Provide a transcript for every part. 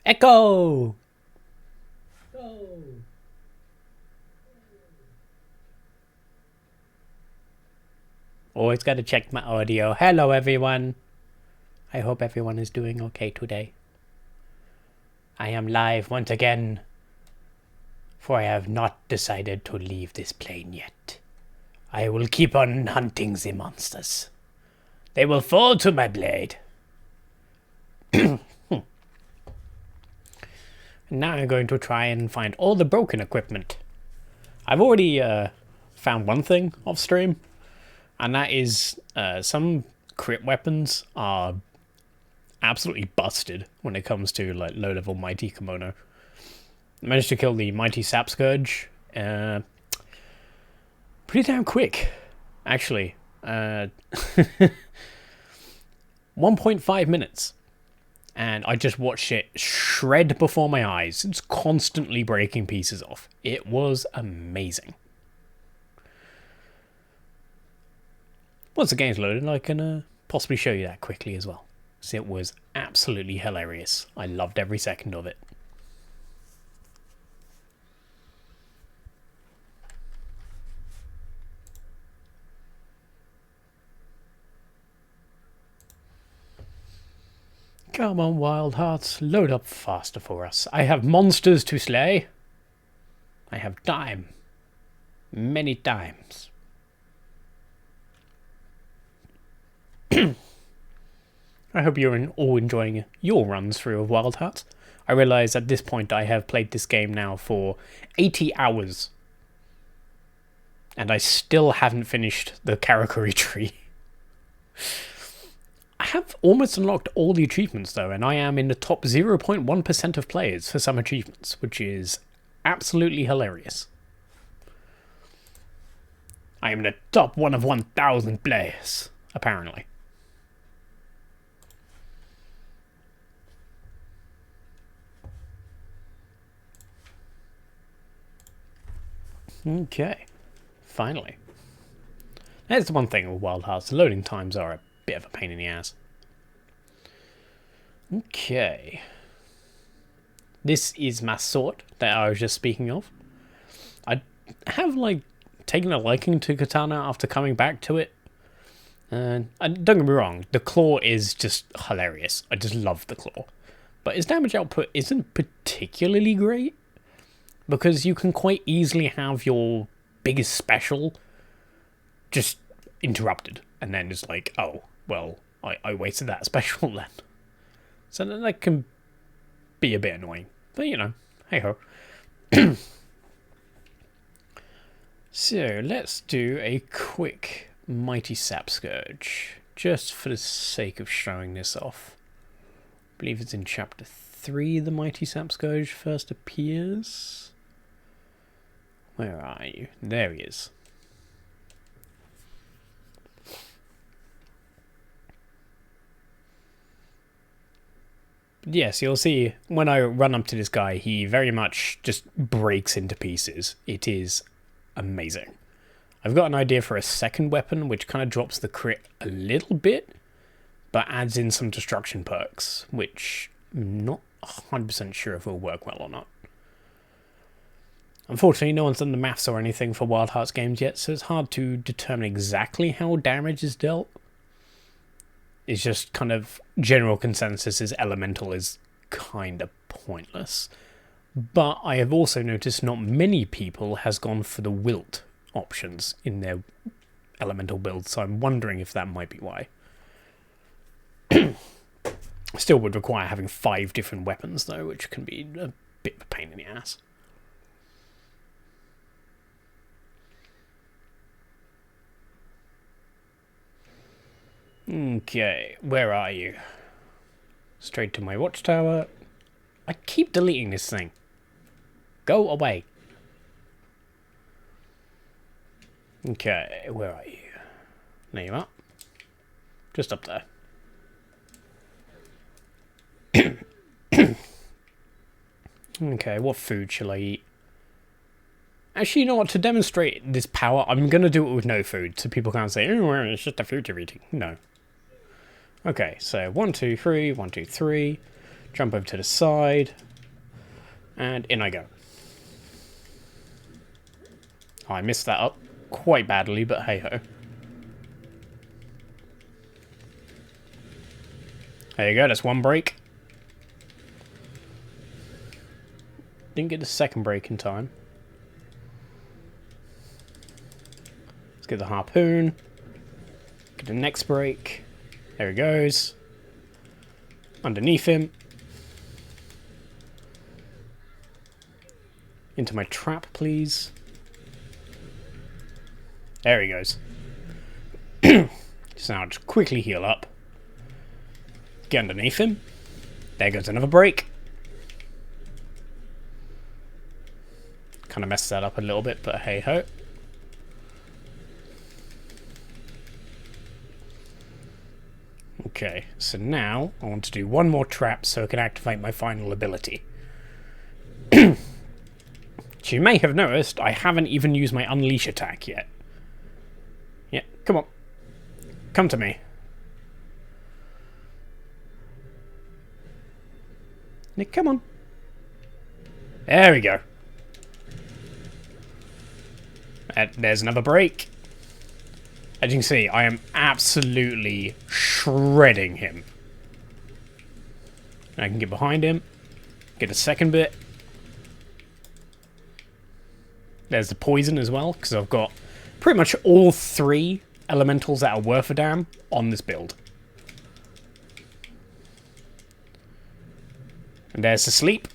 Echo! Go! Always gotta check my audio. Hello, everyone. I hope everyone is doing okay today. I am live once again, for I have not decided to leave this plane yet. I will keep on hunting the monsters. They will fall to my blade. Now I'm going to try and find all the broken equipment. I've already found one thing off stream, and that is some crit weapons are absolutely busted when it comes to like low-level Mighty Kimono. I managed to kill the Mighty Sap Scourge pretty damn quick, actually. 1.5 minutes. And I just watched it shred before my eyes. It's constantly breaking pieces off. It was amazing. Once the game's loaded, I can possibly show you that quickly as well. So it was absolutely hilarious. I loved every second of it. Come on, WildHearts, load up faster for us. I have monsters to slay. I have time. Many times. I hope you're all enjoying your runs through of WildHearts. I realise at this point I have played this game now for 80 hours. And I still haven't finished the Karakuri tree. I have almost unlocked all the achievements though, and I am in the top 0.1% of players for some achievements, which is absolutely hilarious. I am in the top 1 of 1,000 players, apparently. Okay, finally. That's the one thing with WildHearts, the loading times are a bit of a pain in the ass. Okay. This is my sword that I was just speaking of. I have, like, taken a liking to katana after coming back to it. And don't get me wrong, the claw is just hilarious. I just love the claw. But its damage output isn't particularly great, because you can quite easily have your biggest special just interrupted. And then it's like, oh, well, I wasted that special then. So that can be a bit annoying. But, you know, hey-ho. So, let's do a quick Mighty Sap Scourge. Just for the sake of showing this off. I believe it's in Chapter 3 the Mighty Sap Scourge first appears. Where are you? There he is. Yes, you'll see when I run up to this guy, he very much just breaks into pieces. It is amazing. I've got an idea for a second weapon, which kind of drops the crit a little bit, but adds in some destruction perks, which I'm not 100% sure if will work well or not. Unfortunately, no one's done the maths or anything for WildHearts games yet, so it's hard to determine exactly how damage is dealt. It's just kind of general consensus is elemental is kind of pointless. But I have also noticed not many people has gone for the wilt options in their elemental build, so I'm wondering if that might be why. Still would require having 5 different weapons though, which can be a bit of a pain in the ass. Okay, where are you? Straight to my watchtower. I keep deleting this thing. Go away. Okay, where are you? There you are. Just up there. Okay, what food shall I eat? Actually, you know what? To demonstrate this power, I'm going to do it with no food, so people can't say, oh, it's just the food you're eating. No. Okay, so 1, 2, 3, 1, 2, 3. Jump over to the side. And in I go. Oh, I missed that up quite badly, but hey-ho. There you go, that's one break. Didn't get the second break in time. Let's get the harpoon. Get the next break. There he goes. Underneath him. Into my trap, please. There he goes. So now just quickly heal up. Get underneath him. There goes another break. Kind of messed that up a little bit, but hey ho. Okay, so now I want to do one more trap so I can activate my final ability. You may have noticed I haven't even used my Unleash attack yet. Yeah, come on. Come to me. Nick, come on. There we go. There's another break. As you can see, I am absolutely shredding him. I can get behind him. Get a second bit. There's the poison as well, because I've got pretty much all three elementals that are worth a damn on this build. And there's the sleep.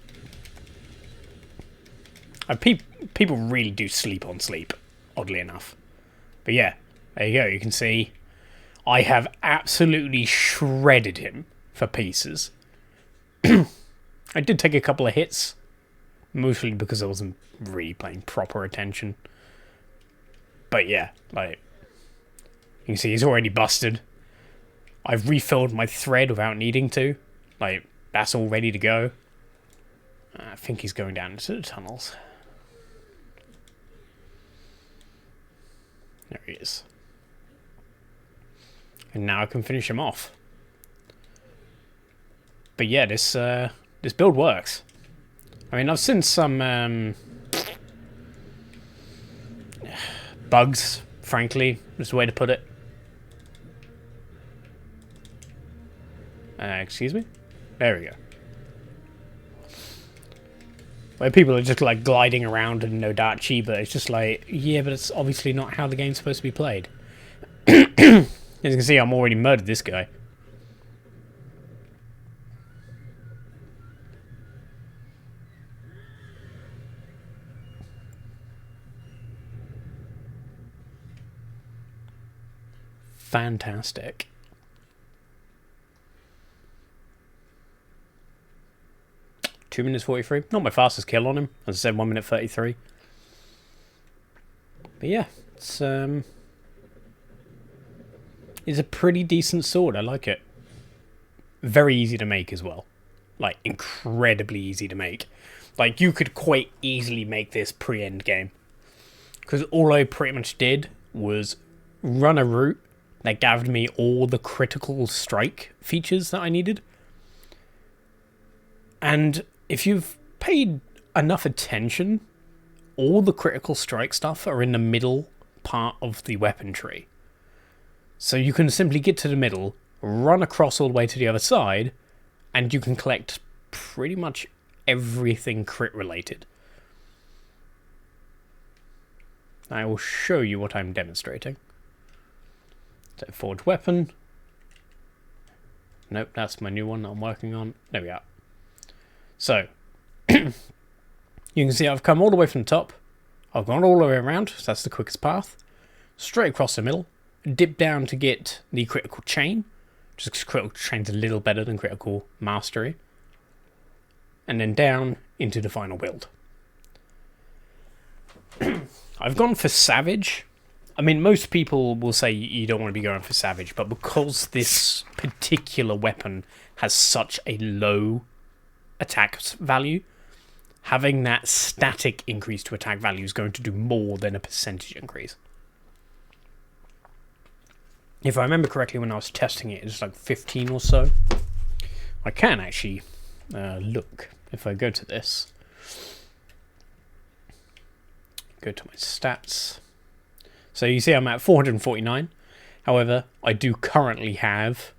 People really do sleep on sleep, oddly enough. But yeah, there you go. You can see I have absolutely shredded him for pieces. I did take a couple of hits, mostly because I wasn't really paying proper attention. But yeah, like, you can see he's already busted. I've refilled my thread without needing to. Like, that's all ready to go. I think he's going down into the tunnels. There he is. And now I can finish him off. But yeah, this build works. I mean, I've seen some bugs, frankly, is the way to put it. Excuse me? There we go. Where people are just like gliding around in Nodachi, but it's just like, yeah, but it's obviously not how the game's supposed to be played. As you can see, I'm already murdered this guy. Fantastic. Two minutes 43. Not my fastest kill on him. As I said, 1 minute 33. But yeah, it's a pretty decent sword. I like it. Very easy to make as well. Like, incredibly easy to make. Like, you could quite easily make this pre-end game. Because all I pretty much did was run a route that gathered me all the critical strike features that I needed. And if you've paid enough attention, all the critical strike stuff are in the middle part of the weapon tree. So you can simply get to the middle, run across all the way to the other side, and you can collect pretty much everything crit related. I will show you what I'm demonstrating. So, forged weapon. Nope, that's my new one that I'm working on. There we are. So, you can see I've come all the way from the top. I've gone all the way around, so that's the quickest path. Straight across the middle. Dip down to get the critical chain. Just because critical chain's a little better than critical mastery. And then down into the final build. I've gone for Savage. I mean, most people will say you don't want to be going for Savage, but because this particular weapon has such a low attack value, having that static increase to attack value is going to do more than a percentage increase. If I remember correctly, when I was testing it, it was like 15 or so. I can actually look, if I go to this, go to my stats. So you see I'm at 449. However, I do currently have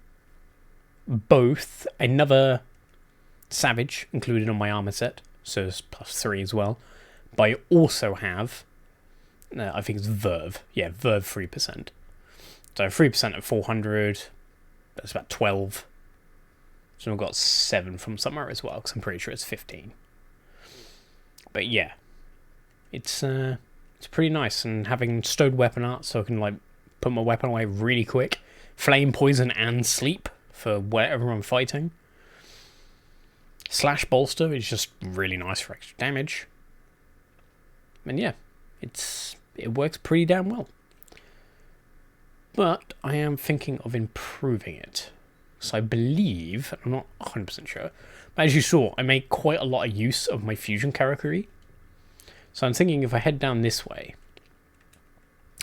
both another Savage included on my armor set, so it's +3 as well. But I also have, I think it's Verve. Yeah, Verve 3%. So 3% at 400, that's about 12. So I've got 7 from somewhere as well, because I'm pretty sure it's 15. But yeah, it's pretty nice, and having stowed weapon art, so I can like put my weapon away really quick. Flame, poison, and sleep for wherever I'm fighting. Slash bolster is just really nice for extra damage. And yeah, it works pretty damn well. But I am thinking of improving it. So I believe, I'm not 100% sure, but as you saw, I made quite a lot of use of my fusion Karakuri. So I'm thinking if I head down this way,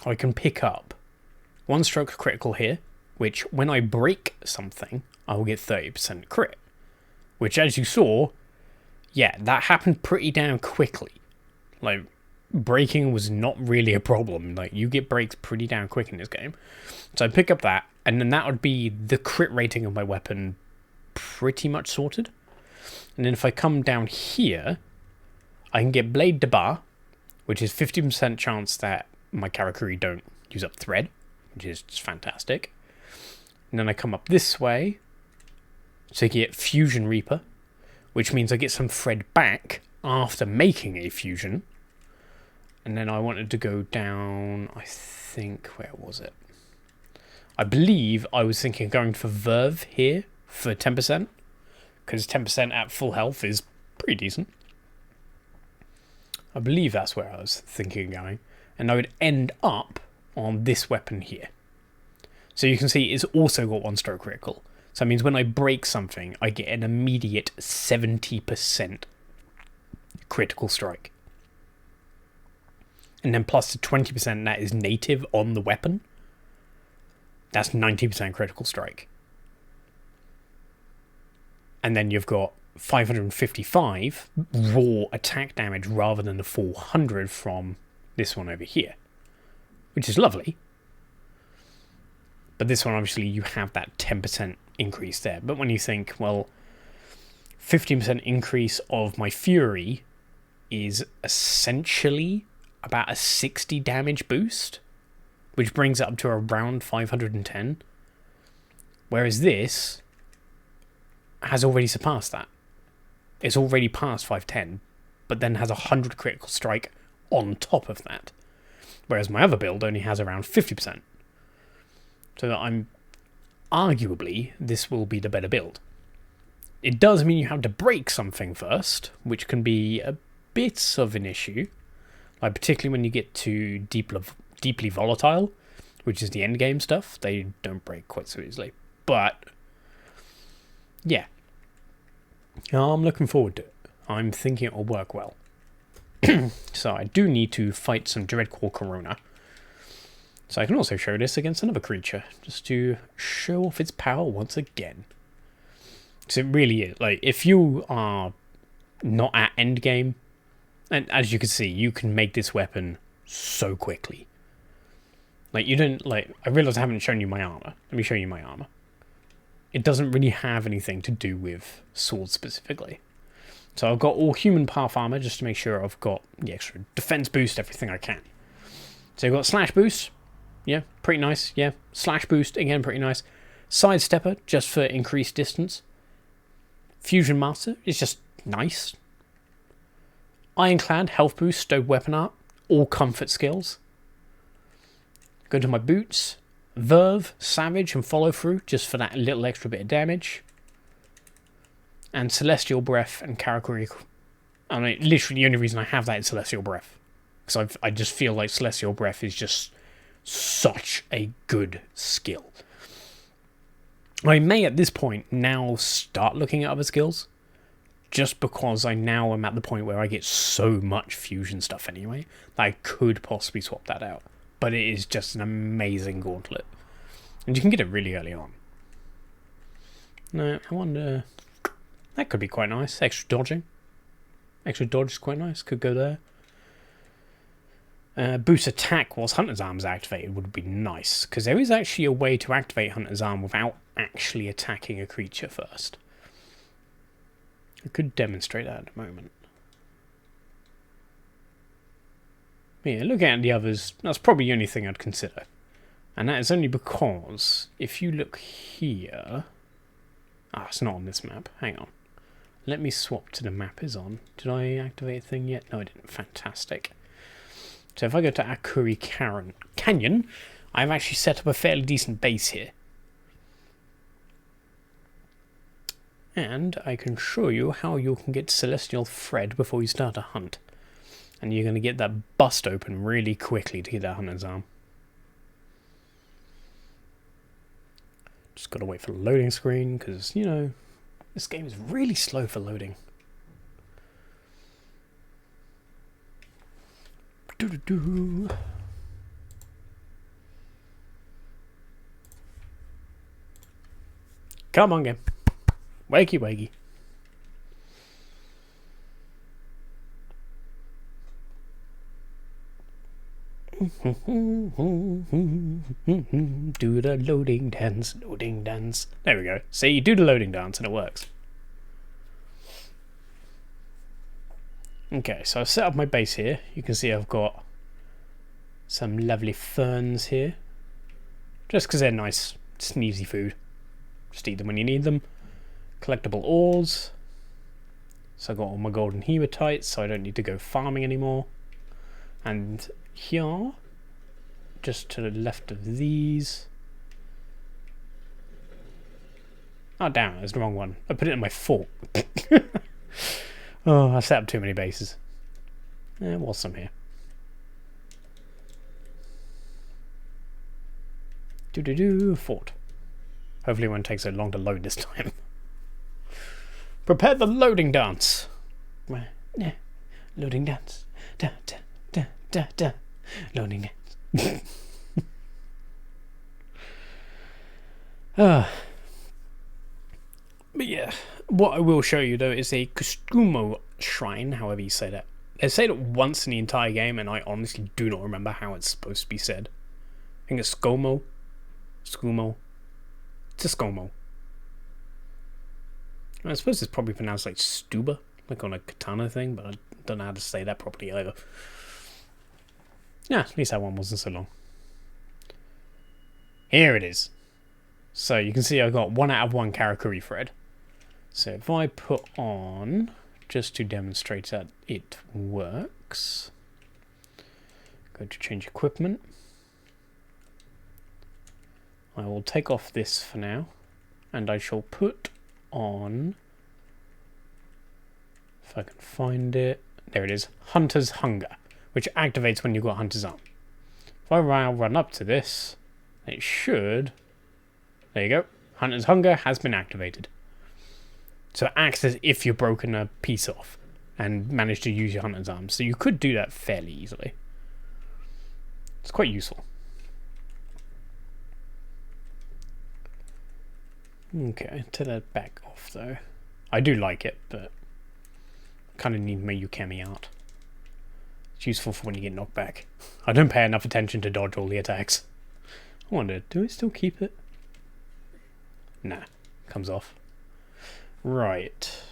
I can pick up 1 stroke critical here, which when I break something, I will get 30% crit. Which, as you saw, yeah, that happened pretty damn quickly. Like, breaking was not really a problem. Like, you get breaks pretty damn quick in this game. So I pick up that, and then that would be the crit rating of my weapon pretty much sorted. And then if I come down here, I can get Blade de Bar, which is 50% chance that my Karakuri don't use up thread, which is just fantastic. And then I come up this way to get Fusion Reaper, which means I get some thread back after making a fusion. And then I wanted to go down, I think, where was it? I believe I was thinking of going for Verve here for 10%, because 10% at full health is pretty decent. I believe that's where I was thinking of going. And I would end up on this weapon here. So you can see it's also got 1 stroke critical. So that means when I break something, I get an immediate 70% critical strike. And then plus the 20% that is native on the weapon, that's 90% critical strike. And then you've got 555 raw attack damage rather than the 400 from this one over here, which is lovely. But this one, obviously, you have that 10% increase there. But when you think, well, 15% increase of my Fury is essentially about a 60 damage boost, which brings it up to around 510. Whereas this has already surpassed that. It's already past 510, but then has 100 critical strike on top of that. Whereas my other build only has around 50%. So that I'm arguably, this will be the better build. It does mean you have to break something first, which can be a bit of an issue. Like particularly when you get to deeply volatile, which is the end game stuff. They don't break quite so easily. But yeah, I'm looking forward to it. I'm thinking it'll work well. So I do need to fight some Dreadcore Corona. So I can also show this against another creature, just to show off its power once again. So it really is, like, if you are not at endgame, and as you can see, you can make this weapon so quickly. Like, you don't, like, I realize I haven't shown you my armor. Let me show you my armor. It doesn't really have anything to do with swords specifically. So I've got all human path armor, just to make sure I've got the extra defense boost, everything I can. So I've got slash boost. Yeah, pretty nice, yeah. Slash boost, again, pretty nice. Sidestepper, just for increased distance. Fusion Master is just nice. Ironclad, health boost, stowed weapon art. All comfort skills. Go to my boots. Verve, Savage, and Follow Through, just for that little extra bit of damage. And Celestial Breath and Karakuri. I mean, literally the only reason I have that is Celestial Breath. Because I just feel like Celestial Breath is just such a good skill. I may at this point now start looking at other skills, just because I now am at the point where I get so much fusion stuff anyway that I could possibly swap that out. But it is just an amazing gauntlet, and you can get it really early on. Now I wonder That could be quite nice. Extra dodging. Extra dodge is quite nice. Could go there. Boost attack whilst Hunter's Arm is activated would be nice, because there is actually a way to activate Hunter's Arm without actually attacking a creature first. I could demonstrate that at the moment. Yeah, looking at the others, that's probably the only thing I'd consider. And that is only because, if you look here... Ah, it's not on this map. Hang on. Let me swap to the map is on. Did I activate a thing yet? No, I didn't. Fantastic. So if I go to Akuri Canyon, I've actually set up a fairly decent base here. And I can show you how you can get Celestial Thread before you start a hunt. And you're going to get that bust open really quickly to get that Hunter's Arm. Just got to wait for the loading screen, because, you know, this game is really slow for loading. Doo-doo-doo. Come on, game. Wakey, wakey. Do the loading dance, loading dance. There we go. See, do the loading dance and it works. Okay, so I've set up my base here. You can see I've got some lovely ferns here. Just because they're nice, sneezy food. Just eat them when you need them. Collectible ores. So I've got all my golden hematites, so I don't need to go farming anymore. And here, just to the left of these. Oh damn, that's the wrong one. I put it in my fort. Oh, I set up too many bases. There was some here. Fort. Hopefully it won't take so long to load this time. Prepare the loading dance. Loading dance. Da, da, da, da, da. Loading dance. But yeah, what I will show you though is a Kustumo shrine, however you say that. They say it once in the entire game, and I honestly do not remember how it's supposed to be said. I think it's Skomo. Skumo. It's a Skomo. I suppose it's probably pronounced like Stuba, like on a katana thing, but I don't know how to say that properly either. Yeah, at least that one wasn't so long. Here it is. So you can see I've got 1 out of 1 Karakuri thread. So if I put on, just to demonstrate that it works, go to change equipment. I will take off this for now, and I shall put on, if I can find it, there it is, Hunter's Hunger, which activates when you've got Hunter's Arm. If I run up to this, it should, there you go, Hunter's Hunger has been activated. So it acts as if you've broken a piece off and managed to use your Hunter's Arm. So you could do that fairly easily. It's quite useful. Okay, turn that back off though. I do like it, but kind of need my Yukemi art. It's useful for when you get knocked back. I don't pay enough attention to dodge all the attacks. I wonder, do I still keep it? Nah, comes off. Right.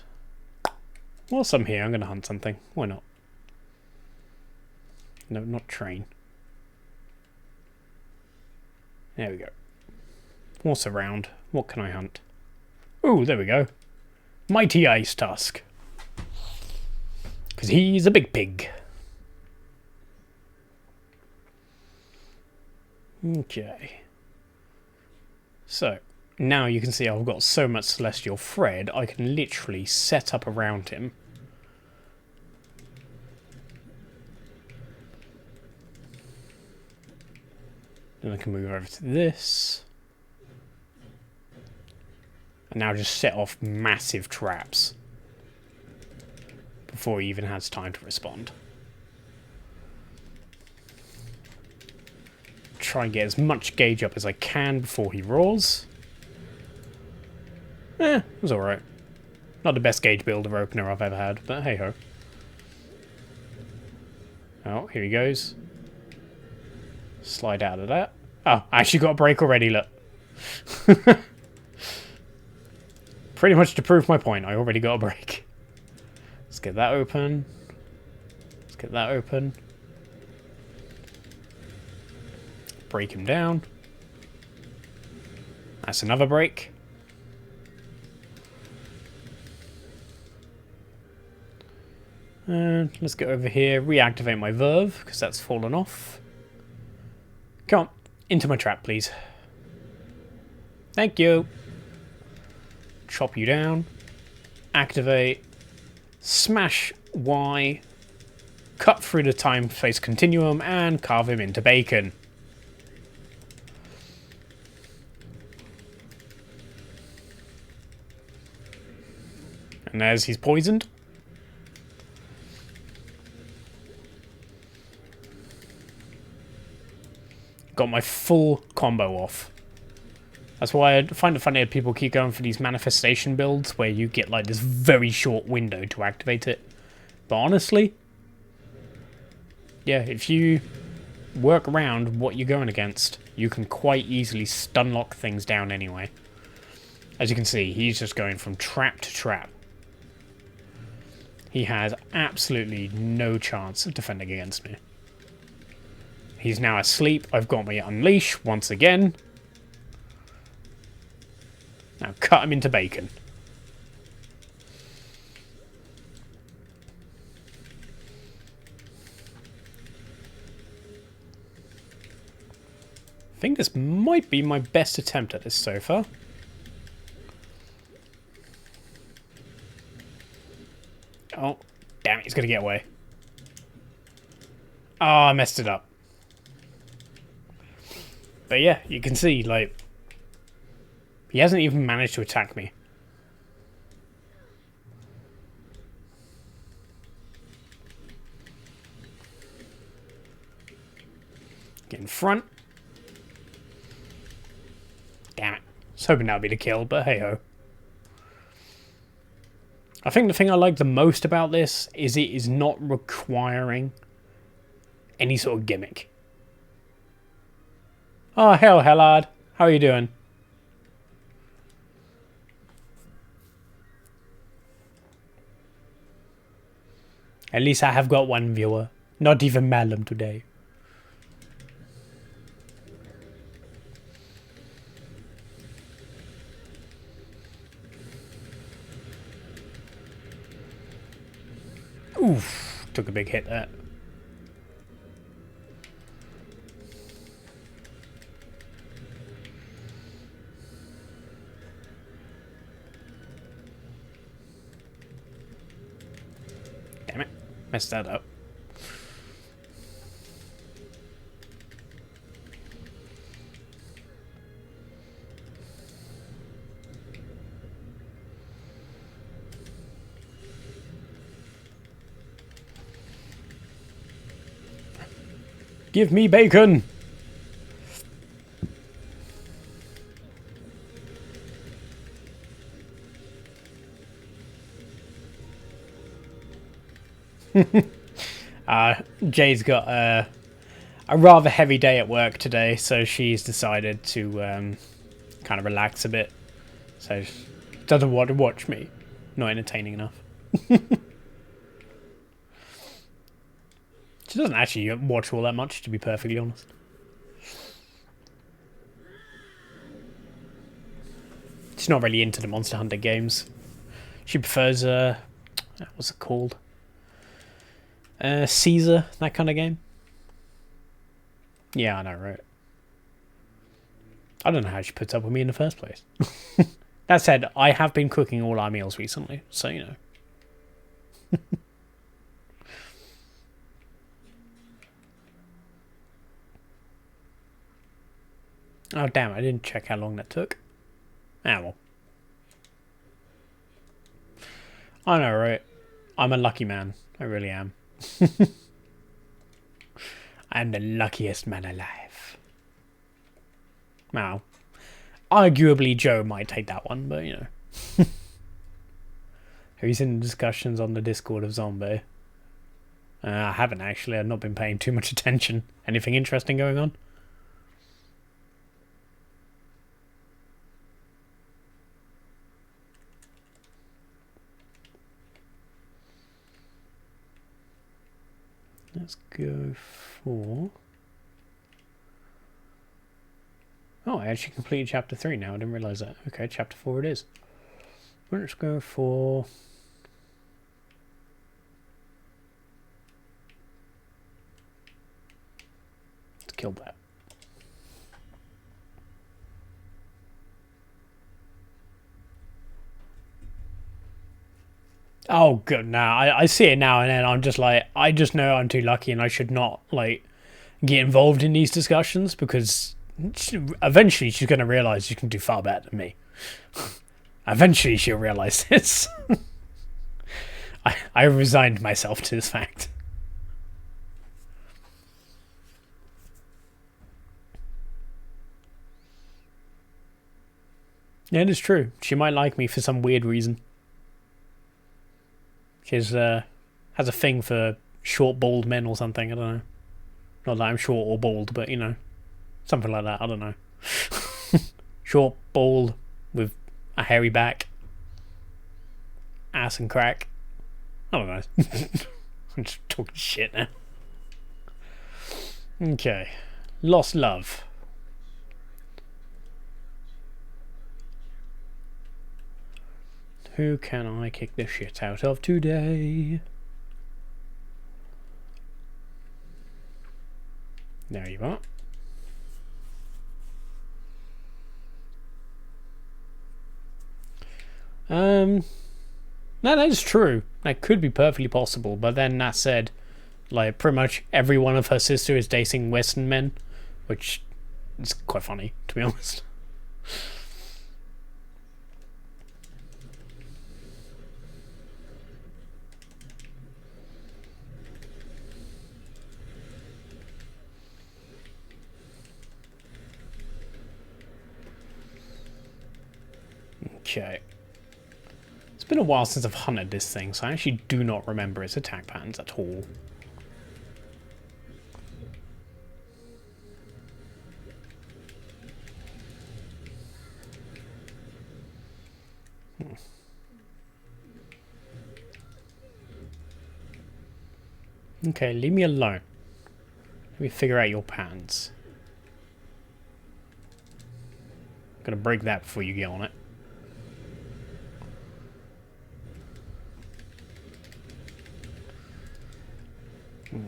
Whilst I'm here, I'm going to hunt something. Why not? No, not train. There we go. What's around? What can I hunt? Oh, there we go. Mighty Ice Tusk. Because he's a big pig. Okay. So, now you can see I've got so much Celestial Thread, I can literally set up around him. Then I can move over to this. And now just set off massive traps before he even has time to respond. Try and get as much gauge up as I can before he roars. It was alright. Not the best gauge builder opener I've ever had, but hey ho. Oh, here he goes. Slide out of that. Oh, I actually got a break already, look. Pretty much to prove my point, I already got a break. Let's get that open. Let's get that open. Break him down. That's another break. And let's go over here, reactivate my verve, because that's fallen off. Come on, into my trap, please. Thank you. Chop you down. Activate. Smash Y. Cut through the time-space continuum and carve him into bacon. And as he's poisoned. Got my full combo off. That's why I find it funny that people keep going for these manifestation builds where you get like this very short window to activate it. But honestly, yeah, if you work around what you're going against, you can quite easily stun lock things down anyway. As you can see, he's just going from trap to trap. He has absolutely no chance of defending against me. He's now asleep. I've got my unleash once again. Now cut him into bacon. I think this might be my best attempt at this so far. Oh, damn it, he's gonna get away. Oh, I messed it up. But yeah, you can see, like, he hasn't even managed to attack me. Get in front. Damn it. I was hoping that would be the kill, but hey ho. I think the thing I like the most about this is it is not requiring any sort of gimmick. Oh, hell, Hellard. How are you doing? At least I have got one viewer. Not even Malum today. Oof. Took a big hit there. Damn it. Messed that up. Give me bacon! Jay's got a rather heavy day at work today, so she's decided to kind of relax a bit. So she doesn't want to watch me. Not entertaining enough. She doesn't actually watch all that much, to be perfectly honest. She's not really into the Monster Hunter games. She prefers, what's it called? Caesar, that kind of game. Yeah, I know, right? I don't know how she puts up with me in the first place. That said, I have been cooking all our meals recently, so you know. Oh, damn, I didn't check how long that took. Ah, well. I know, right? I'm a lucky man. I really am. I'm the luckiest man alive. Now, arguably Joe might take that one, but you know. Have you seen the discussions on the Discord of Zombie? I haven't actually. I've not been paying too much attention. Anything interesting going on? Let's go for... Oh, I actually completed chapter 3 now. I didn't realise that. Okay, chapter 4 it is. Let's go for... Let's kill that. Oh, good. Now I see it now and then. I'm just like, I just know I'm too lucky and I should not, like, get involved in these discussions because eventually she's going to realise you can do far better than me. Eventually she'll realise this. I resigned myself to this fact. Yeah, it is true. She might like me for some weird reason. She has a thing for short, bald men or something. I don't know. Not that I'm short or bald, but, you know. Something like that. I don't know. Short, bald, with a hairy back. Ass and crack. I don't know. I'm just talking shit now. Okay. Lost love. Who can I kick the shit out of today? There you are. No, that is true. That could be perfectly possible. But then that said, like, pretty much every one of her sister is dating Western men, which is quite funny, to be honest. Okay. It's been a while since I've hunted this thing, so I actually do not remember its attack patterns at all. Okay, leave me alone. Let me figure out your patterns. I'm gonna break that before you get on it.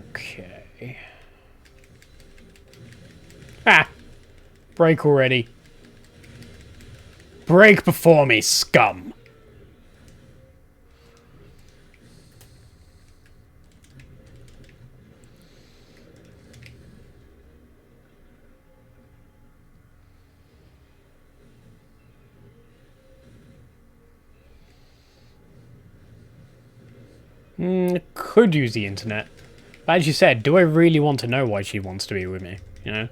Okay. Ah! Break already. Break before me, scum! Could use the internet. But as you said, do I really want to know why she wants to be with me? You know?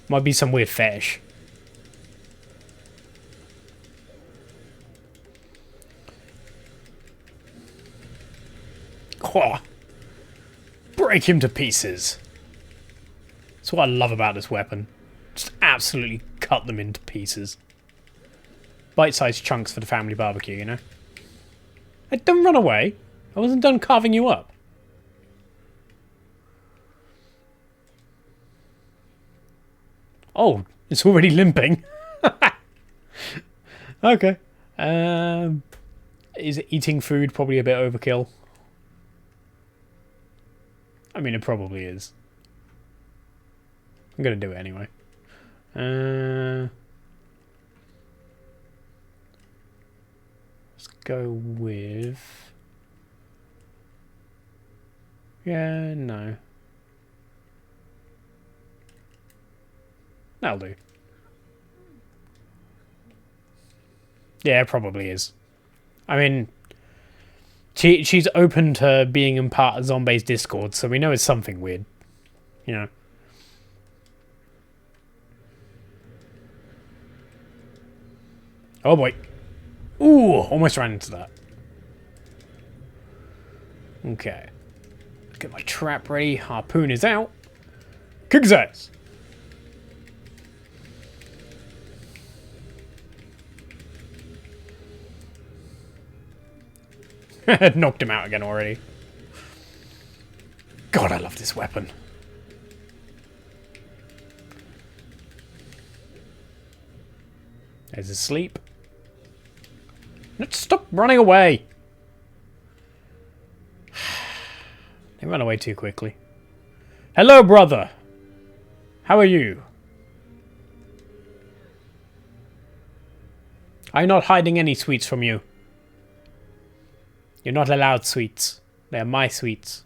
Might be some weird fetish. Oh, break him to pieces. That's what I love about this weapon. Just absolutely cut them into pieces. Bite-sized chunks for the family barbecue, you know? Hey, don't run away. I wasn't done carving you up. Oh, it's already limping. Okay. Is eating food probably a bit overkill? I mean, it probably is. I'm going to do it anyway. Let's go with... Yeah, no. That'll do. Yeah, it probably is. I mean, she's open to being in part of Zombie's Discord, so we know it's something weird. You know. Oh boy. Ooh, almost ran into that. Okay. Get my trap ready. Harpoon is out. Kick his ass. Knocked him out again already. God, I love this weapon. There's his sleep. Stop running away. They run away too quickly. Hello, brother. How are you? I'm not hiding any sweets from you. You're not allowed sweets. They're my sweets.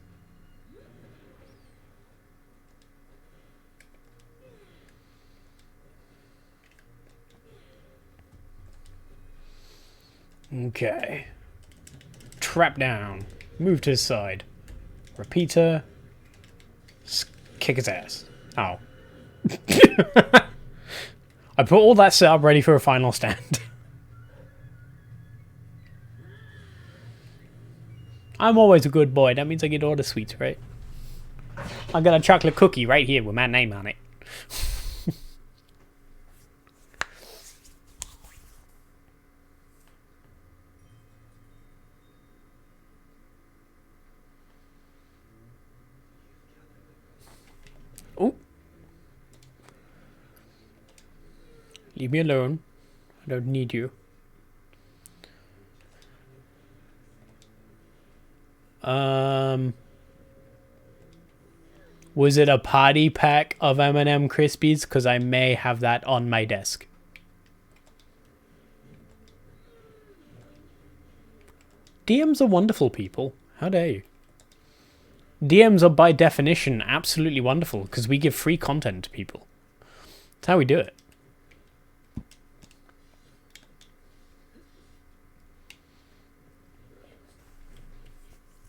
Okay. Trap down. Move to his side. Repeater. Kick his ass. Oh. I put all that setup ready for a final stand. I'm always a good boy. That means I get all the sweets, right? I got a chocolate cookie right here with my name on it. Oh. Leave me alone. I don't need you. Was it a party pack of M&M Crispies? Because I may have that on my desk. DMs are wonderful people. How dare you? DMs are by definition absolutely wonderful because we give free content to people. That's how we do it.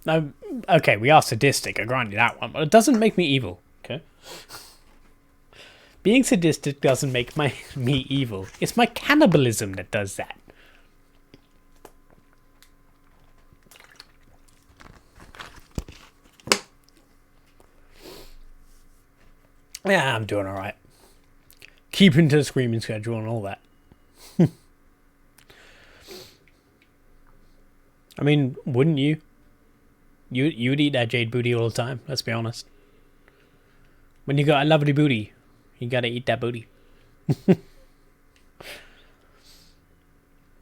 Now, okay, we are sadistic, I grant you that one, but it doesn't make me evil, okay? Being sadistic doesn't make me evil. It's my cannibalism that does that. Yeah, I'm doing alright. Keeping to the screaming schedule and all that. I mean, wouldn't you? You'd eat that jade booty all the time, let's be honest. When you got a lovely booty, you gotta eat that booty.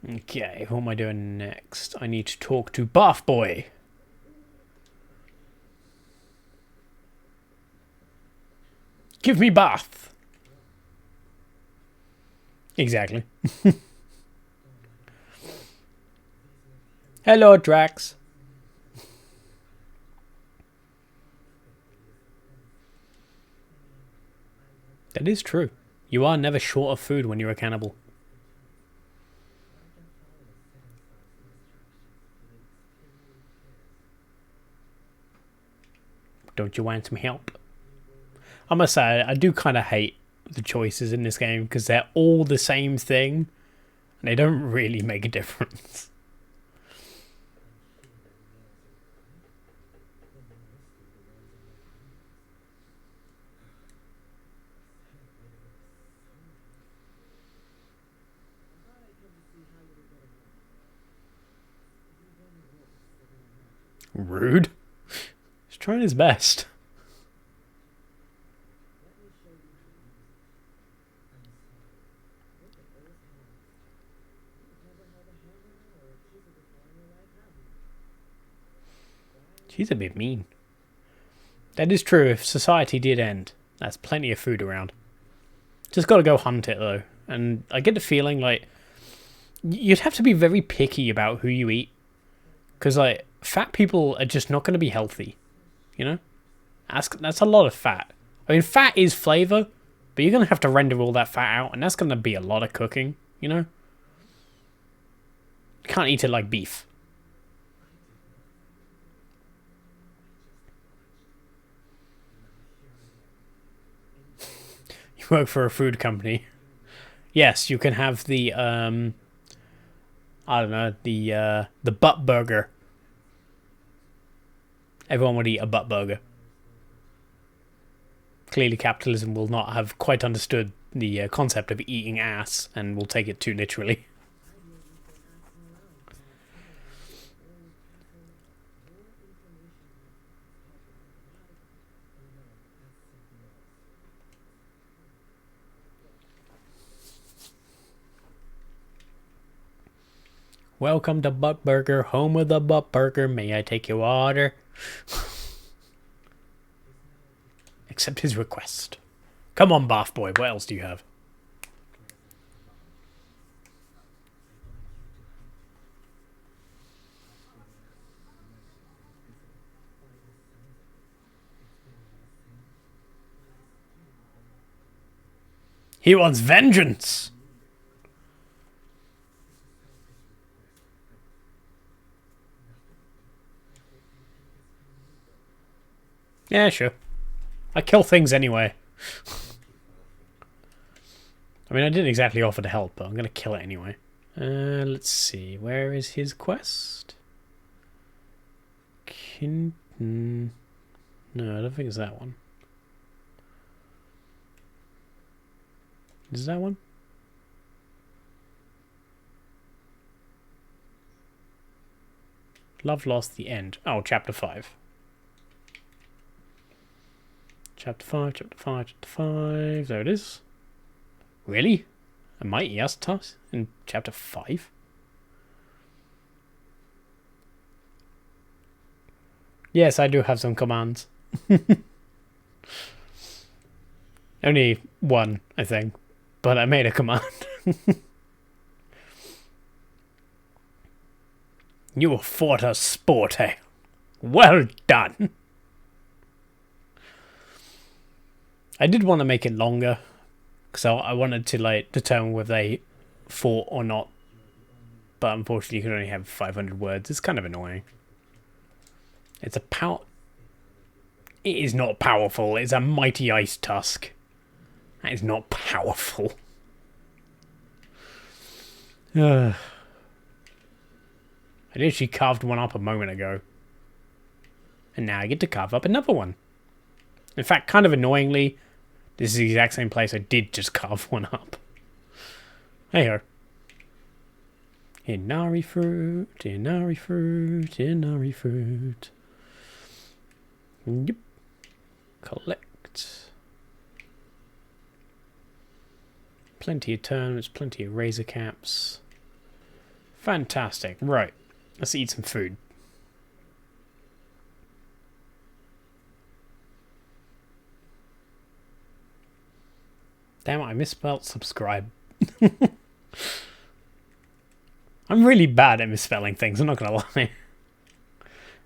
Okay, what am I doing next? I need to talk to Bath Boy. Give me bath. Exactly. Hello, Drax. That is true. You are never short of food when you're a cannibal. Don't you want some help? I must say, I do kind of hate the choices in this game because they're all the same thing and they don't really make a difference. Rude. He's trying his best. She's a bit mean. That is true. If society did end, there's plenty of food around. Just got to go hunt it, though. And I get the feeling, like, you'd have to be very picky about who you eat. Because, like, fat people are just not going to be healthy. You know? That's a lot of fat. I mean, fat is flavour, but you're going to have to render all that fat out, and that's going to be a lot of cooking, you know? You can't eat it like beef. You work for a food company. Yes, you can have the, I don't know, the butt burger. Everyone would eat a butt burger. Clearly capitalism will not have quite understood the concept of eating ass and will take it too literally. Welcome to Butt Burger, home of the Butt Burger. May I take your order? Accept his request. Come on, Bath Boy. What else do you have? He wants vengeance. Yeah, sure. I kill things anyway. I mean, I didn't exactly offer to help, but I'm going to kill it anyway. Let's see. Where is his quest? No, I don't think it's that one. Is that one? Love Lost, the End. Oh, chapter 5. Chapter 5, chapter 5, chapter 5. There it is. Really? A mighty ass toss in chapter 5? Yes, I do have some commands. Only one, I think. But I made a command. You fought a sport, eh? Well done. I did want to make it longer, because I wanted to like determine whether they fought or not. But unfortunately, you can only have 500 words. It's kind of annoying. It's a It is not powerful. It's a mighty ice tusk. That is not powerful. I literally carved one up a moment ago. And now I get to carve up another one. In fact, kind of annoyingly, this is the exact same place I did just carve one up. Hey-ho. Inari fruit, inari fruit, inari fruit. Yep. Collect. Plenty of turnips, plenty of razor caps. Fantastic. Right. Let's eat some food. Damn it, I misspelled subscribe. I'm really bad at misspelling things, I'm not gonna lie.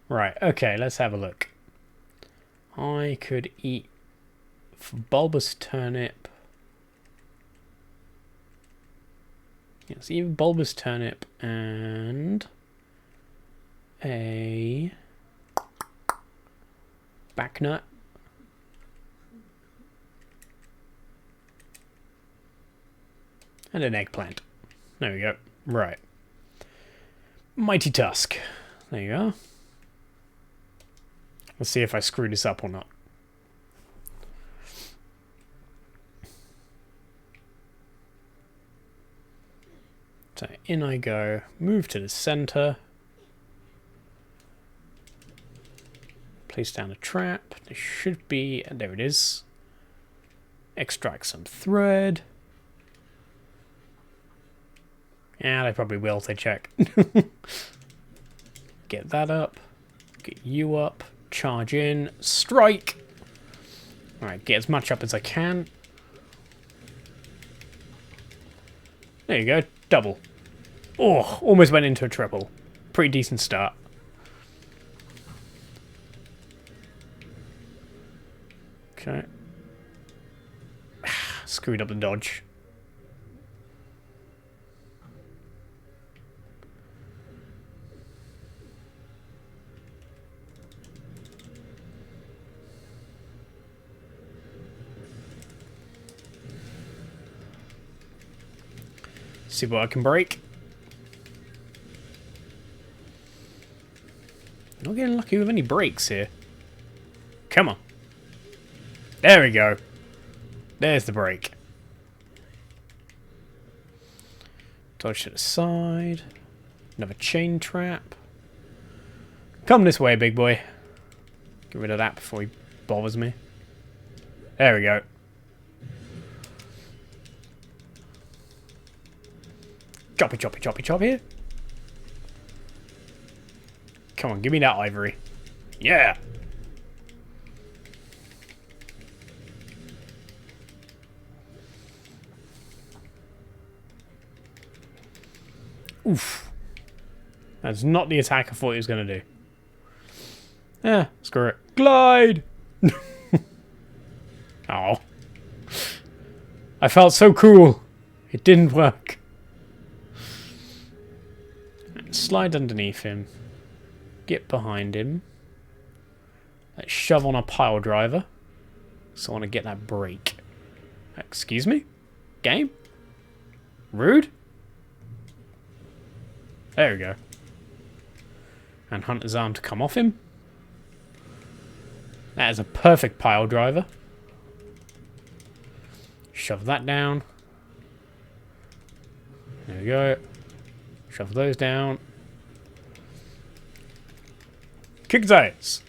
Right, okay, let's have a look. I could eat bulbous turnip. Yes, even bulbous turnip and a back nut. And an eggplant. There we go. Right. Mighty Tusk. There you go. Let's see if I screw this up or not. So in I go. Move to the center. Place down a trap. There should be... There it is. Extract some thread. Yeah, they probably will if they check. Get that up. Get you up. Charge in. Strike! Alright, get as much up as I can. There you go. Double. Oh, almost went into a triple. Pretty decent start. Okay. Screwed up the dodge. See what I can break. Okay, getting lucky with any brakes here. Come on. There we go. There's the brake. Dodge to the side. Another chain trap. Come this way, big boy. Get rid of that before he bothers me. There we go. Choppy, choppy, choppy, chop here. Come on, give me that ivory. Yeah! Oof. That's not the attack I thought he was going to do. Yeah, screw it. Glide! Oh. I felt so cool. It didn't work. Slide underneath him. Get behind him. Let's shove on a pile driver. So I want to get that brake. Excuse me? Game? Rude? There we go. And Hunter's arm to come off him. That is a perfect pile driver. Shove that down. There we go. Shove those down. Kick his ass.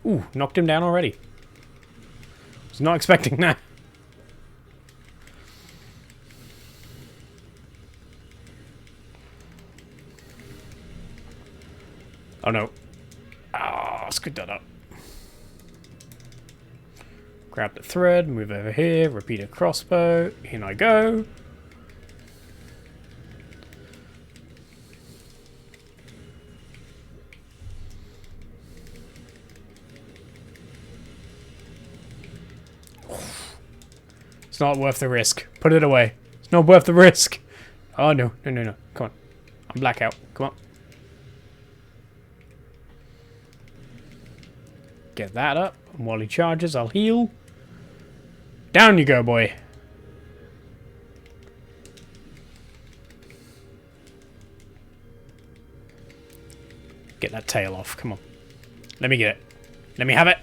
Ooh, knocked him down already. Was not expecting that. Oh no. Ah, screwed that up. Grab the thread, move over here, repeat a crossbow. In I go. It's not worth the risk. Put it away. It's not worth the risk. Oh no, no, no, no. Come on. I'm blackout. Come on. Get that up. And while he charges, I'll heal. Down you go, boy. Get that tail off. Come on. Let me get it. Let me have it.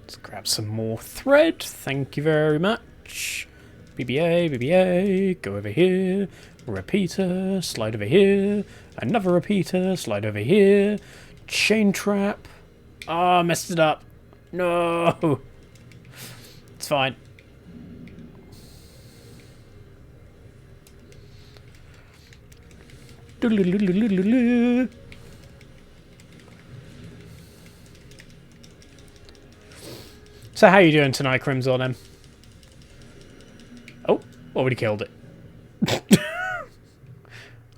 Let's grab some more thread. Thank you very much. BBA, BBA. Go over here. Repeater, slide over here. Another repeater, slide over here. Chain trap. Oh, messed it up. No. It's fine. So how you doing tonight, Crimson? Then? Oh, already killed it.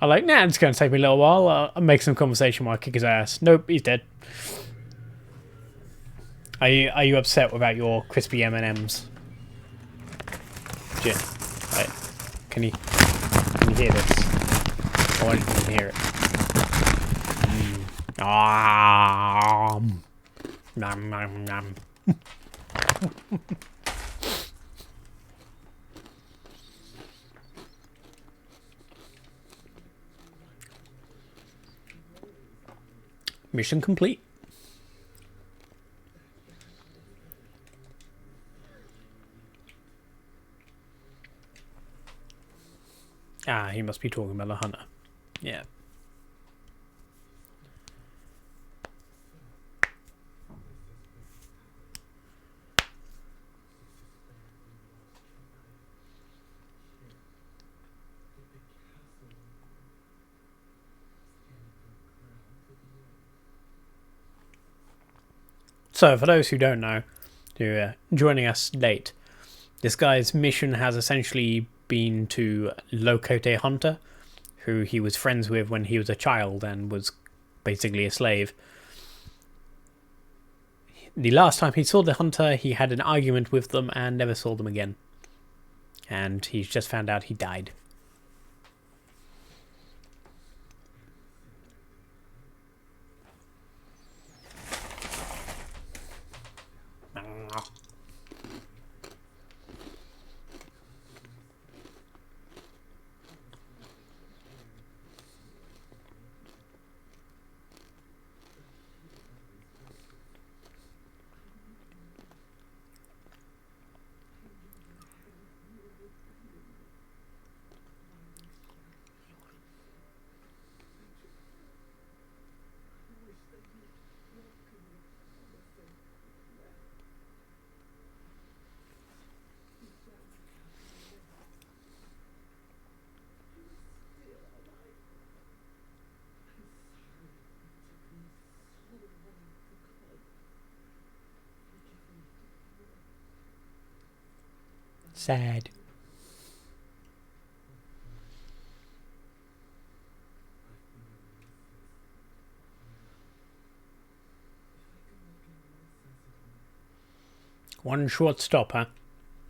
I'm like, nah, it's going to take me a little while. I'll make some conversation while I kick his ass. Nope, he's dead. Are you upset about your crispy M&Ms? Jim, right. Can you hear this? I want you to hear it. Nom nom nom. Mission complete. Ah, he must be talking about the hunter. Yeah. So, for those who don't know, who are joining us late, this guy's mission has essentially been to locate a hunter who he was friends with when he was a child and was basically a slave. The last time he saw the hunter, he had an argument with them and never saw them again. And he's just found out he died. Sad. One short stop, huh?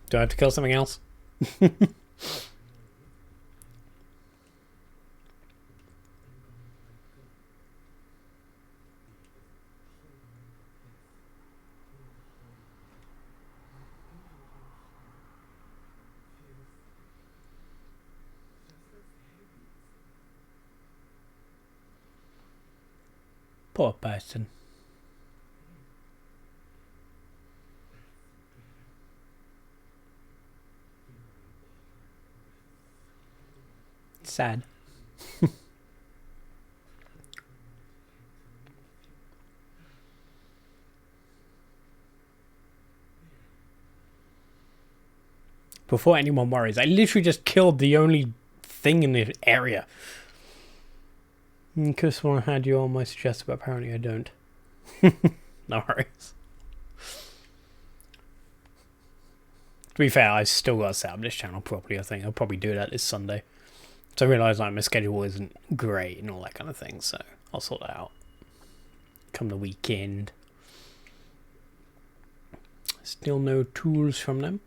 Do I have to kill something else? Poor person. Sad. Before anyone worries, I literally just killed the only thing in the area. Because one had you on my suggested, but apparently I don't. No worries. To be fair, I still got to set up this channel properly, I think. I'll probably do that this Sunday. So I realise like my schedule isn't great and all that kind of thing, so I'll sort that out. Come the weekend. Still no tools from them.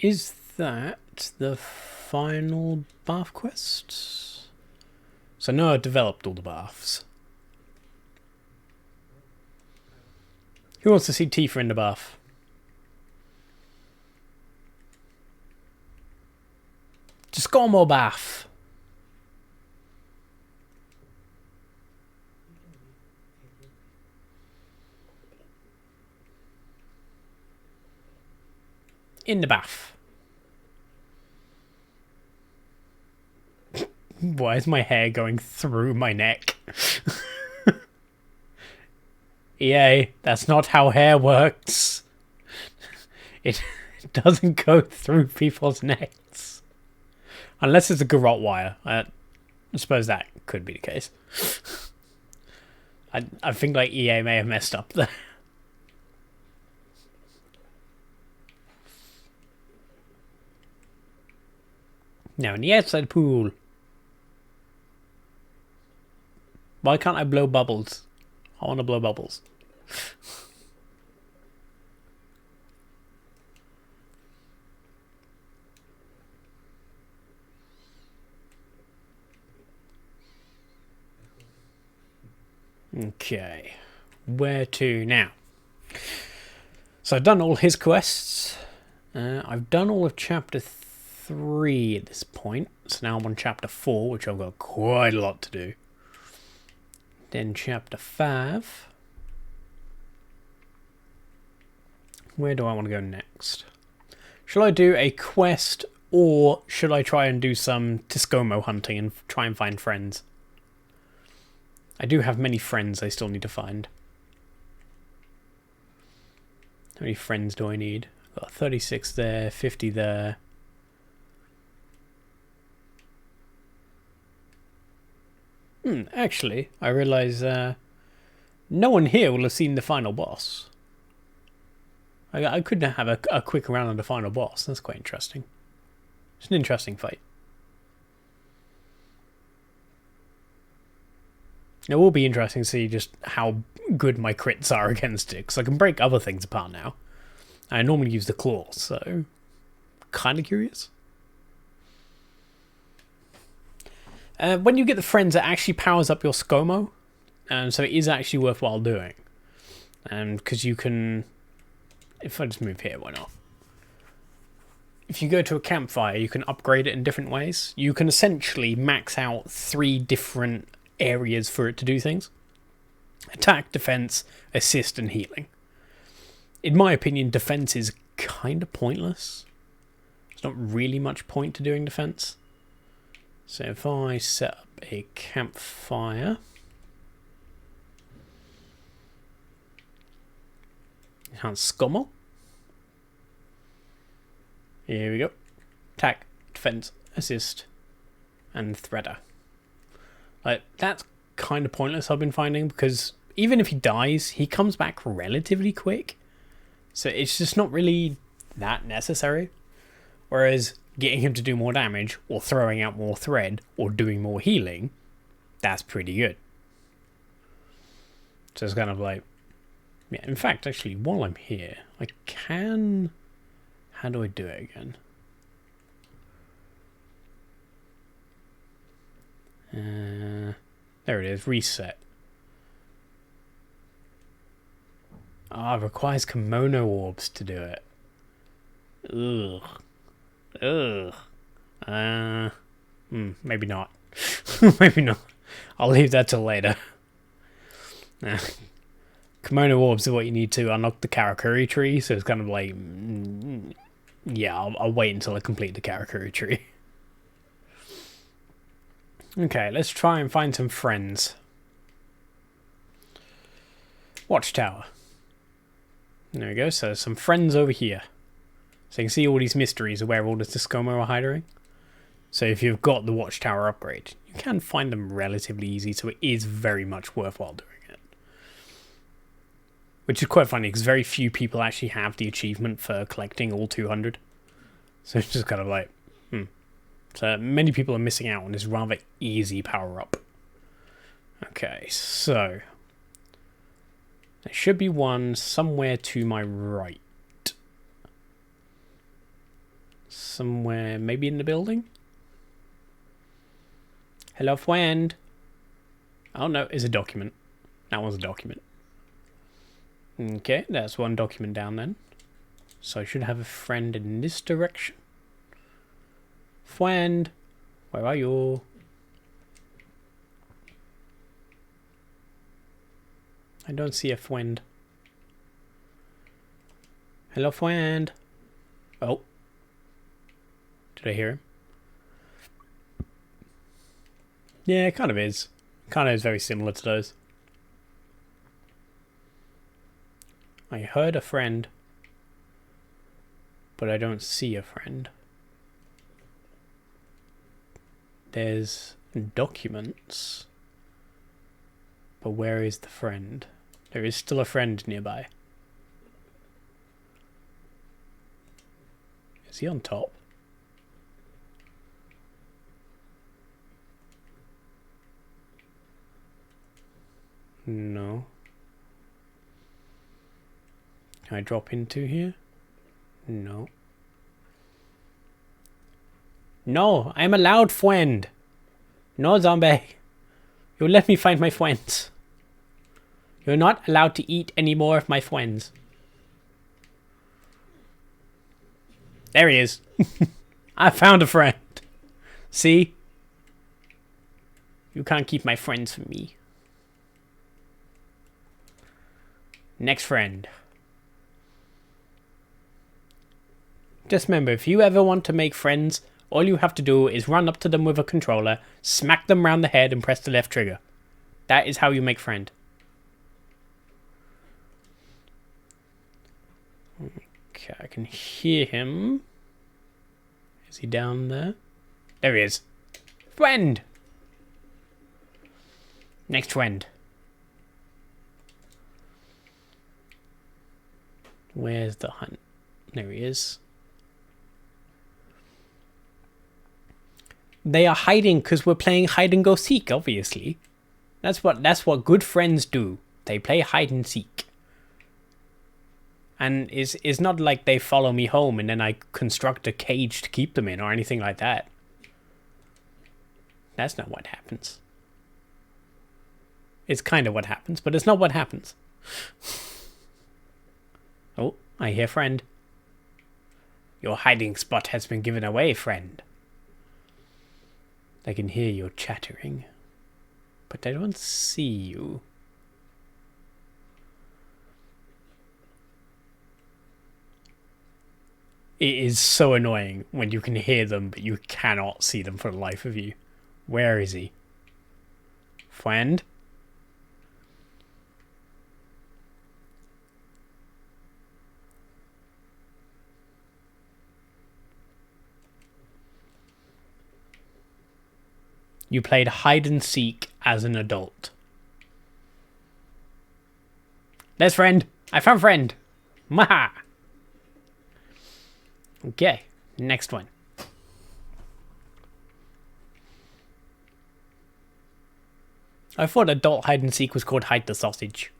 Is that the final bath quest? So now I've developed all the baths. Who wants to see Tifa in the bath? Just go more bath. In the bath. Why is my hair going through my neck? EA, that's not how hair works. It doesn't go through people's necks. Unless it's a garrote wire. I suppose that could be the case. I think like EA may have messed up there. Now in the outside pool. Why can't I blow bubbles? I want to blow bubbles. Okay. Where to now? So I've done all his quests. I've done all of chapter 3 at this point. So now I'm on chapter 4, which I've got quite a lot to do. Then chapter 5. Where do I want to go next? Shall I do a quest or should I try and do some Tiscomo hunting and try and find friends? I do have many friends I still need to find. How many friends do I need? I've got 36 there, 50 there. Actually, I realise no one here will have seen the final boss. I could have a quick round on the final boss. That's quite interesting. It's an interesting fight. It will be interesting to see just how good my crits are against it, because I can break other things apart now. I normally use the claws, so kind of curious. When you get the friends, it actually powers up your ScoMo, so it is actually worthwhile doing. Because you can... If I just move here, why not? If you go to a campfire, you can upgrade it in different ways. You can essentially max out 3 different areas for it to do things. Attack, defense, assist, and healing. In my opinion, defense is kind of pointless. There's not really much point to doing defense. So if I set up a campfire... Enhance ScoMo. Here we go. Attack, defense, assist, and threader. Like, that's kind of pointless, I've been finding, because even if he dies, he comes back relatively quick. So it's just not really that necessary. Whereas getting him to do more damage, or throwing out more thread, or doing more healing, that's pretty good. So it's kind of like... Yeah, in fact, actually, while I'm here, I can... How do I do it again? There it is, reset. Ah, it requires kimono orbs to do it. Ugh. Maybe not. Maybe not. I'll leave that till later. Kimono orbs are what you need to unlock the Karakuri tree, so it's kind of like... yeah, I'll wait until I complete the Karakuri tree. Okay, let's try and find some friends. Watchtower. There we go, so some friends over here. So you can see all these mysteries of where all the Discomo are hiding. So if you've got the Watchtower upgrade, you can find them relatively easy, so it is very much worthwhile doing it. Which is quite funny, because very few people actually have the achievement for collecting all 200. So it's just kind of like, So many people are missing out on this rather easy power-up. Okay, so... there should be one somewhere to my right. Somewhere, maybe in the building? Hello, friend. Oh no, it's a document. That one's a document. Okay, that's one document down then. So I should have a friend in this direction. Friend, where are you? I don't see a friend. Hello, friend. Oh. Did I hear him? Yeah, it kind of is. Kind of is very similar to those. I heard a friend, but I don't see a friend. There's documents, but where is the friend? There is still a friend nearby. Is he on top? No. Can I drop into here? No. No, I'm a loud friend. No, zombie. You let me find my friends. You're not allowed to eat any more of my friends. There he is. I found a friend. See? You can't keep my friends from me. Next friend. Just remember, if you ever want to make friends, all you have to do is run up to them with a controller, smack them round the head and press the left trigger. That is how you make friend. Okay, I can hear him. Is he down there? There he is. Friend! Next friend. Where's the hunt? There he is. They are hiding because we're playing hide and go seek, obviously. That's what good friends do. They play hide and seek. And it's not like they follow me home and then I construct a cage to keep them in or anything like that. That's not what happens. It's kind of what happens, but it's not what happens. Oh, I hear friend. Your hiding spot has been given away, friend. I can hear you chattering, but I don't see you. It is so annoying when you can hear them, but you cannot see them for the life of you. Where is he? Friend? You played hide and seek as an adult. There's friend. I found friend. Maha. Okay. Next one. I thought adult hide and seek was called hide the sausage.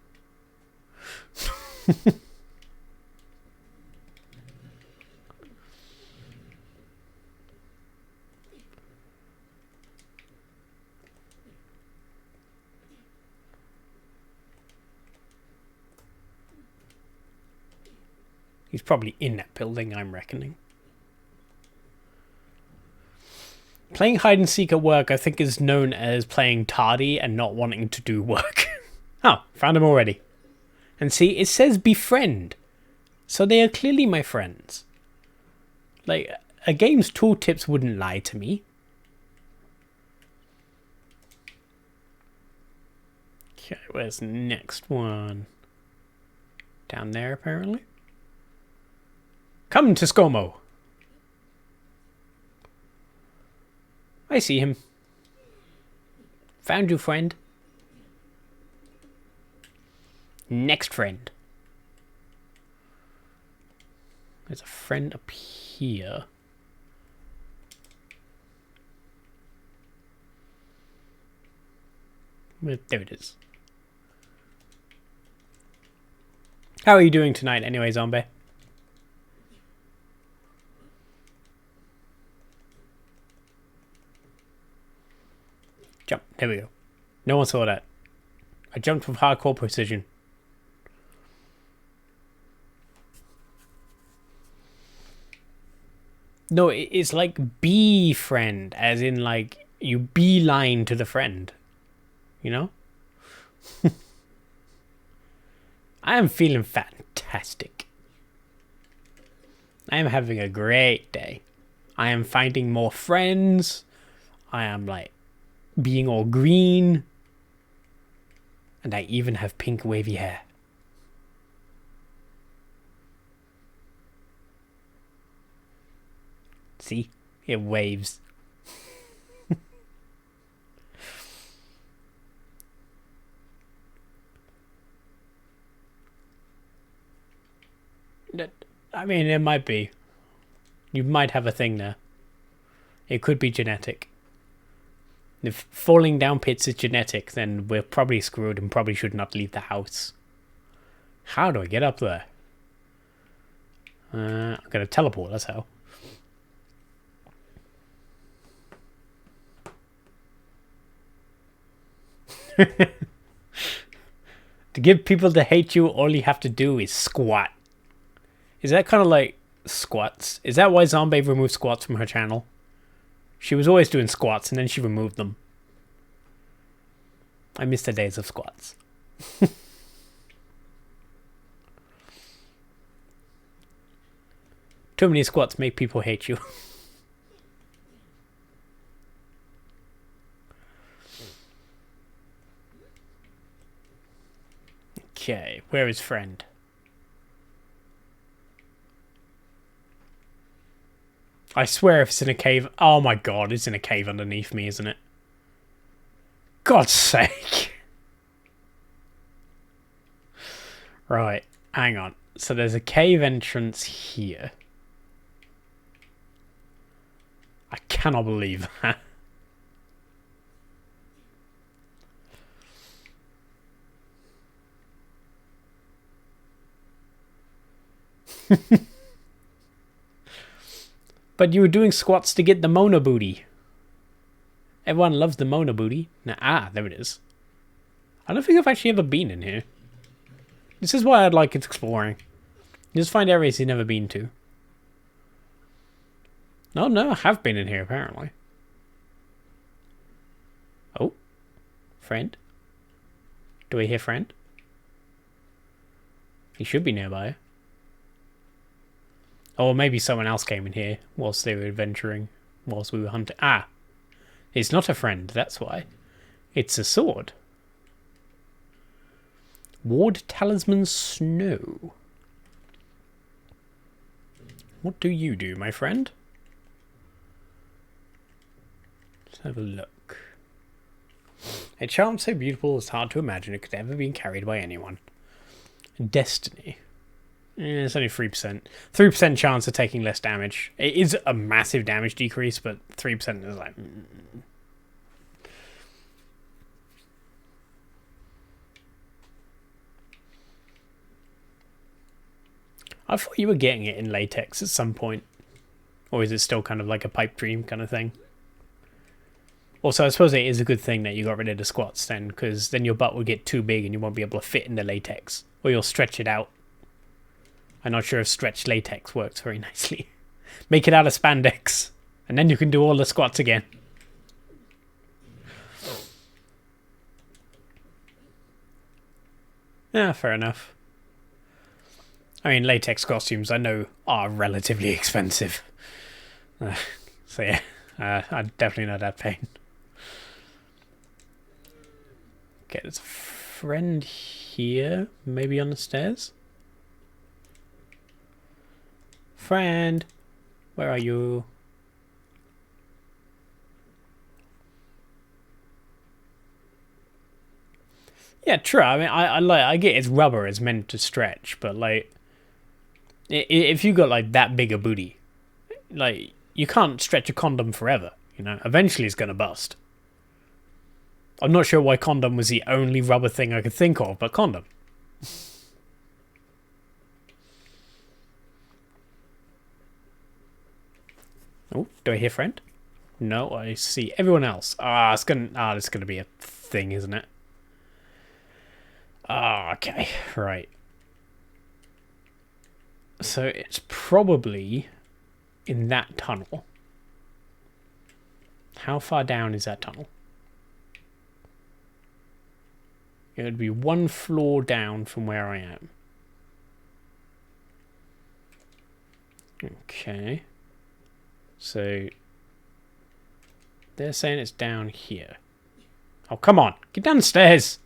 He's probably in that building, I'm reckoning. Playing hide and seek at work, I think, is known as playing tardy and not wanting to do work. Oh, found him already. And see, it says befriend. So they are clearly my friends. Like, a game's tooltips wouldn't lie to me. Okay, where's the next one? Down there, apparently. Come to ScoMo. I see him. Found you, friend. Next friend. There's a friend up here. There it is. How are you doing tonight anyway, zombie? Jump. There we go. No one saw that. I jumped with hardcore precision. No, it's like befriend, as in like you beeline to the friend. You know? I am feeling fantastic. I am having a great day. I am finding more friends. I am like being all green. And I even have pink wavy hair. See? It waves. I mean, it might be. You might have a thing there. It could be genetic. If falling down pits is genetic, then we're probably screwed and probably should not leave the house. How do I get up there? I'm going to teleport, that's how. To get people to hate you, all you have to do is squat. Is that kind of like squats? Is that why Zombie removed squats from her channel? She was always doing squats and then she removed them. I miss the days of squats. Too many squats make people hate you. Okay, where is friend? I swear if it's in a cave... Oh my god, it's in a cave underneath me, isn't it? God's sake. Right, hang on. So there's a cave entrance here. I cannot believe that. But you were doing squats to get the Mona booty. Everyone loves the Mona booty. Now, there it is. I don't think I've actually ever been in here. This is why I'd like it exploring. Just find areas you've never been to. No, I have been in here, apparently. Oh. Friend? Do we hear friend? He should be nearby. Or maybe someone else came in here whilst they were adventuring, whilst we were hunting. Ah! It's not a friend, that's why. It's a sword. Ward Talisman Snow. What do you do, my friend? Let's have a look. A charm so beautiful it's hard to imagine it could ever be carried by anyone. Destiny. It's only 3%. 3% chance of taking less damage. It is a massive damage decrease, but 3% is like... I thought you were getting it in latex at some point. Or is it still kind of like a pipe dream kind of thing? Also, I suppose it is a good thing that you got rid of the squats then, because then your butt will get too big and you won't be able to fit in the latex. Or you'll stretch it out. I'm not sure if stretched latex works very nicely. Make it out of spandex, and then you can do all the squats again. Yeah, fair enough. I mean, latex costumes, I know, are relatively expensive. So yeah, I definitely know that pain. Okay, there's a friend here, maybe on the stairs. Friend, where are you? Yeah, true. I mean, I get it's rubber, it's meant to stretch, but like, if you got like that big a booty, like you can't stretch a condom forever. You know, eventually it's gonna bust. I'm not sure why condom was the only rubber thing I could think of, but condom. Oh, do I hear friend? No, I see everyone else. This is gonna be a thing, isn't it? Okay, right. So it's probably in that tunnel. How far down is that tunnel? It would be one floor down from where I am. Okay. So they're saying it's down here. Oh, come on. Get down the stairs.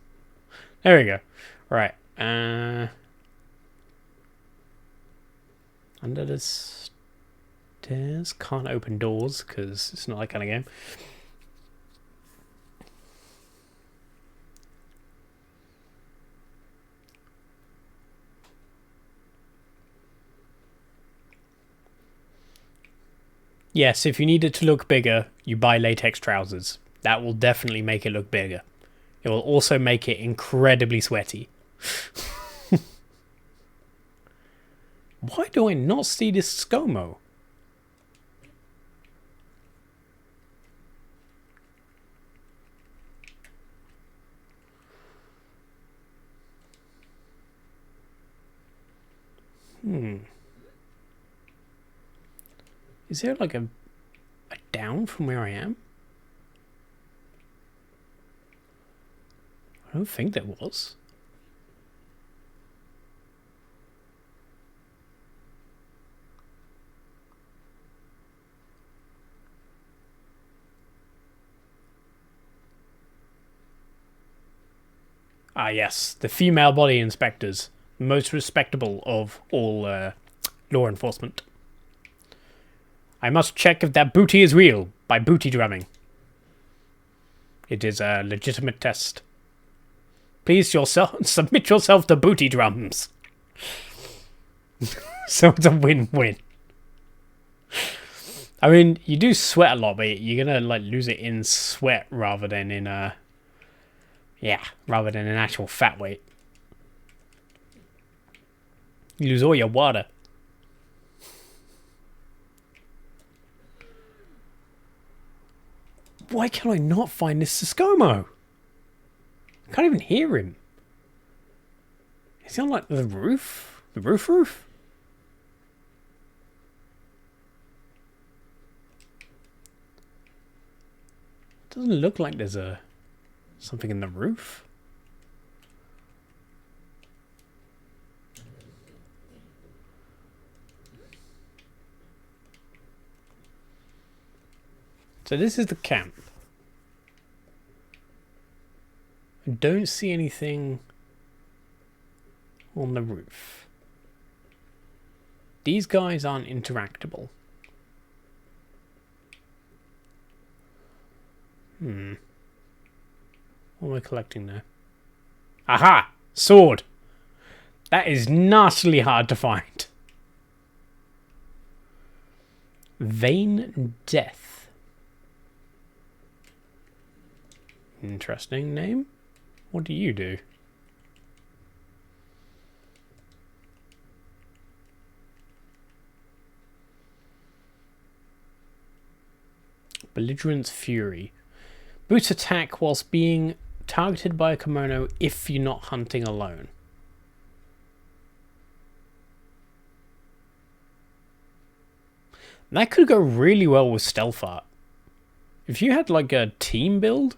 There we go. Right. Under the stairs. Can't open doors because it's not that kind of game. Yes, if you need it to look bigger, you buy latex trousers. That will definitely make it look bigger. It will also make it incredibly sweaty. Why do I not see this ScoMo? Is there like a down from where I am? I don't think there was. Ah, yes. The female body inspectors. Most respectable of all law enforcement. I must check if that booty is real by booty drumming. It is a legitimate test. Please submit yourself to booty drums. So it's a win-win. I mean, you do sweat a lot, but you're gonna like lose it in sweat rather than in rather than an actual fat weight. You lose all your water. Why can I not find this ScoMo? I can't even hear him. Is he on like the roof? The roof? Doesn't look like there's something in the roof. So this is the camp. I don't see anything on the roof. These guys aren't interactable. What am I collecting there? Aha! Sword! That is nastily hard to find. Vain Death. Interesting name. What do you do? Belligerent Fury. Boost attack whilst being targeted by a kimono if you're not hunting alone. That could go really well with stealth art. If you had like a team build.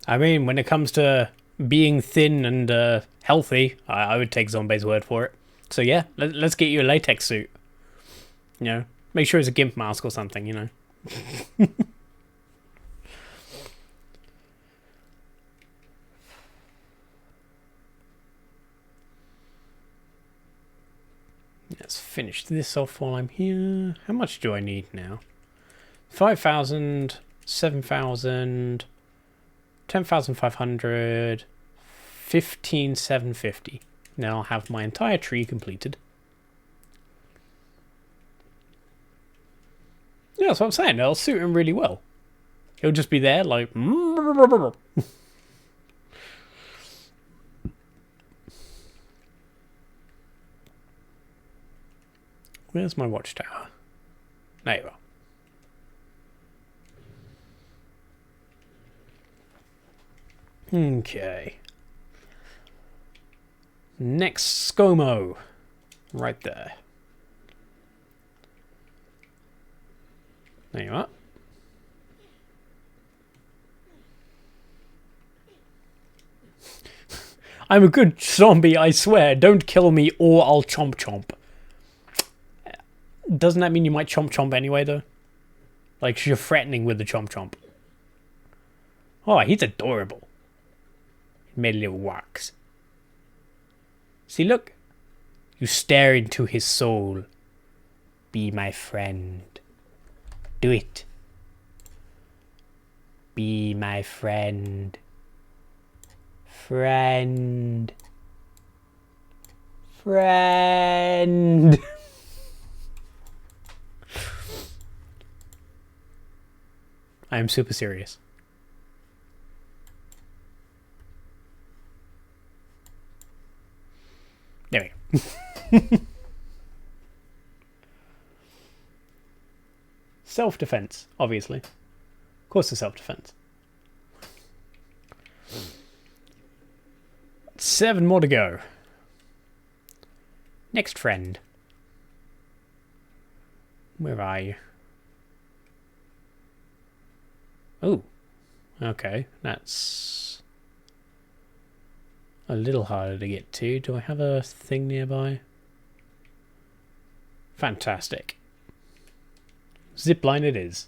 I mean, when it comes to being thin and healthy, I would take Zombie's word for it. So yeah, let's get you a latex suit. You know, make sure it's a gimp mask or something, you know. Let's finish this off while I'm here. How much do I need now? 5,000, 7,000, 10,500, 15,750. Now I'll have my entire tree completed. Yeah, that's what I'm saying. It'll suit him really well. He'll just be there like... Where's my watchtower? There you are. Okay. Next ScoMo. Right there. There you are. I'm a good zombie, I swear. Don't kill me or I'll chomp chomp. Doesn't that mean you might chomp chomp anyway, though? Like, you're threatening with the chomp chomp. Oh, he's adorable. He made little walks. See, look. You stare into his soul. Be my friend. Do it. Be my friend. Friend. Friend. I am super serious. There we go. Self-defense, obviously. Of course it's self-defense. 7 more to go. Next friend. Where are you? Oh, okay. That's a little harder to get to. Do I have a thing nearby? Fantastic. Zipline it is.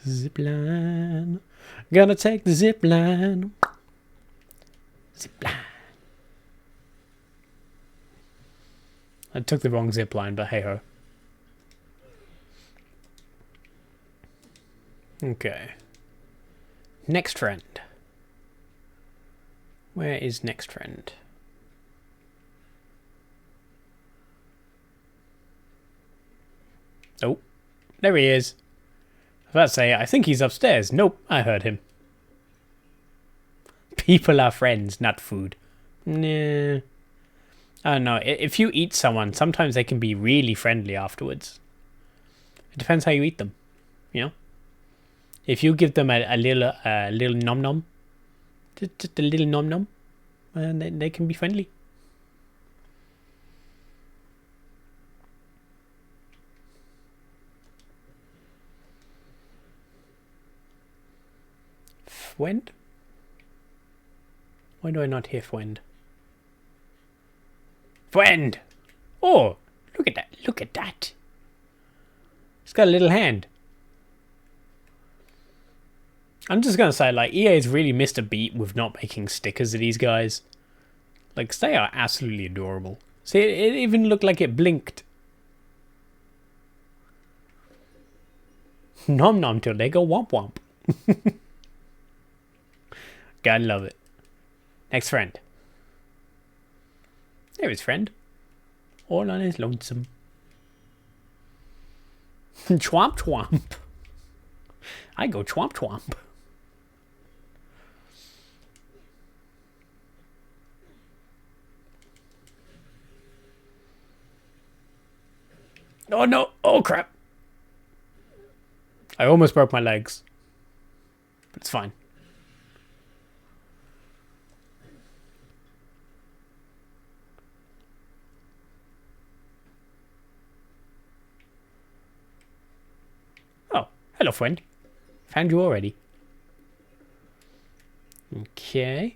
Zipline. Gonna take the zipline. Zipline. I took the wrong zipline, but hey ho. Okay. Next friend. Where is next friend? Oh, there he is. I was about to say, I think he's upstairs. Nope, I heard him. People are friends, not food. Nah. I don't know. If you eat someone, sometimes they can be really friendly afterwards. It depends how you eat them, you know? If you give them a little nom nom, just a little nom nom, and they can be friendly. Fwend? Why do I not hear Fwend? Fwend! Oh, look at that! Look at that! It's got a little hand. I'm just gonna say, like, EA's really missed a beat with not making stickers of these guys. Like, they are absolutely adorable. See, it even looked like it blinked. Nom nom till they go womp womp. Gotta love it. Next friend. There is friend. All on his lonesome. Chwomp chwomp. I go chwomp chwomp. Oh no! Oh crap! I almost broke my legs. But it's fine. Oh, hello friend. Found you already. Okay.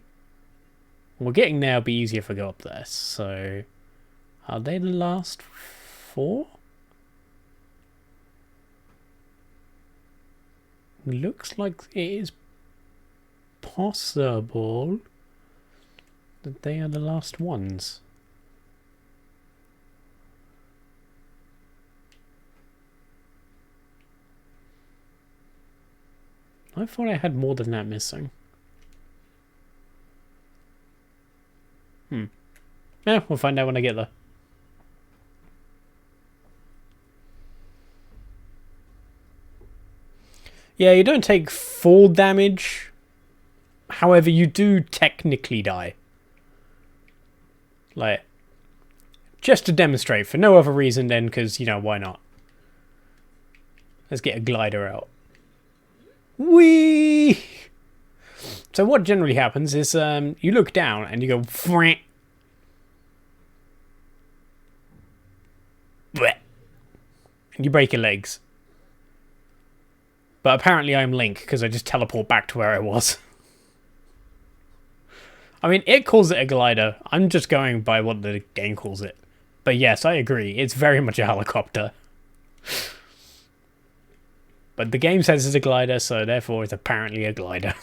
We're getting there, it'll be easier if I go up there. So, are they the last 4? Looks like it is possible that they are the last ones. I thought I had more than that missing. Yeah, we'll find out when I get there. Yeah, you don't take full damage. However, you do technically die. Like, just to demonstrate, for no other reason than because, you know, why not? Let's get a glider out. Whee! So what generally happens is you look down and you go... Bleh. And you break your legs. But apparently I'm Link, because I just teleport back to where I was. I mean, it calls it a glider. I'm just going by what the game calls it. But yes, I agree. It's very much a helicopter. But the game says it's a glider, so therefore it's apparently a glider.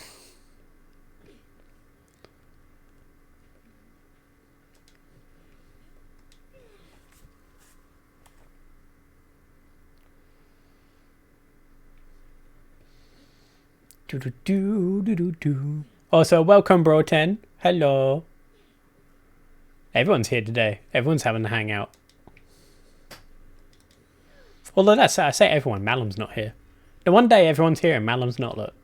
Also, welcome, Bro 10. Hello. Everyone's here today. Everyone's having a hangout. Although that's, I say everyone, Malum's not here. The one day everyone's here and Malum's not, look.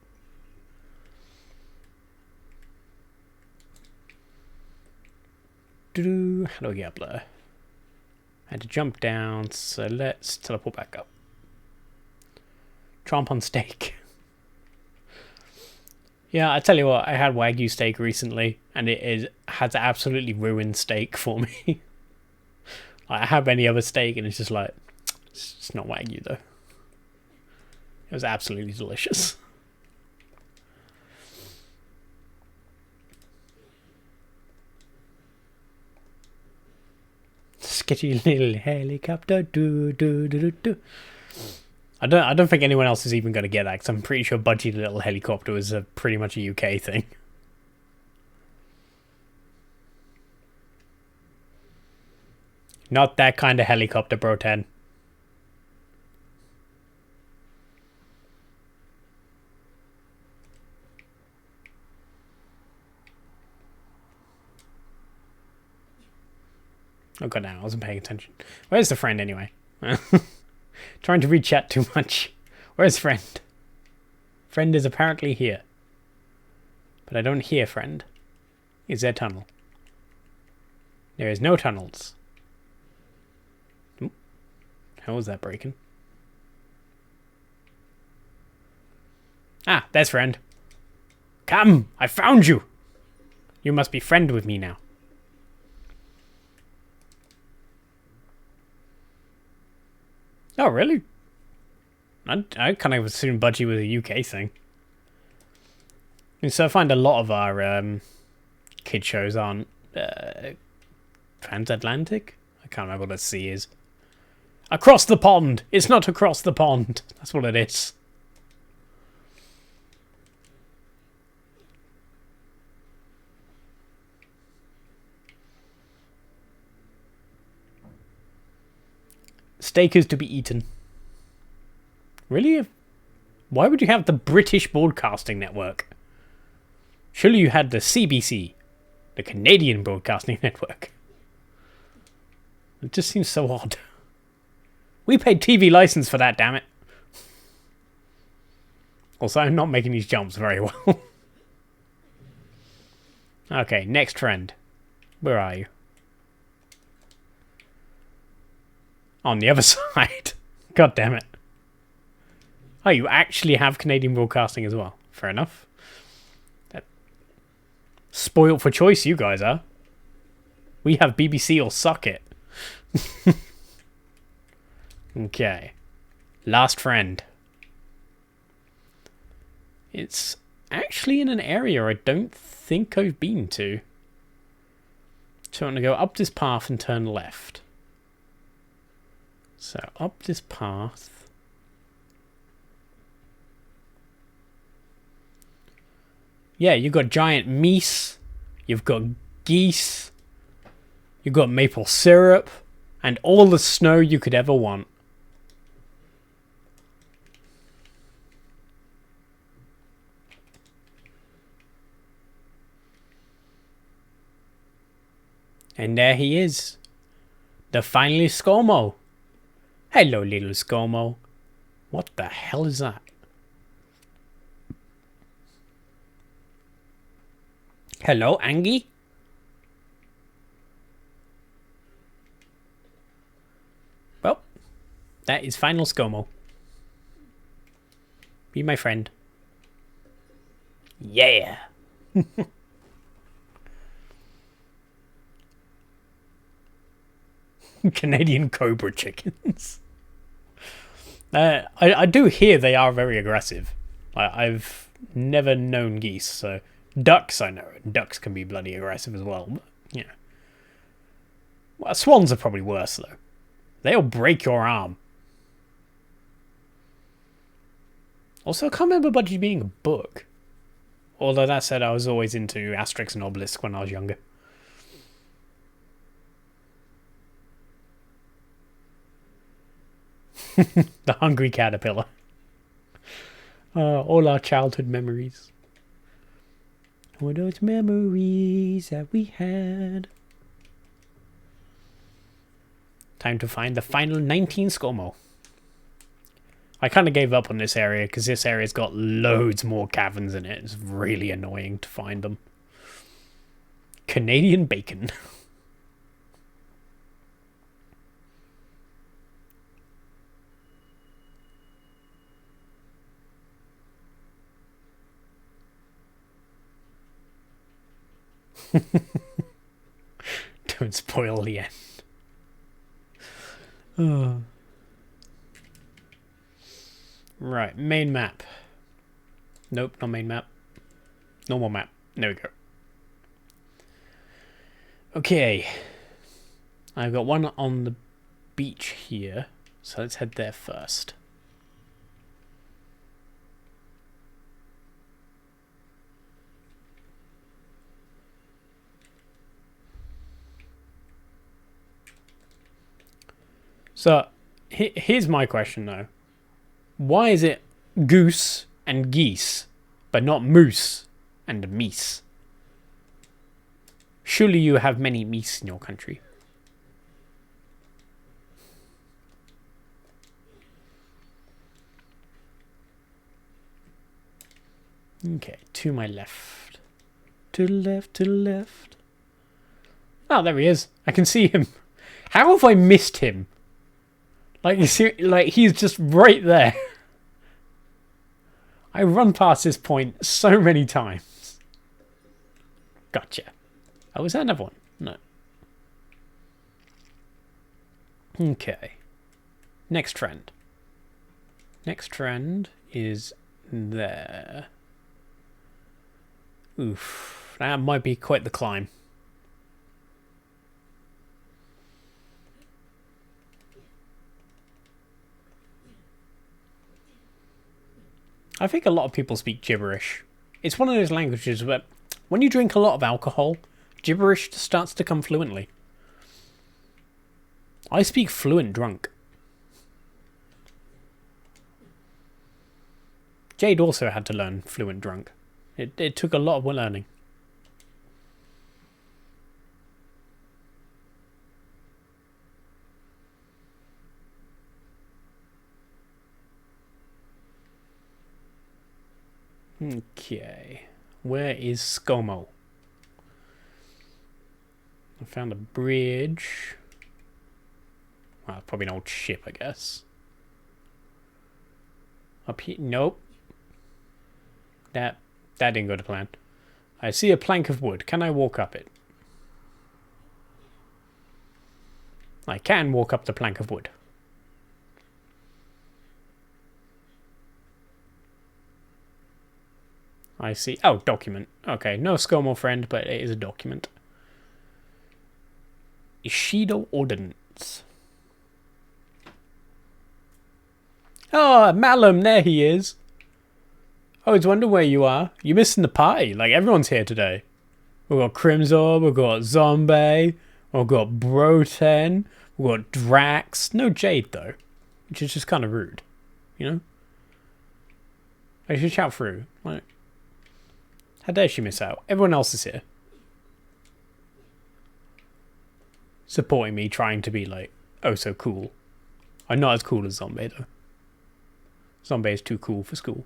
How do I get up there? I had to jump down, so let's teleport back up. Tromp on steak. Yeah, I tell you what, I had Wagyu steak recently, and has absolutely ruined steak for me. I have any other steak, and it's just like, it's not Wagyu though. It was absolutely delicious. Sketchy little helicopter, do do do do do. I don't think anyone else is even going to get that, because I'm pretty sure Budgie the Little Helicopter was pretty much a UK thing. Not that kind of helicopter, Bro 10. Oh god, now I wasn't paying attention. Where's the friend anyway? Trying to read chat too much. Where's friend? Friend is apparently here. But I don't hear friend. Is there tunnel? There is no tunnels. Ooh. How was that breaking? Ah, there's friend. Come! I found you! You must be friend with me now. Oh, really? I kind of assumed Budgie was a UK thing. And so I find a lot of our kid shows aren't transatlantic. I can't remember what the C is. Across the pond! It's not across the pond. That's what it is. steak is to be eaten. Really? Why would you have the British Broadcasting Network? Surely you had the CBC, the Canadian Broadcasting Network. It just seems so odd. We paid TV license for that, damn it. Also, I'm not making these jumps very well. Okay, next trend. Where are you? On the other side. God damn it. Oh, you actually have Canadian Broadcasting as well. Fair enough. Spoiled for choice, you guys are. We have BBC or suck it. Okay. Last friend. It's actually in an area I don't think I've been to. So I'm going to go up this path and turn left. So up this path. Yeah, you've got giant meese. You've got geese. You've got maple syrup. And all the snow you could ever want. And there he is. The finally ScoMo. Hello, little ScoMo. What the hell is that? Hello, Angie? Well, that is final ScoMo. Be my friend. Yeah. Canadian Cobra chickens. I do hear they are very aggressive. I've never known geese, so ducks I know. Ducks can be bloody aggressive as well. But, yeah. Well, swans are probably worse though. They'll break your arm. Also, I can't remember Budgie being a book. Although that said, I was always into Asterix and Obelix when I was younger. The hungry caterpillar. All our childhood memories. All those memories that we had. Time to find the final 19 ScoMo. I kind of gave up on this area because this area's got loads more caverns in it. It's really annoying to find them. Canadian bacon. Don't spoil the end. Oh. Right, main map. Nope, not main map. Normal map. There we go. Okay. I've got one on the beach here, so let's head there first. So, here's my question though. Why is it goose and geese, but not moose and meese? Surely you have many meese in your country. Okay, to my left. To the left, to the left. Oh, there he is. I can see him. How have I missed him? Like, you see, like he's just right there. I run past this point so many times. Gotcha. Oh, was that another one? No. Okay. Next trend. Next trend is there. Oof. That might be quite the climb. I think a lot of people speak gibberish. It's one of those languages where when you drink a lot of alcohol, gibberish starts to come fluently. I speak fluent drunk. Jade also had to learn Fluent Drunk. It took a lot of learning. Okay. Where is ScoMo? I found a bridge. Well, probably an old ship, I guess. Up here? Nope. That didn't go to plan. I see a plank of wood. Can I walk up it? I can walk up the plank of wood. I see. Oh, document. Okay, no ScoMo friend, but it is a document. Ishido Ordnance. Oh, Malum, there he is. I always wonder where you are. You're missing the party. Like, everyone's here today. We've got Crimzor, we've got Zombie, we've got Broten, we've got Drax. No Jade, though. Which is just kind of rude. You know? I should shout through. Like, how dare she miss out? Everyone else is here. Supporting me, trying to be, like, oh so cool. I'm not as cool as Zombie, though. Zombie is too cool for school.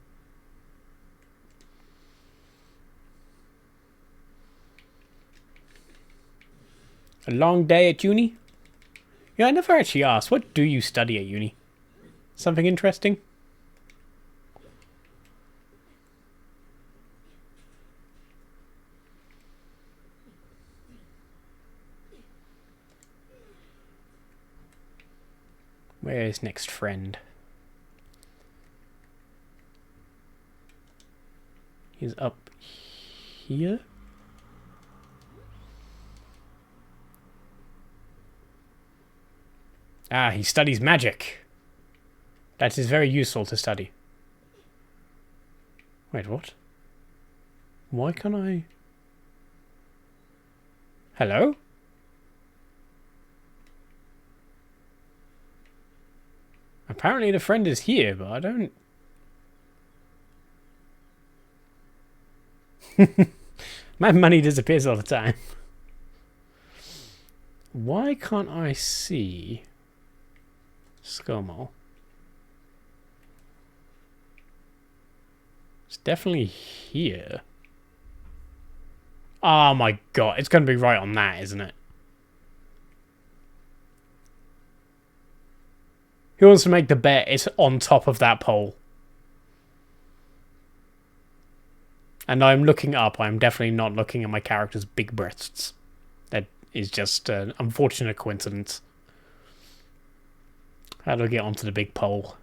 A long day at uni? Yeah, I never actually asked. What do you study at uni? Something interesting? Where is next friend? He's up here? Ah, he studies magic. That is very useful to study. Wait, what? Why can't I... Hello? Apparently the friend is here, but I don't... My money disappears all the time. Why can't I see ScoMo? It's definitely here. Oh my god, it's going to be right on that, isn't it? Who wants to make the bet it's on top of that pole? And I'm looking up. I'm definitely not looking at my character's big breasts. That is just an unfortunate coincidence. How do I get onto the big pole?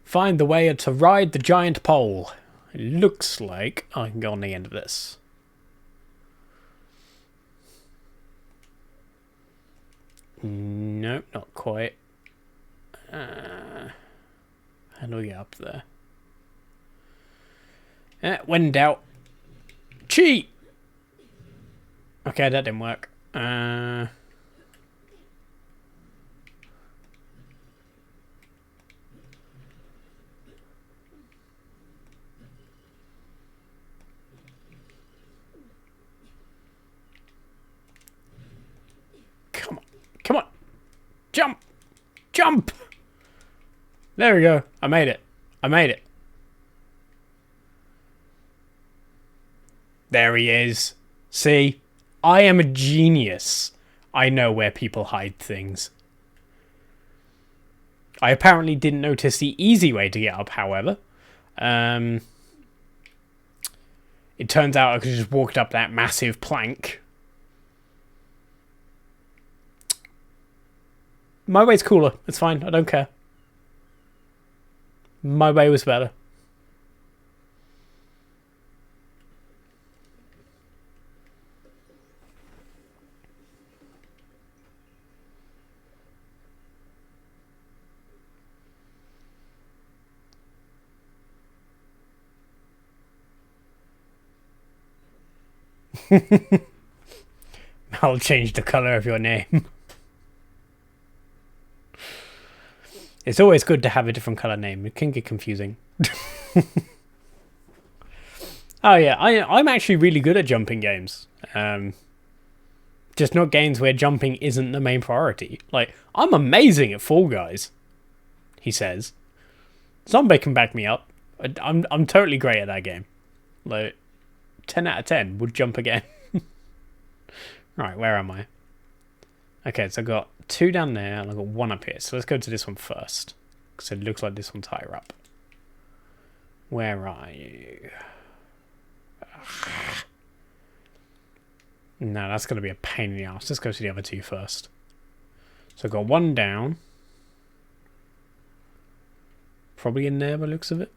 Find the way to ride the giant pole. It looks like I can go on the end of this. Nope, not quite. How do we get up there? When in doubt. Cheat! Okay, that didn't work. Come on. Come on. Jump! Jump! There we go. I made it. I made it. There he is. See? I am a genius. I know where people hide things. I apparently didn't notice the easy way to get up, however. It turns out I could just walked up that massive plank. My way's cooler. It's fine. I don't care. My way was better. I'll change the color of your name. It's always good to have a different color name. It can get confusing. Oh yeah, I'm actually really good at jumping games. Just not games where jumping isn't the main priority. Like, I'm amazing at Fall Guys, he says. Zombie can back me up. I'm totally great at that game. Like, 10 out of 10 would jump again. Right, where am I? Okay, so I've got 2 down there and I've got 1 up here. So let's go to this one first. Because it looks like this one's higher up. Where are you? No, that's going to be a pain in the ass. Let's go to the other 2 first. So I've got 1 down. Probably in there by the looks of it.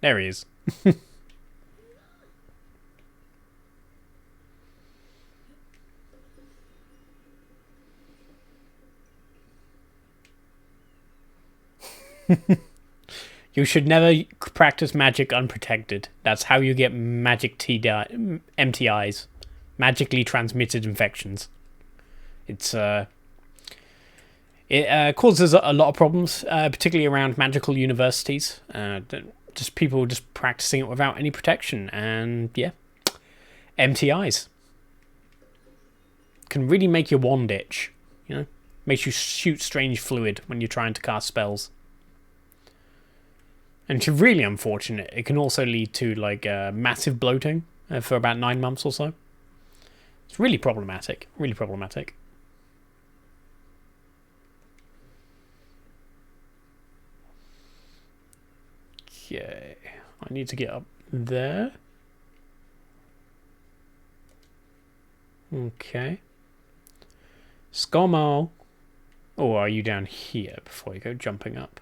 There he is. You should never practice magic unprotected. That's how you get magic MTIs. Magically transmitted infections. It causes a lot of problems, particularly around magical universities. Just people just practicing it without any protection. And yeah, MTIs. Can really make your wand itch. You know? Makes you shoot strange fluid when you're trying to cast spells. And it's really unfortunate. It can also lead to like massive bloating for about 9 months or so. It's really problematic. Really problematic. Okay. I need to get up there. Okay. Scomo. Or are you down here before you go jumping up?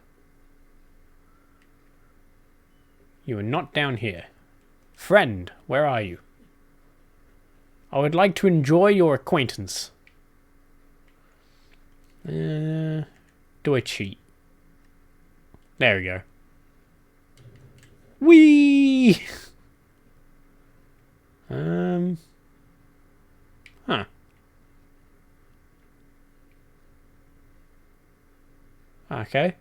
You are not down here. Friend, where are you? I would like to enjoy your acquaintance. Do I cheat? There we go. Whee! Huh. Okay.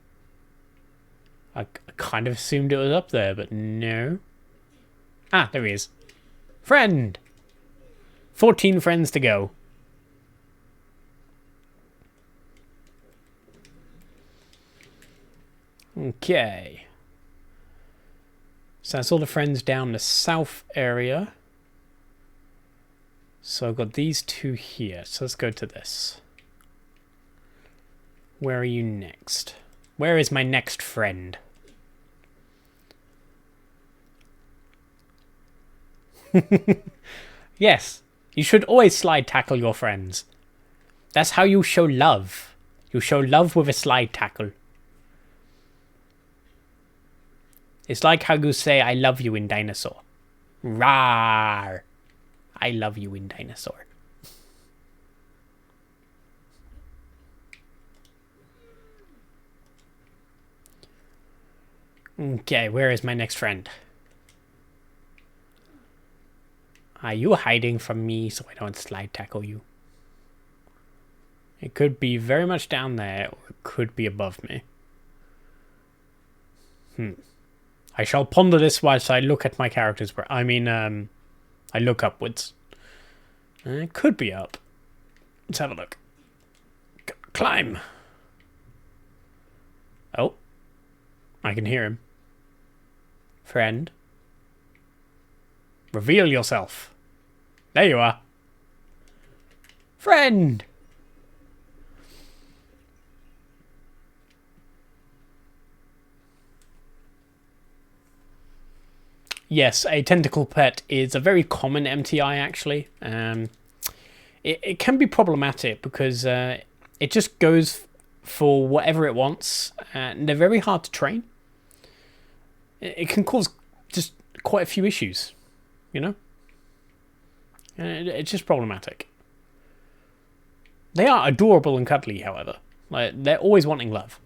I kind of assumed it was up there, but no. Ah, there he is. Friend! 14 friends to go. Okay. So that's all the friends down the south area. So I've got these 2 here. So let's go to this. Where are you next? Where is my next friend? Yes, you should always slide tackle your friends. That's how you show love. You show love with a slide tackle. It's like how you say I love you in Dinosaur. Rawr. I love you in Dinosaur. Okay, where is my next friend? Are you hiding from me so I don't slide tackle you? It could be very much down there, or it could be above me. I shall ponder this whilst I look at my characters. I look upwards. It could be up. Let's have a look. Climb! Oh. I can hear him. Friend. Reveal yourself. There you are. Friend! Yes, a tentacle pet is a very common MTI, actually. It can be problematic because it just goes for whatever it wants, and they're very hard to train. It can cause just quite a few issues, you know? It's just problematic. They are adorable and cuddly, however. Like, they're always wanting love.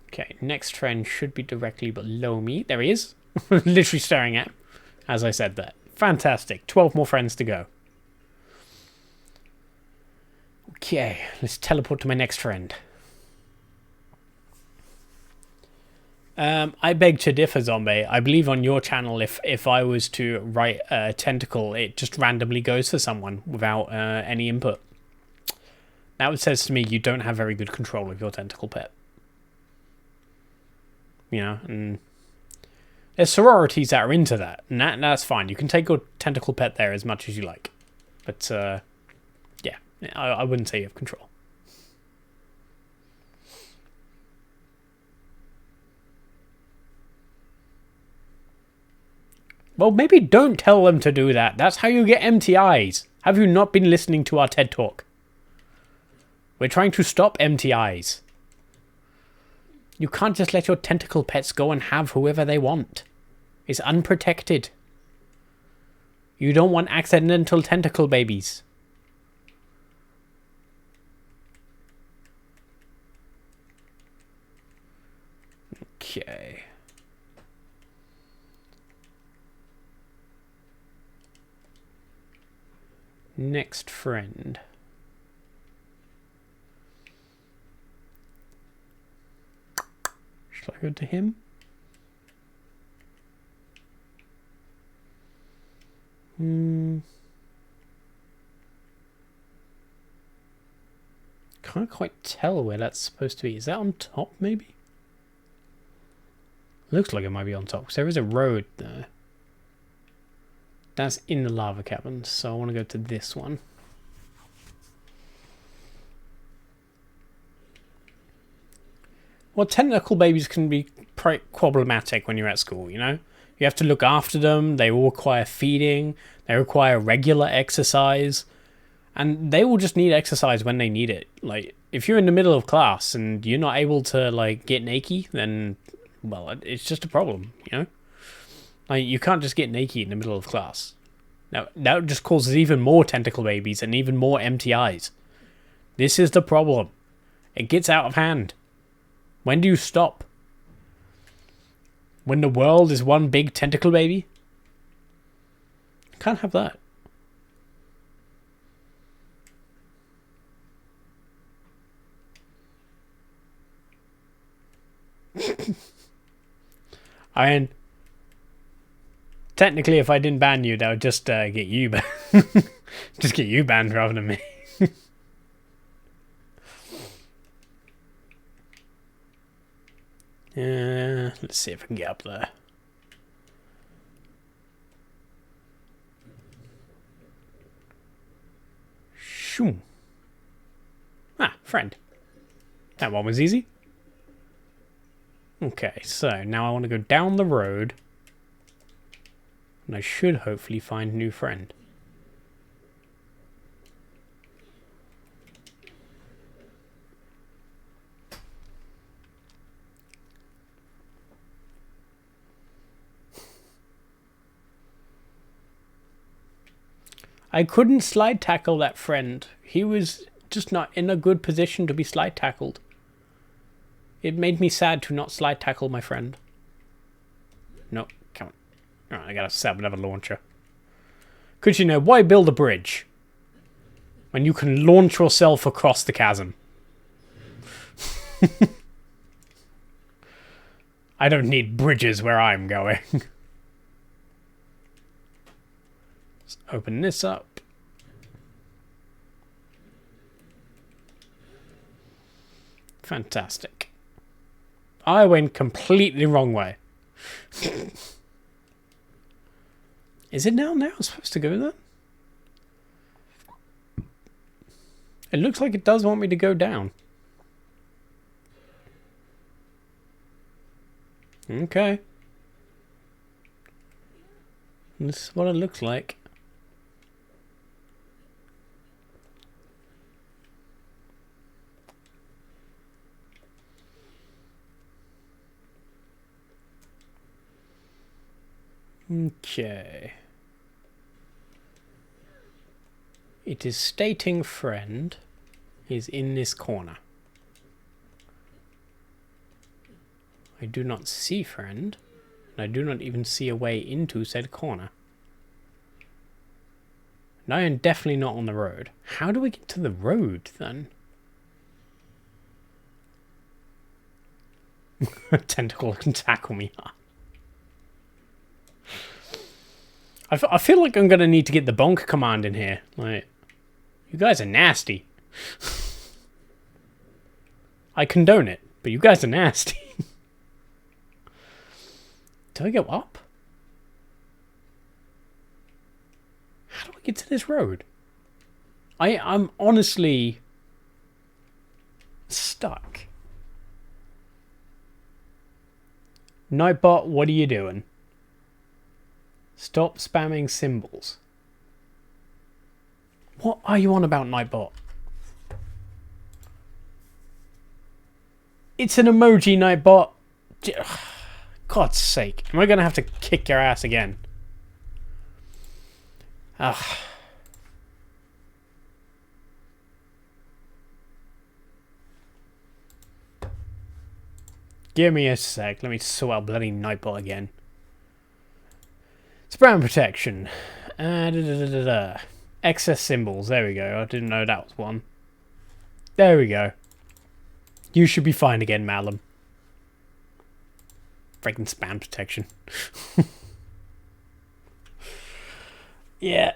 Okay, next friend should be directly below me. There he is. Literally staring at him as I said that. Fantastic. 12 more friends to go. Okay, let's teleport to my next friend. I beg to differ, Zombie. I believe on your channel, if I was to write a tentacle, it just randomly goes for someone without any input. That says to me you don't have very good control of your tentacle pet. You know, and there's sororities that are into that, and that's fine. You can take your tentacle pet there as much as you like. But, yeah, I wouldn't say you have control. Well, maybe don't tell them to do that. That's how you get MTIs. Have you not been listening to our TED Talk? We're trying to stop MTIs. You can't just let your tentacle pets go and have whoever they want. It's unprotected. You don't want accidental tentacle babies. Okay. Next friend. Should I go to him? Can't quite tell where that's supposed to be. Is that on top, maybe? Looks like it might be on top, because there is a road there. That's in the lava caverns, so I want to go to this one. Well, tentacle babies can be quite problematic when you're at school, you know? You have to look after them, they all require feeding, they require regular exercise, and they will just need exercise when they need it. Like, if you're in the middle of class and you're not able to, like, get naked, then, well, it's just a problem, you know? Like, you can't just get naked in the middle of class. Now, that just causes even more tentacle babies and even more MTIs. This is the problem. It gets out of hand. When do you stop? When the world is one big tentacle baby? You can't have that. I mean, technically, if I didn't ban you, that would just get you banned. Just get you banned rather than me. Let's see if I can get up there. Shoom. Ah, friend. That one was easy. Okay, so now I want to go down the road. And I should hopefully find a new friend. I couldn't slide tackle that friend. He was just not in a good position to be slide tackled. It made me sad to not slide tackle my friend. Nope, come on. Alright, I gotta set up another launcher. Because, you know, why build a bridge when you can launch yourself across the chasm? I don't need bridges where I'm going. Let's open this up. Fantastic. I went completely wrong way. Is it down there? I'm supposed to go there? It looks like it does want me to go down. Okay. This is what it looks like. Okay. It is stating friend is in this corner. I do not see friend, and I do not even see a way into said corner. And I am definitely not on the road. How do we get to the road then? A tentacle can tackle me. I feel like I'm going to need to get the bonk command in here. Like, you guys are nasty. I condone it, but you guys are nasty. Do I go up? How do I get to this road? I'm honestly stuck. Nightbot, what are you doing? Stop spamming symbols. What are you on about, Nightbot? It's an emoji, Nightbot. God's sake. Am I going to have to kick your ass again? Ugh. Give me a sec. Let me sort out bloody Nightbot again. Spam protection. Excess symbols. There we go. I didn't know that was one. There we go. You should be fine again, Malum. Freaking spam protection. Yeah.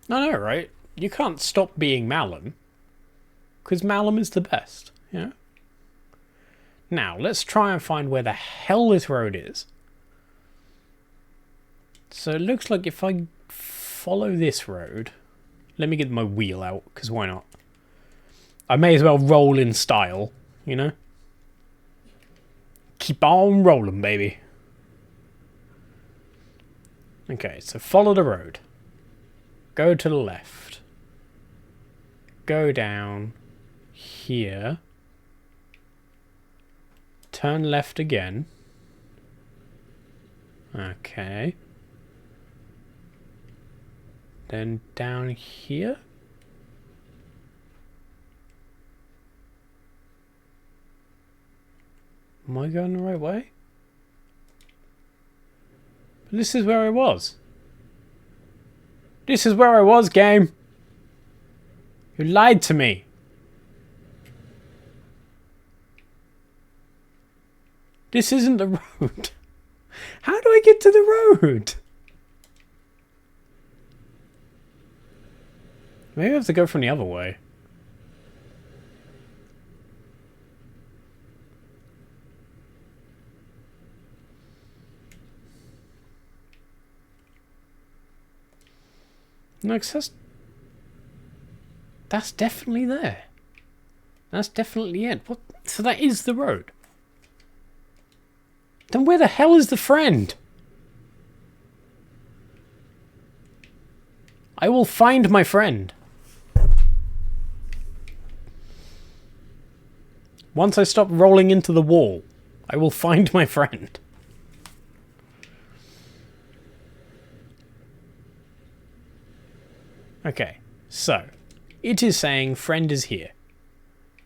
No, right? You can't stop being Malum. Because Malum is the best, yeah? Now, let's try and find where the hell this road is. So it looks like if I follow this road... Let me get my wheel out, because why not? I may as well roll in style, you know? Keep on rolling, baby. Okay, so follow the road. Go to the left. Go down here. Turn left again. Okay. Then down here. Am I going the right way? This is where I was. This is where I was, game. You lied to me. This isn't the road. How do I get to the road? Maybe I have to go from the other way. No, because that's definitely there. That's definitely it. What? So that is the road. Then where the hell is the friend? I will find my friend. Once I stop rolling into the wall, I will find my friend. Okay, so it is saying friend is here.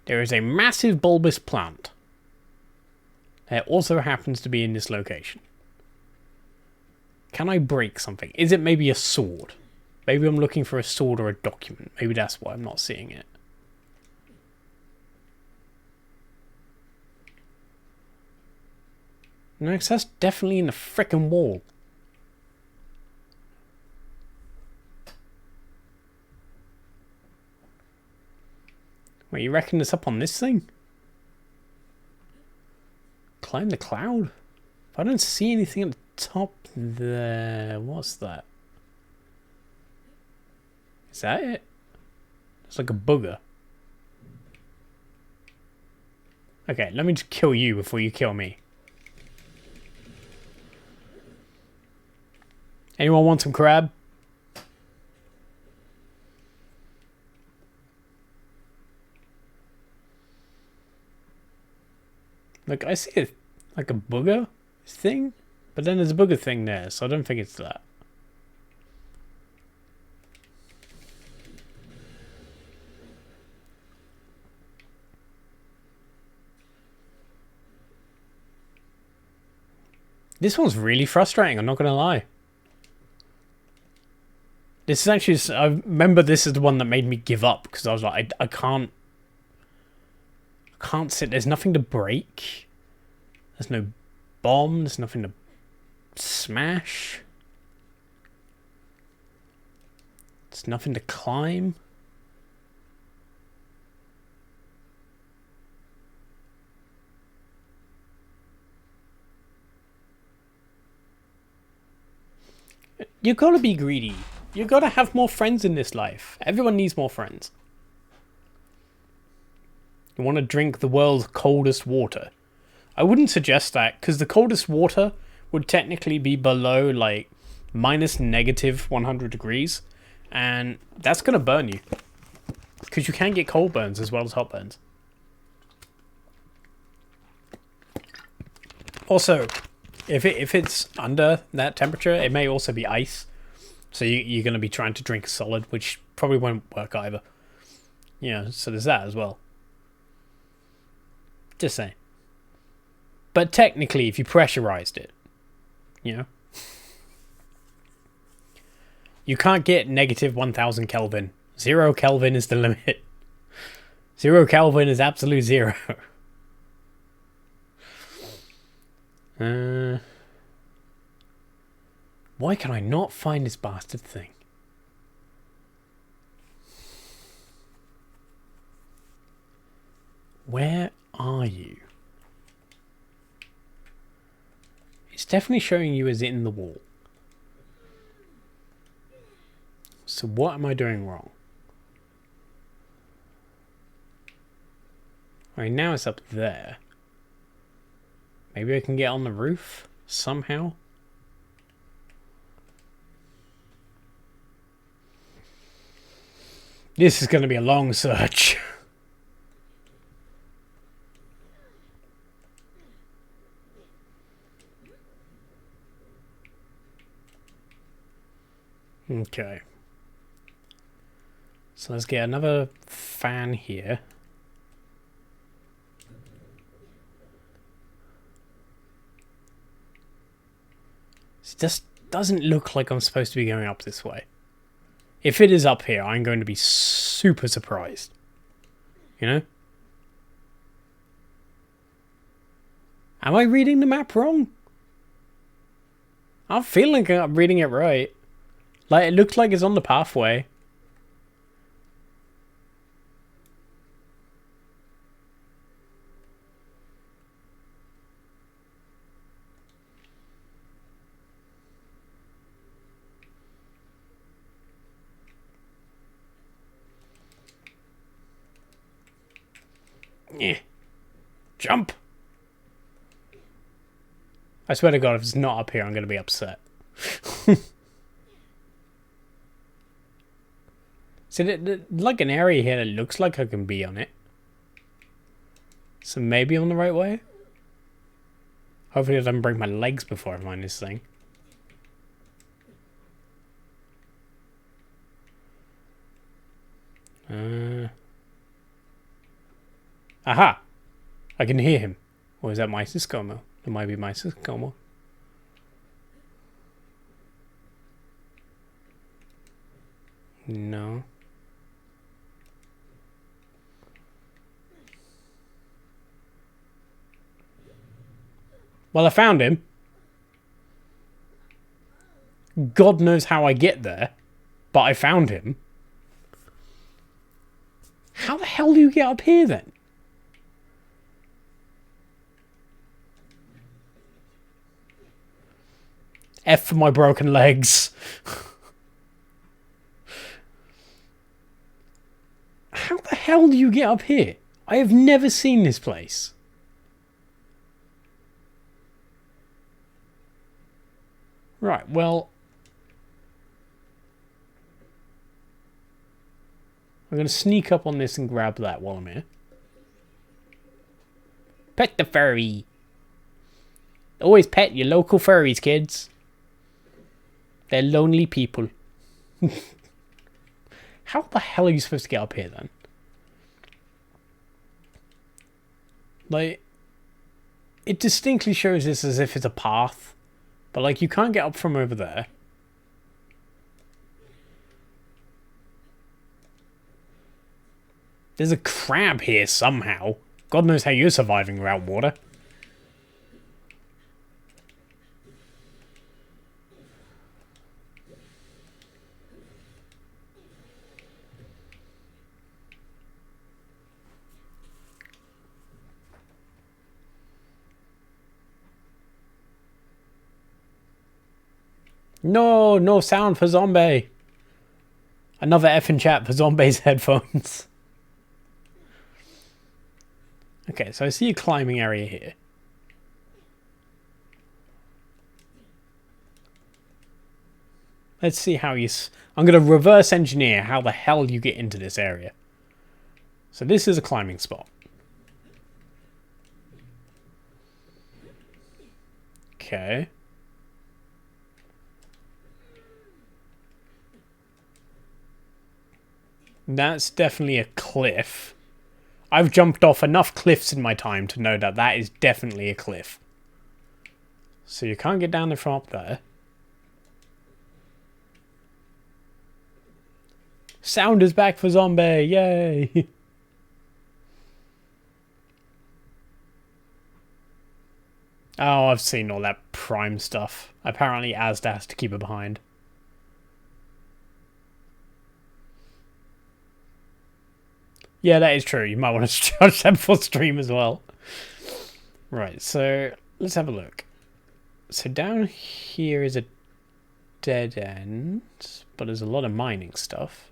There is a massive bulbous plant. That also happens to be in this location. Can I break something? Is it maybe a sword? Maybe I'm looking for a sword or a document. Maybe that's why I'm not seeing it. No, because that's definitely in the frickin' wall. Wait, you reckon it's up on this thing? Climb the cloud? I don't see anything at the top there. What's that? Is that it? It's like a booger. Okay, let me just kill you before you kill me. Anyone want some crab? Look, I see like a booger thing, but then there's a booger thing there, so I don't think it's that. This one's really frustrating, I'm not going to lie. This is actually... I remember this is the one that made me give up, because I was like, I can't sit... There's nothing to break. There's no bomb. There's nothing to smash. There's nothing to climb. You gotta be greedy. You gotta have more friends in this life. Everyone needs more friends. You want to drink the world's coldest water. I wouldn't suggest that, because the coldest water would technically be below, like, minus negative 100 degrees. And that's going to burn you. Because you can get cold burns as well as hot burns. Also, if it's under that temperature, it may also be ice. So you're going to be trying to drink a solid, which probably won't work either. Yeah, so there's that as well. Just saying. But technically, if you pressurized it, you know, you can't get negative 1000 Kelvin. 0 Kelvin is the limit. 0 Kelvin is absolute zero. Why can I not find this bastard thing? Where are you? It's definitely showing you as in the wall. So what am I doing wrong? Right, now it's up there. Maybe I can get on the roof somehow? This is going to be a long search. Okay. So let's get another fan here. It just doesn't look like I'm supposed to be going up this way. If it is up here, I'm going to be super surprised. You know? Am I reading the map wrong? I'm feeling like I'm reading it right. Like, it looks like it's on the pathway. Yeah. Jump! I swear to God, if it's not up here, I'm going to be upset. So, like an area here that looks like I can be on it. So maybe I'm the right way? Hopefully I don't break my legs before I find this thing. Aha! I can hear him. Or is that my Siskomo? It might be my Siskomo. No. Well, I found him. God knows how I get there, but I found him. How the hell do you get up here then? F for my broken legs. How the hell do you get up here? I have never seen this place. Right, well... I'm going to sneak up on this and grab that while I'm here. Pet the furry. Always pet your local furries, kids. They're lonely people. How the hell are you supposed to get up here then? Like, it distinctly shows this as if it's a path. But, like, you can't get up from over there. There's a crab here somehow. God knows how you're surviving without water. No, no sound for zombie. Another effing chat for zombies headphones. Okay, so I see a climbing area here. Let's see how you... I'm going to reverse engineer how the hell you get into this area. So this is a climbing spot. Okay. That's definitely a cliff. I've jumped off enough cliffs in my time to know that that is definitely a cliff. So you can't get down there from up there. Sound is back for zombie, yay! Oh, I've seen all that prime stuff. Apparently Asda has to keep it behind. Yeah, that is true. You might want to charge that for stream as well. Right, so let's have a look. So down here is a dead end, but there's a lot of mining stuff.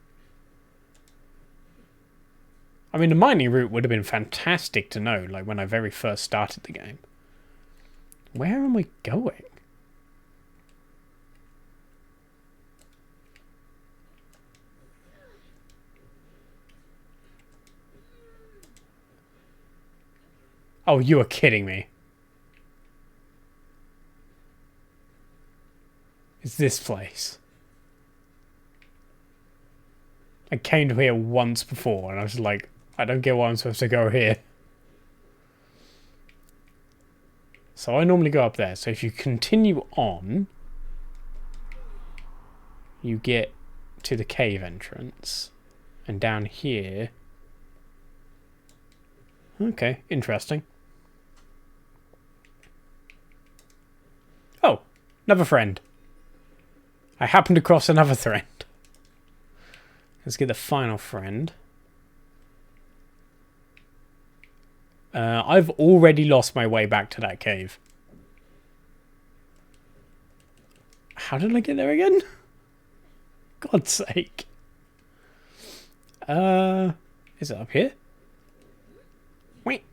I mean, the mining route would have been fantastic to know, like when I very first started the game. Where am I going? Oh, you are kidding me. It's this place. I came to here once before and I was like, I don't get why I'm supposed to go here. So I normally go up there. So if you continue on, you get to the cave entrance. And down here... Okay, interesting. Oh, another friend. I happened to cross another friend. Let's get the final friend. I've already lost my way back to that cave. How did I get there again? God's sake. Is it up here? Wait.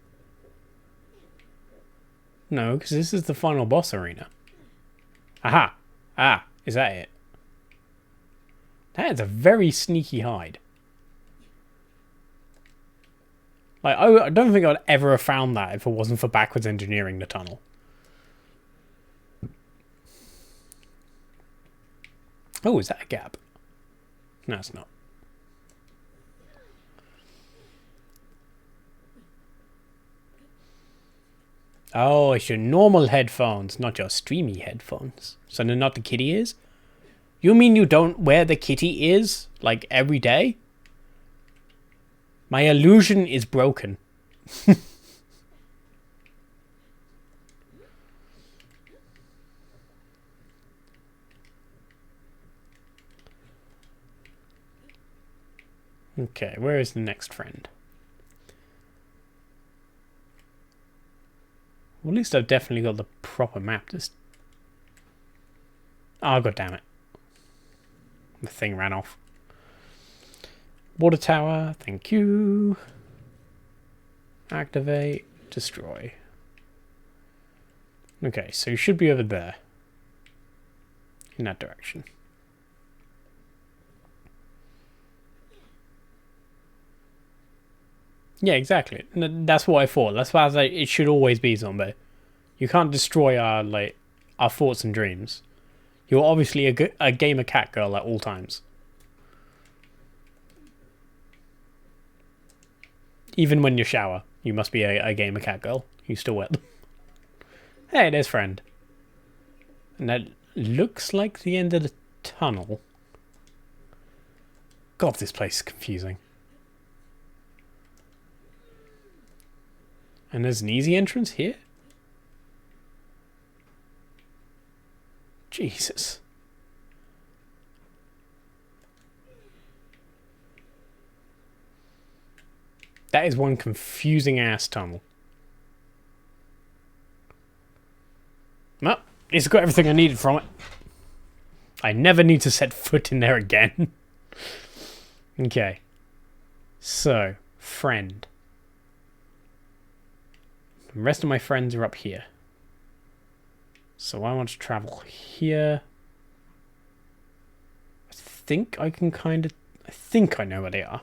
No, because this is the final boss arena. Aha. Ah, is that it? That is a very sneaky hide. Like, I don't think I'd ever have found that if it wasn't for backwards engineering the tunnel. Oh, is that a gap? No, it's not. Oh, it's your normal headphones, not your streamy headphones. So they're not the kitty ears? You mean you don't wear the kitty ears, like, every day? My illusion is broken. Okay, where is the next friend? Well, at least I've definitely got the proper map. Just... Oh, god damn it. The thing ran off. Water tower, thank you. Activate, destroy. Okay, so you should be over there. In that direction. Yeah, exactly. That's what I thought. That's why I was like, it should always be zombie. You can't destroy our thoughts and dreams. You're obviously a gamer cat girl at all times. Even when you shower, you must be a gamer cat girl. You still wear them. Hey, there's friend. And that looks like the end of the tunnel. God, this place is confusing. And there's an easy entrance here? Jesus. That is one confusing ass tunnel. Well, it's got everything I needed from it. I never need to set foot in there again. Okay. So, friend. The rest of my friends are up here. So I want to travel here. I think I can kind of... I think I know where they are.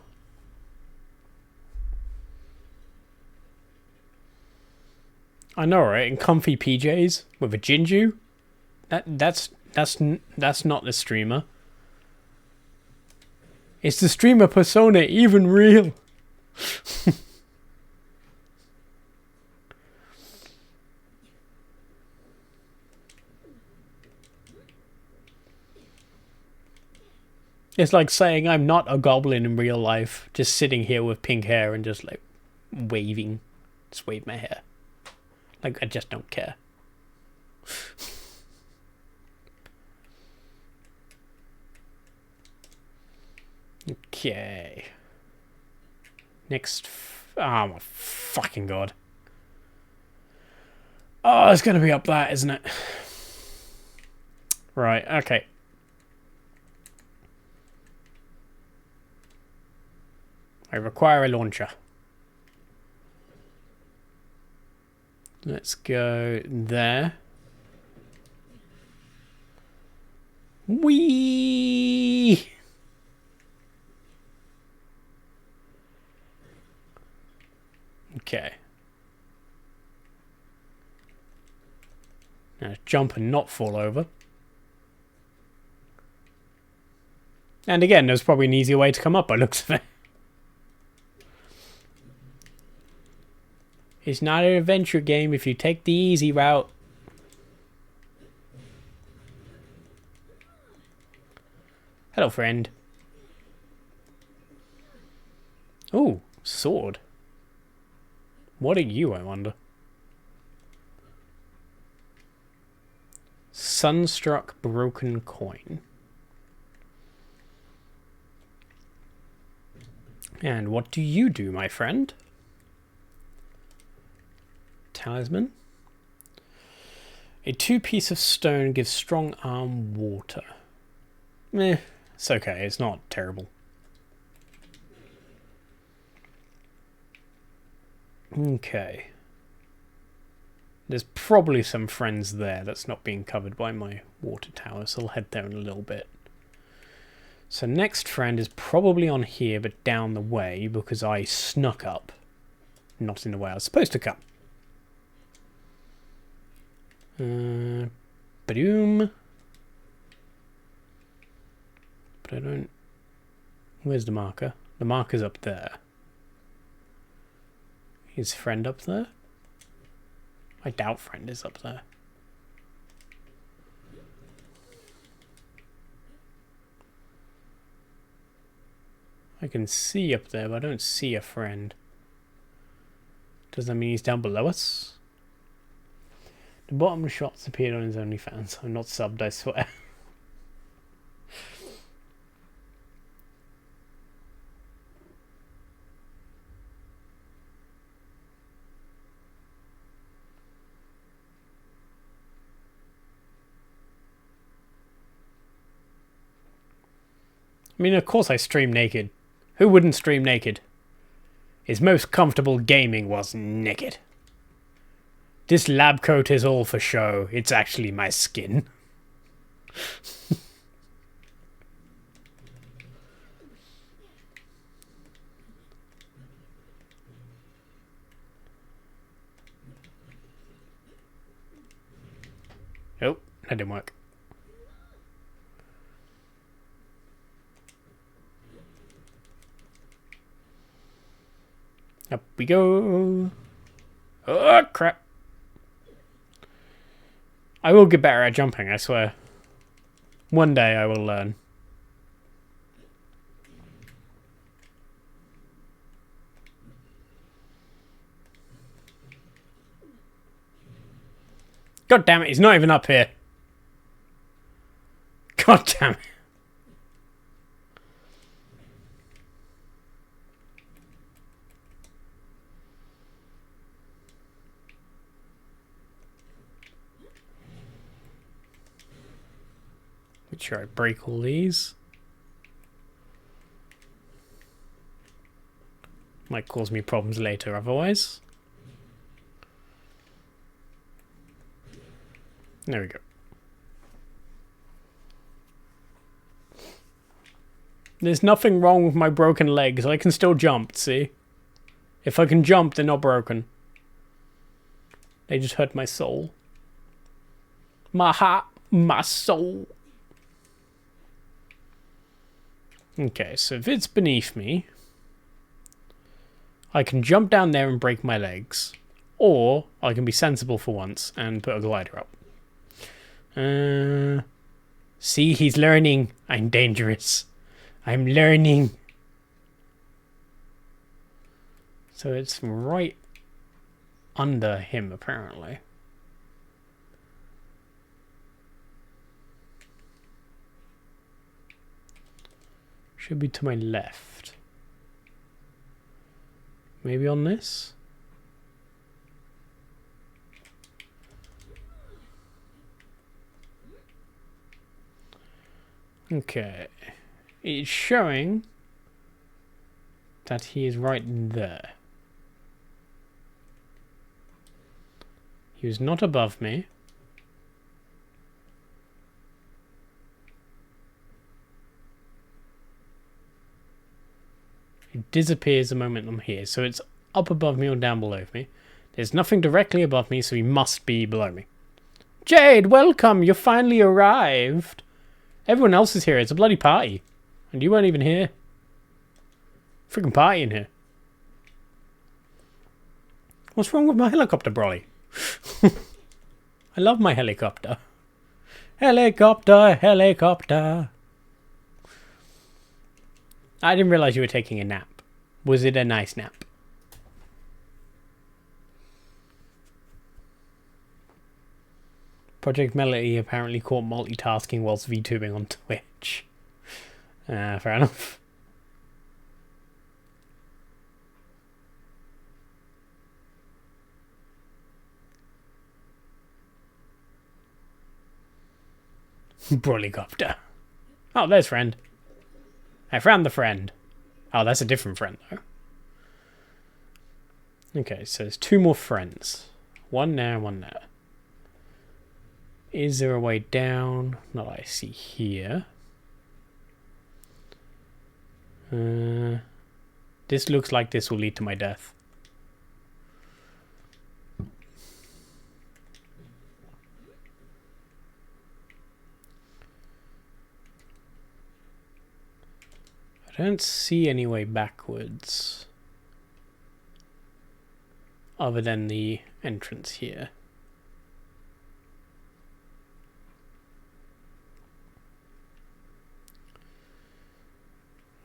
I know, right? In comfy PJs with a Jinju. That's not the streamer. Is the streamer persona even real? It's like saying I'm not a goblin in real life, just sitting here with pink hair and just like waving. Just wave my hair. Like I just don't care. Okay. Next. Oh my fucking god. Oh, it's gonna be up that, isn't it? Right, okay. I require a launcher. Let's go there. Whee! Okay. Now jump and not fall over. And again, there's probably an easier way to come up by looks of it. It's not an adventure game if you take the easy route. Hello, friend. Oh, sword. What are you, I wonder? Sunstruck broken coin. And what do you do, my friend? Talisman. A 2-piece of stone gives strong arm water. Meh, it's okay, it's not terrible. Okay. There's probably some friends there that's not being covered by my water tower, so I'll head there in a little bit. So next friend is probably on here, but down the way, because I snuck up. Not in the way I was supposed to come. Boom. But I don't... Where's the marker? The marker's up there. Is friend up there? I doubt friend is up there. I can see up there, but I don't see a friend. Does that mean he's down below us? The bottom shots appeared on his OnlyFans. I'm not subbed, I swear. I mean, of course I stream naked. Who wouldn't stream naked? His most comfortable gaming was naked. This lab coat is all for show. It's actually my skin. Nope, that didn't work. Up we go. Oh, crap. I will get better at jumping, I swear. One day I will learn. God damn it, he's not even up here. God damn it. Make sure I break all these. Might cause me problems later otherwise. There we go. There's nothing wrong with my broken legs. I can still jump, see? If I can jump, they're not broken. They just hurt my soul. My heart, my soul. Okay, so if it's beneath me, I can jump down there and break my legs. Or I can be sensible for once and put a glider up. See, he's learning. I'm dangerous. I'm learning. So it's right under him, apparently. Should be to my left. Maybe on this? Okay. It's showing that he is right there. He was not above me. It disappears the moment I'm here. So it's up above me or down below me. There's nothing directly above me, so he must be below me. Jade, welcome! You finally arrived! Everyone else is here. It's a bloody party. And you weren't even here. Freaking party in here. What's wrong with my helicopter, Brolly? I love my helicopter. Helicopter, helicopter. I didn't realize you were taking a nap. Was it a nice nap? Project Melody apparently caught multitasking whilst VTubing on Twitch. Fair enough. Brolicopter. Oh, there's friend. I found the friend. Oh, that's a different friend, though. Okay, so there's two more friends. One there, one there. Is there a way down? Not I see here. This looks like this will lead to my death. I don't see any way backwards other than the entrance here.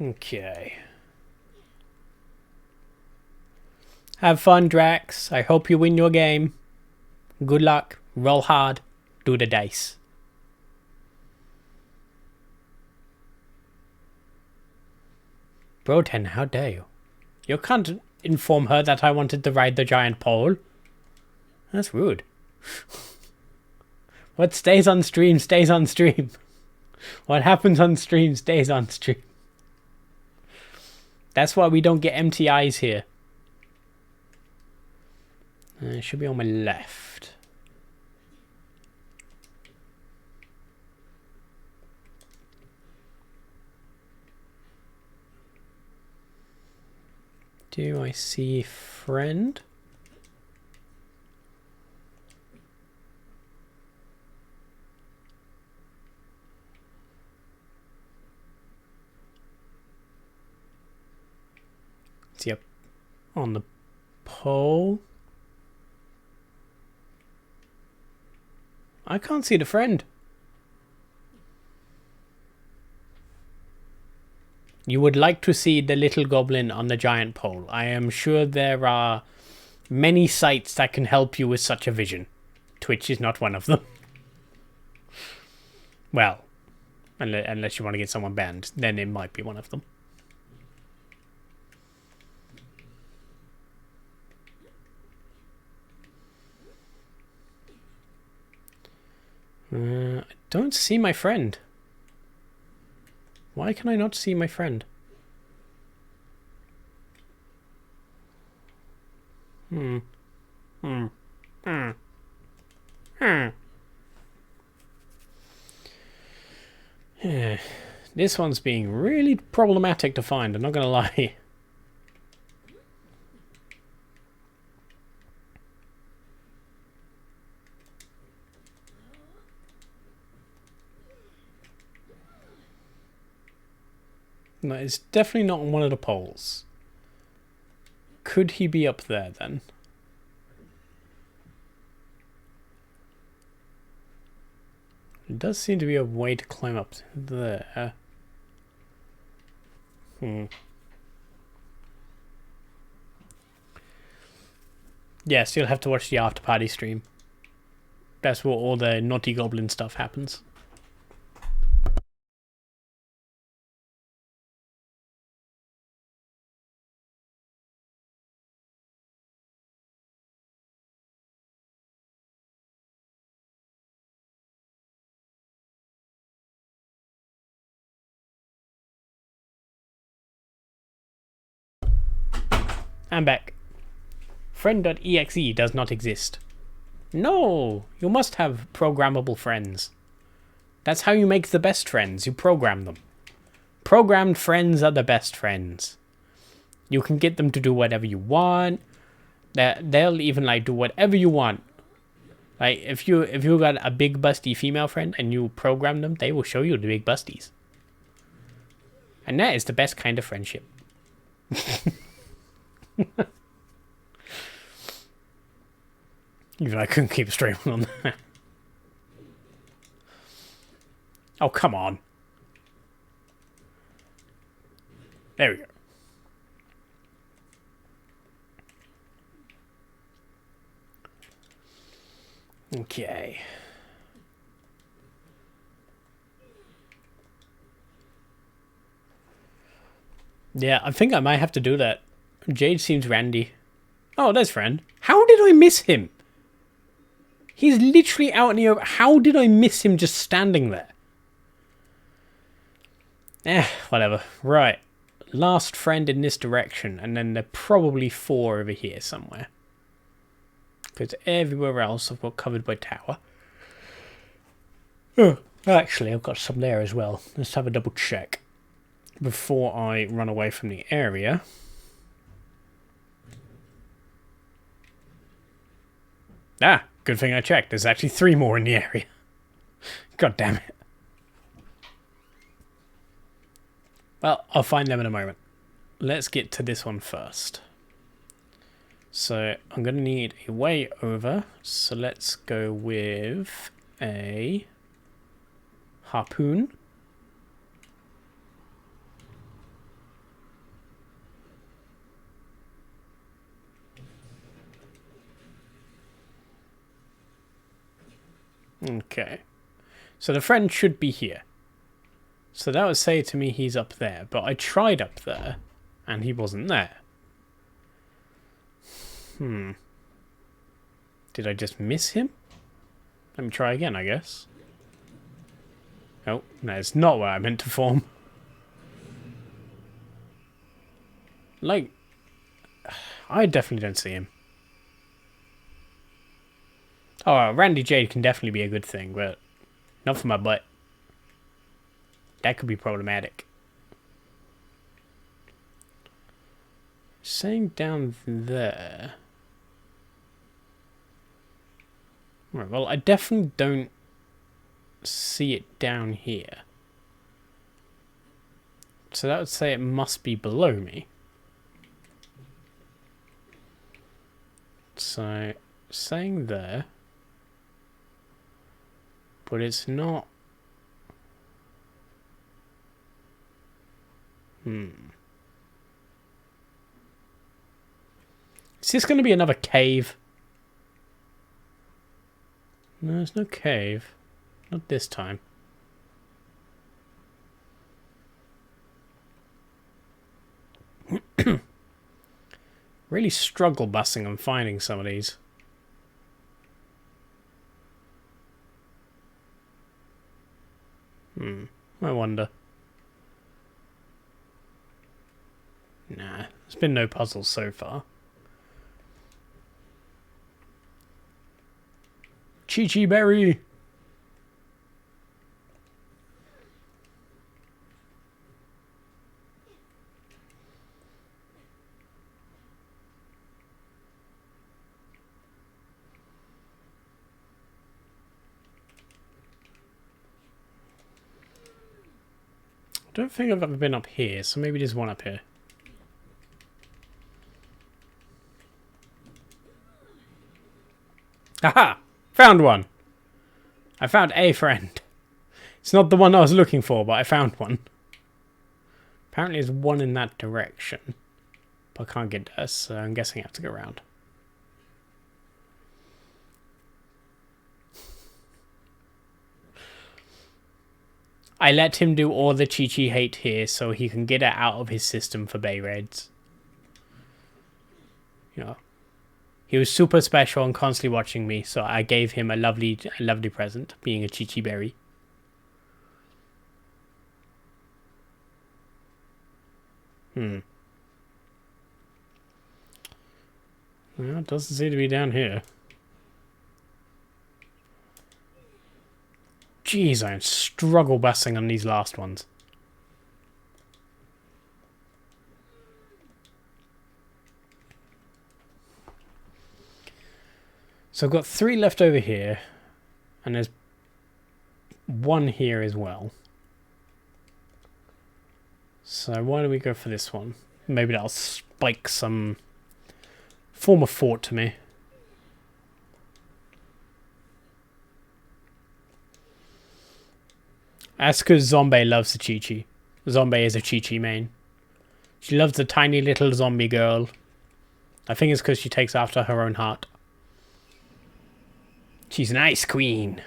Okay. Have fun, Drax. I hope you win your game. Good luck. Roll hard. Do the dice. Broten, how dare you? You can't inform her that I wanted to ride the giant pole. That's rude. What stays on stream stays on stream. What happens on stream stays on stream. That's why we don't get MTIs here. It should be on my left. Do I see friend? Is he up on the pole? I can't see the friend. You would like to see the little goblin on the giant pole. I am sure there are many sites that can help you with such a vision. Twitch is not one of them. Well, unless you want to get someone banned, then it might be one of them. I don't see my friend. Why can I not see my friend? Yeah. This one's being really problematic to find, I'm not gonna lie. No, it's definitely not on one of the poles. Could he be up there then? There does seem to be a way to climb up there. Yes, you'll have to watch the after party stream. That's where all the naughty goblin stuff happens. I'm back. Friend.exe does not exist. No! You must have programmable friends. That's how you make the best friends. You program them. Programmed friends are the best friends. You can get them to do whatever you want. They'll even like do whatever you want. Like if you got a big busty female friend and you program them, they will show you the big busties. And that is the best kind of friendship. Even I couldn't keep a straight one on that. Oh, come on. There we go. Okay. Yeah, I think I might have to do that. Jade seems randy. Oh, there's friend. How did I miss him? He's literally out in the open. How did I miss him just standing there? Whatever. Right. Last friend in this direction, and then there are probably 4 over here somewhere. Because everywhere else I've got covered by tower. Oh, actually, I've got some there as well. Let's have a double check before I run away from the area. Ah, good thing I checked. There's actually 3 more in the area. God damn it. Well, I'll find them in a moment. Let's get to this one first. So I'm going to need a way over. So let's go with a harpoon. Okay. So the friend should be here. So that would say to me he's up there. But I tried up there and he wasn't there. Did I just miss him? Let me try again, I guess. Oh, no, it's not where I meant to form. Like, I definitely don't see him. Oh, Randy Jade can definitely be a good thing, but not for my butt. That could be problematic. Saying down there. Right, well, I definitely don't see it down here. So that would say it must be below me. So, saying there. But it's not. Is this going to be another cave? No, there's no cave. Not this time. Really struggle busing and finding some of these. I wonder. Nah, there's been no puzzles so far. Chi-Chi Berry! I don't think I've ever been up here, so maybe there's one up here. Aha! Found one! I found a friend. It's not the one I was looking for, but I found one. Apparently there's one in that direction. But I can't get there, so I'm guessing I have to go around. I let him do all the Chi-Chi hate here so he can get it out of his system for Bay Raids. You know, he was super special and constantly watching me, so I gave him a lovely present, being a Chi-Chi berry. Well, it doesn't seem to be down here. Jeez, I'm struggle busing on these last ones. So I've got 3 left over here, and there's 1 here as well. So why don't we go for this one? Maybe that'll spike some form of fort to me. That's because Zombie loves the Chi-Chi. Zombie is a Chi-Chi main. She loves the tiny little zombie girl. I think it's because she takes after her own heart. She's an ice queen.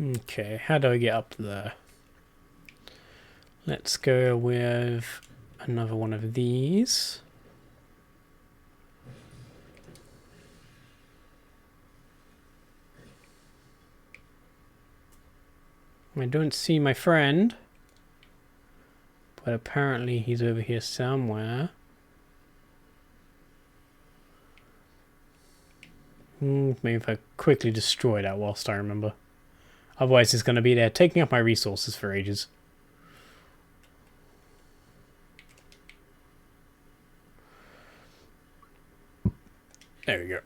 Okay, how do I get up there? Let's go with another one of these. I don't see my friend, but apparently he's over here somewhere. Maybe if I quickly destroy that whilst I remember. Otherwise it's going to be there taking up my resources for ages. There we go.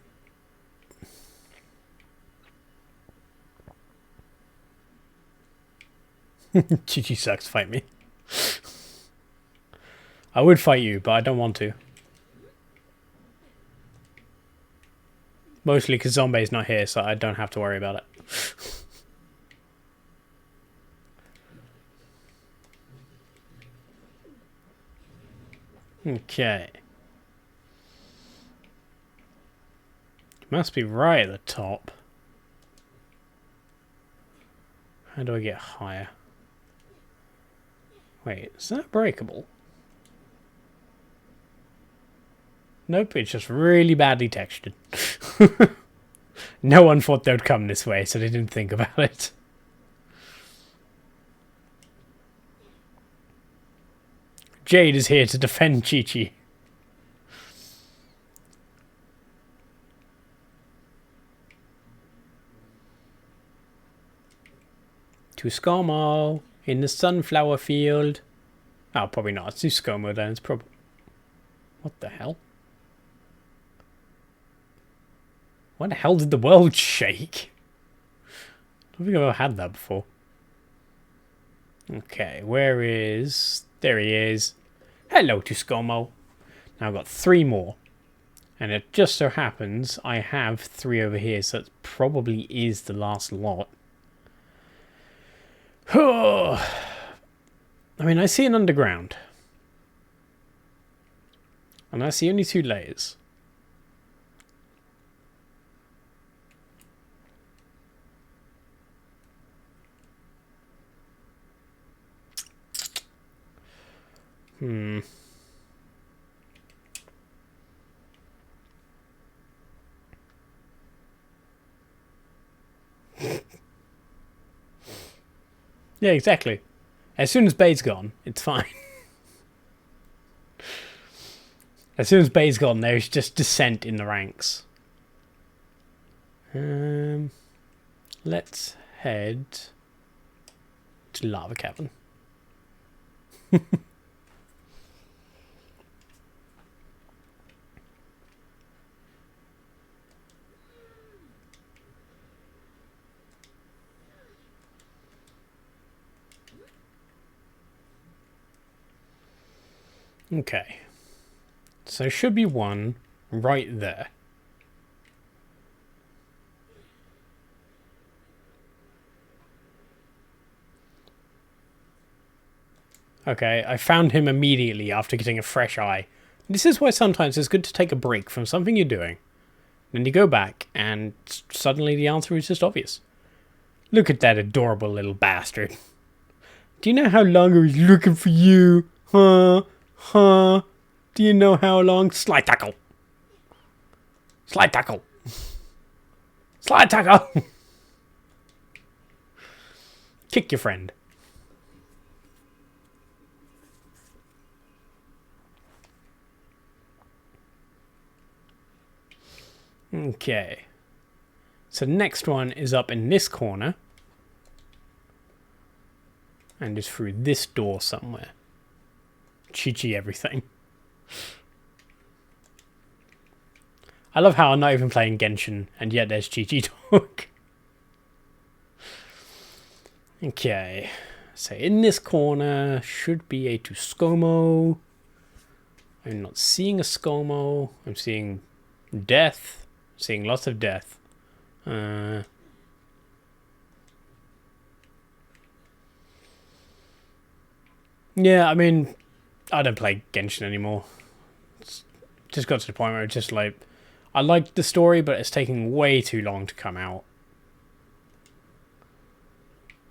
Chi-Chi sucks, fight me. I would fight you, but I don't want to. Mostly because Zombie's not here, so I don't have to worry about it. Okay. Must be right at the top. How do I get higher? Wait, is that breakable? Nope, it's just really badly textured. No one thought they'd come this way, so they didn't think about it. Jade is here to defend Chi-Chi. To Skomo in the sunflower field. Oh, probably not. It's to Skomo then. It's probably... What the hell? Why the hell did the world shake? I don't think I've ever had that before. Okay, where is... There he is. Hello to ScoMo. Now I've got 3 more. And it just so happens I have 3 over here, so it probably is the last lot. I mean, I see an underground. And I see only 2 layers. Yeah, exactly. As soon as Bay's gone, it's fine. As soon as Bay's gone, there's just descent in the ranks. Let's head to Lava Cavern. Okay. So there should be one right there. Okay, I found him immediately after getting a fresh eye. This is why sometimes it's good to take a break from something you're doing. Then you go back and suddenly the answer is just obvious. Look at that adorable little bastard. Do you know how long I was looking for you? Huh? Huh? Do you know how long? Slide tackle. Slide tackle. Slide tackle. Kick your friend. Okay. So next one is up in this corner. And is through this door somewhere. Chi-chi everything. I love how I'm not even playing Genshin, and yet there's Chi-chi talk. Okay. So in this corner should be a Tuscomo. I'm not seeing a ScoMo. I'm seeing death. Seeing lots of death. Yeah, I mean, I don't play Genshin anymore. It's just got to the point where it's just like, I liked the story, but it's taking way too long to come out.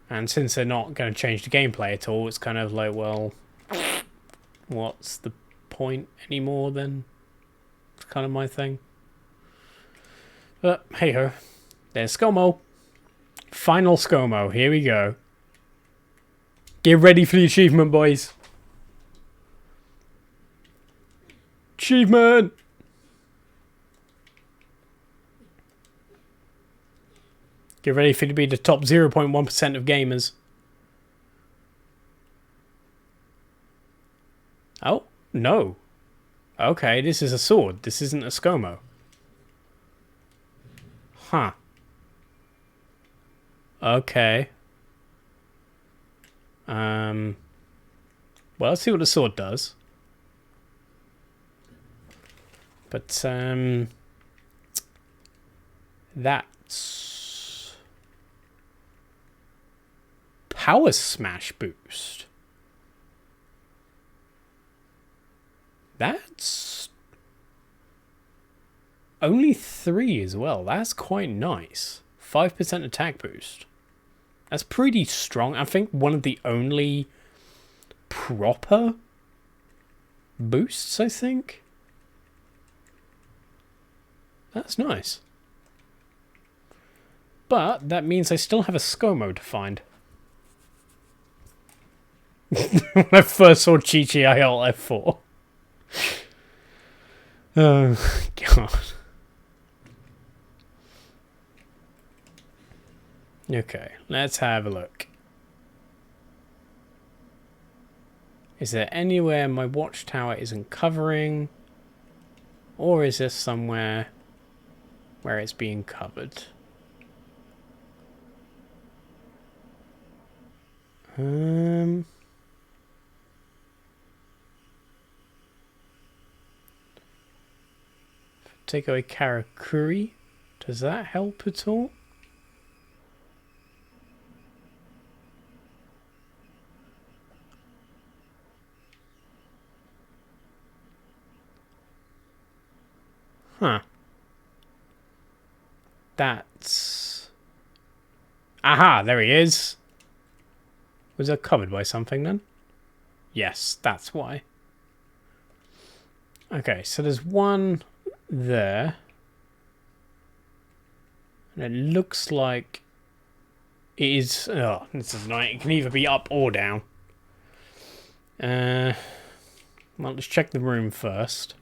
And since they're not going to change the gameplay at all, it's kind of like, well, what's the point anymore then? It's kind of my thing. But hey ho, there's ScoMo. Final ScoMo, here we go. Get ready for the achievement, boys. Achievement! Get ready for it to be the top 0.1% of gamers. Oh, no. Okay, this is a sword. This isn't a ScoMo. Huh. Okay. Well, let's see what the sword does. But, that's power smash boost. That's only 3 as well. That's quite nice. 5% attack boost. That's pretty strong. I think one of the only proper boosts, I think. That's nice. But that means I still have a ScoMo to find. When I first saw Chi-chi, I held F4. Oh, God. Okay, let's have a look. Is there anywhere my watchtower isn't covering? Or is there somewhere where it's being covered? Take away Karakuri. Does that help at all? Huh. That's... Aha, there he is. Was that covered by something then? Yes, that's why. Okay, so there's one there. And it looks like it is... Oh, this is annoying. It can either be up or down. Well, let's check the room first.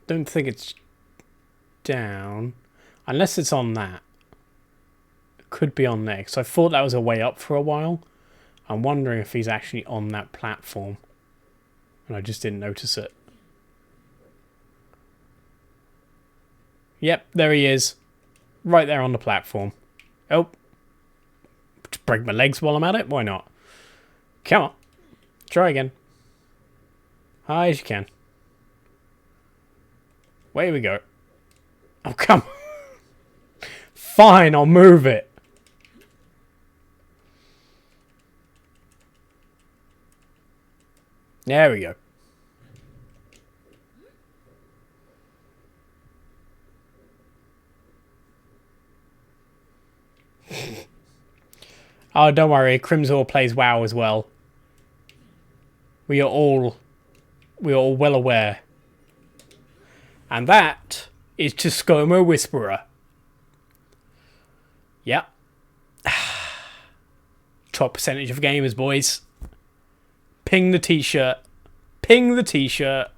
Don't think it's down. Unless it's on that. It could be on there. Because I thought that was a way up for a while. I'm wondering if he's actually on that platform. And I just didn't notice it. Yep, there he is. Right there on the platform. Oh. Just break my legs while I'm at it? Why not? Come on. Try again. High as you can. Away we go. Oh, come on. Fine, I'll move it. There we go. Oh, don't worry. Crimsor plays WoW as well. We are all well aware. And that is Toscoma Whisperer. Yep. Top percentage of gamers, boys. Ping the t-shirt. Ping the t-shirt.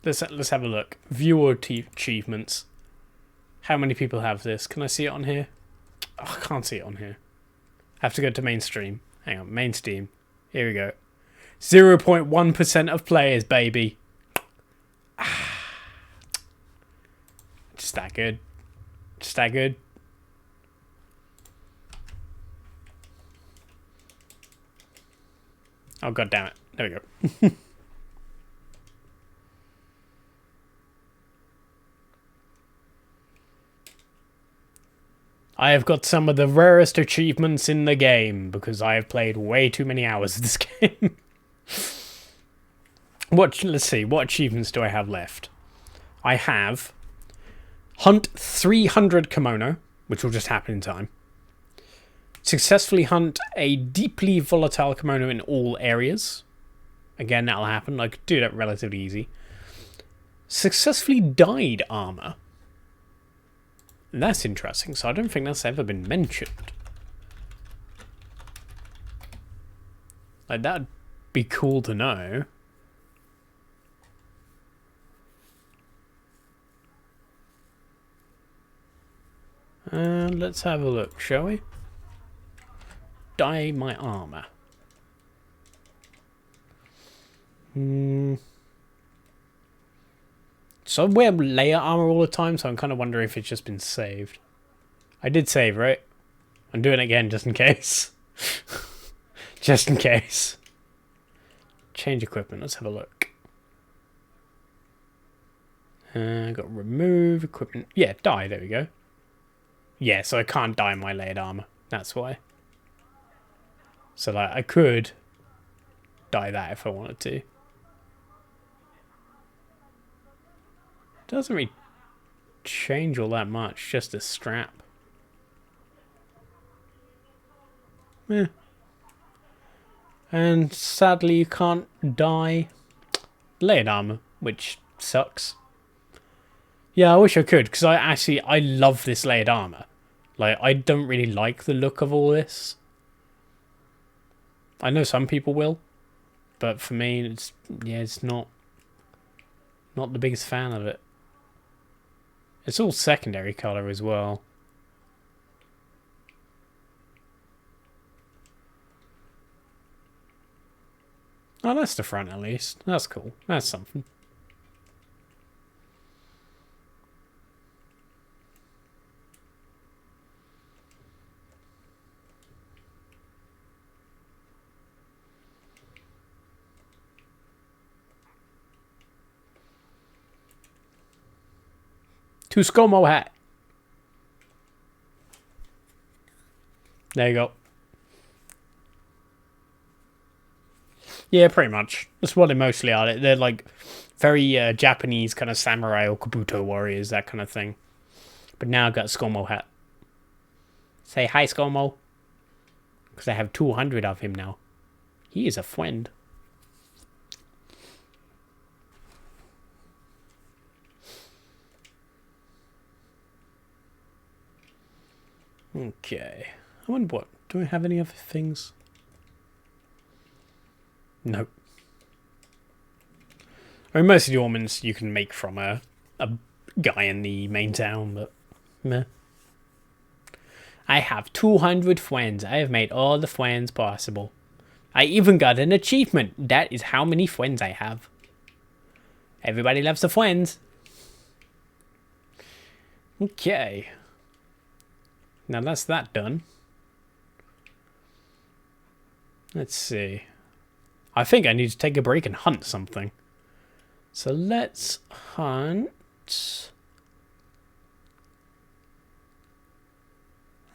Let's have a look. Viewer achievements. How many people have this? Can I see it on here? Oh, I can't see it on here. I have to go to mainstream. Hang on, mainstream. Here we go. 0.1% of players, baby. Just that good. Just that good. Oh, god damn it. There we go. I have got some of the rarest achievements in the game because I have played way too many hours of this game. Let's see, what achievements do I have left? I have hunt 300 kimono, which will just happen in time. Successfully hunt a deeply volatile kimono in all areas. Again, that'll happen. I could do that relatively easy. Successfully dyed armor. That's interesting, so I don't think that's ever been mentioned. Like, that'd be cool to know. Let's have a look, shall we? Dye my armor. So I wear layer armor all the time, so I'm kind of wondering if it's just been saved. I did save, right? I'm doing it again just in case. Just in case. Change equipment. Let's have a look. Got remove equipment. Yeah, dye. There we go. Yeah, so I can't dye my layered armor. That's why. So like, I could dye that if I wanted to. Doesn't really change all that much, just a strap. Yeah. And sadly you can't dye layered armor, which sucks. Yeah, I wish I could, because I love this layered armor. Like, I don't really like the look of all this. I know some people will, but for me, it's not the biggest fan of it. It's all secondary color as well. Oh, that's the front at least. That's cool. That's something. To ScoMo hat. There you go. Yeah, pretty much. That's what they mostly are. They're like very Japanese kind of samurai or Kabuto warriors, that kind of thing. But now I've got ScoMo hat. Say hi, ScoMo. Because I have 200 of him now. He is a friend. Okay. I wonder what. Do we have any other things? Nope. I mean, most of the ornaments you can make from a guy in the main town, but meh. I have 200 friends. I have made all the friends possible. I even got an achievement. That is how many friends I have. Everybody loves the friends. Okay. Now that's that done. Let's see. I think I need to take a break and hunt something. So let's hunt.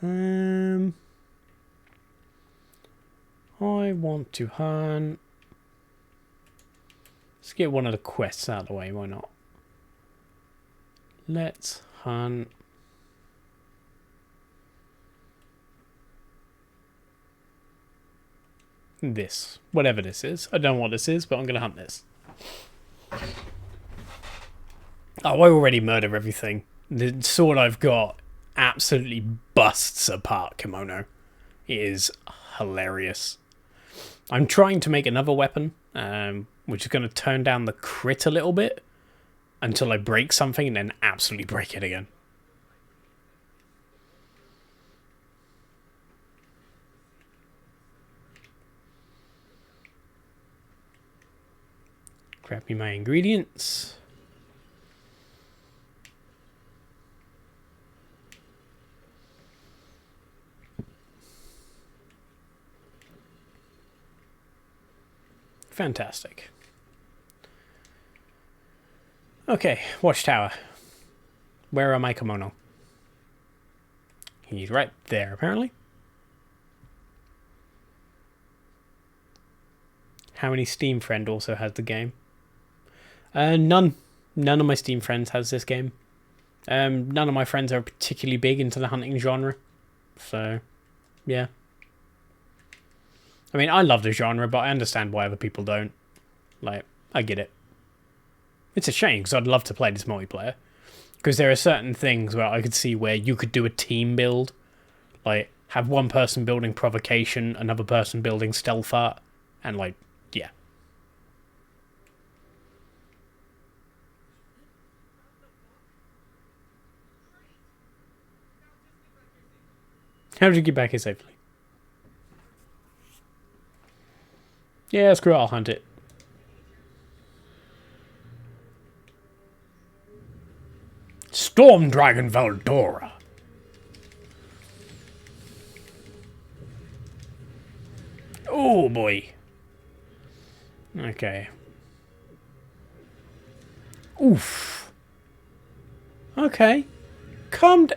I want to hunt. Let's get one of the quests out of the way, why not? Let's hunt. This. Whatever this is. I don't know what this is, but I'm going to hunt this. Oh, I already murder everything. The sword I've got absolutely busts apart Kimono. It is hilarious. I'm trying to make another weapon, which is going to turn down the crit a little bit until I break something and then absolutely break it again. Grab me my ingredients. Fantastic. Okay, watchtower. Where are my kimono? He's right there, apparently. How many Steam friend also has the game? None. None of my Steam friends has this game. None of my friends are particularly big into the hunting genre. So, yeah. I mean, I love the genre, but I understand why other people don't. Like, I get it. It's a shame, because I'd love to play this multiplayer. Because there are certain things where I could see where you could do a team build. Like, have one person building provocation, another person building stealth art, and like, yeah. How did you get back here safely? Yeah, screw it, I'll hunt it. Storm Dragon Valdora. Oh boy. Okay. Oof. Okay. Calm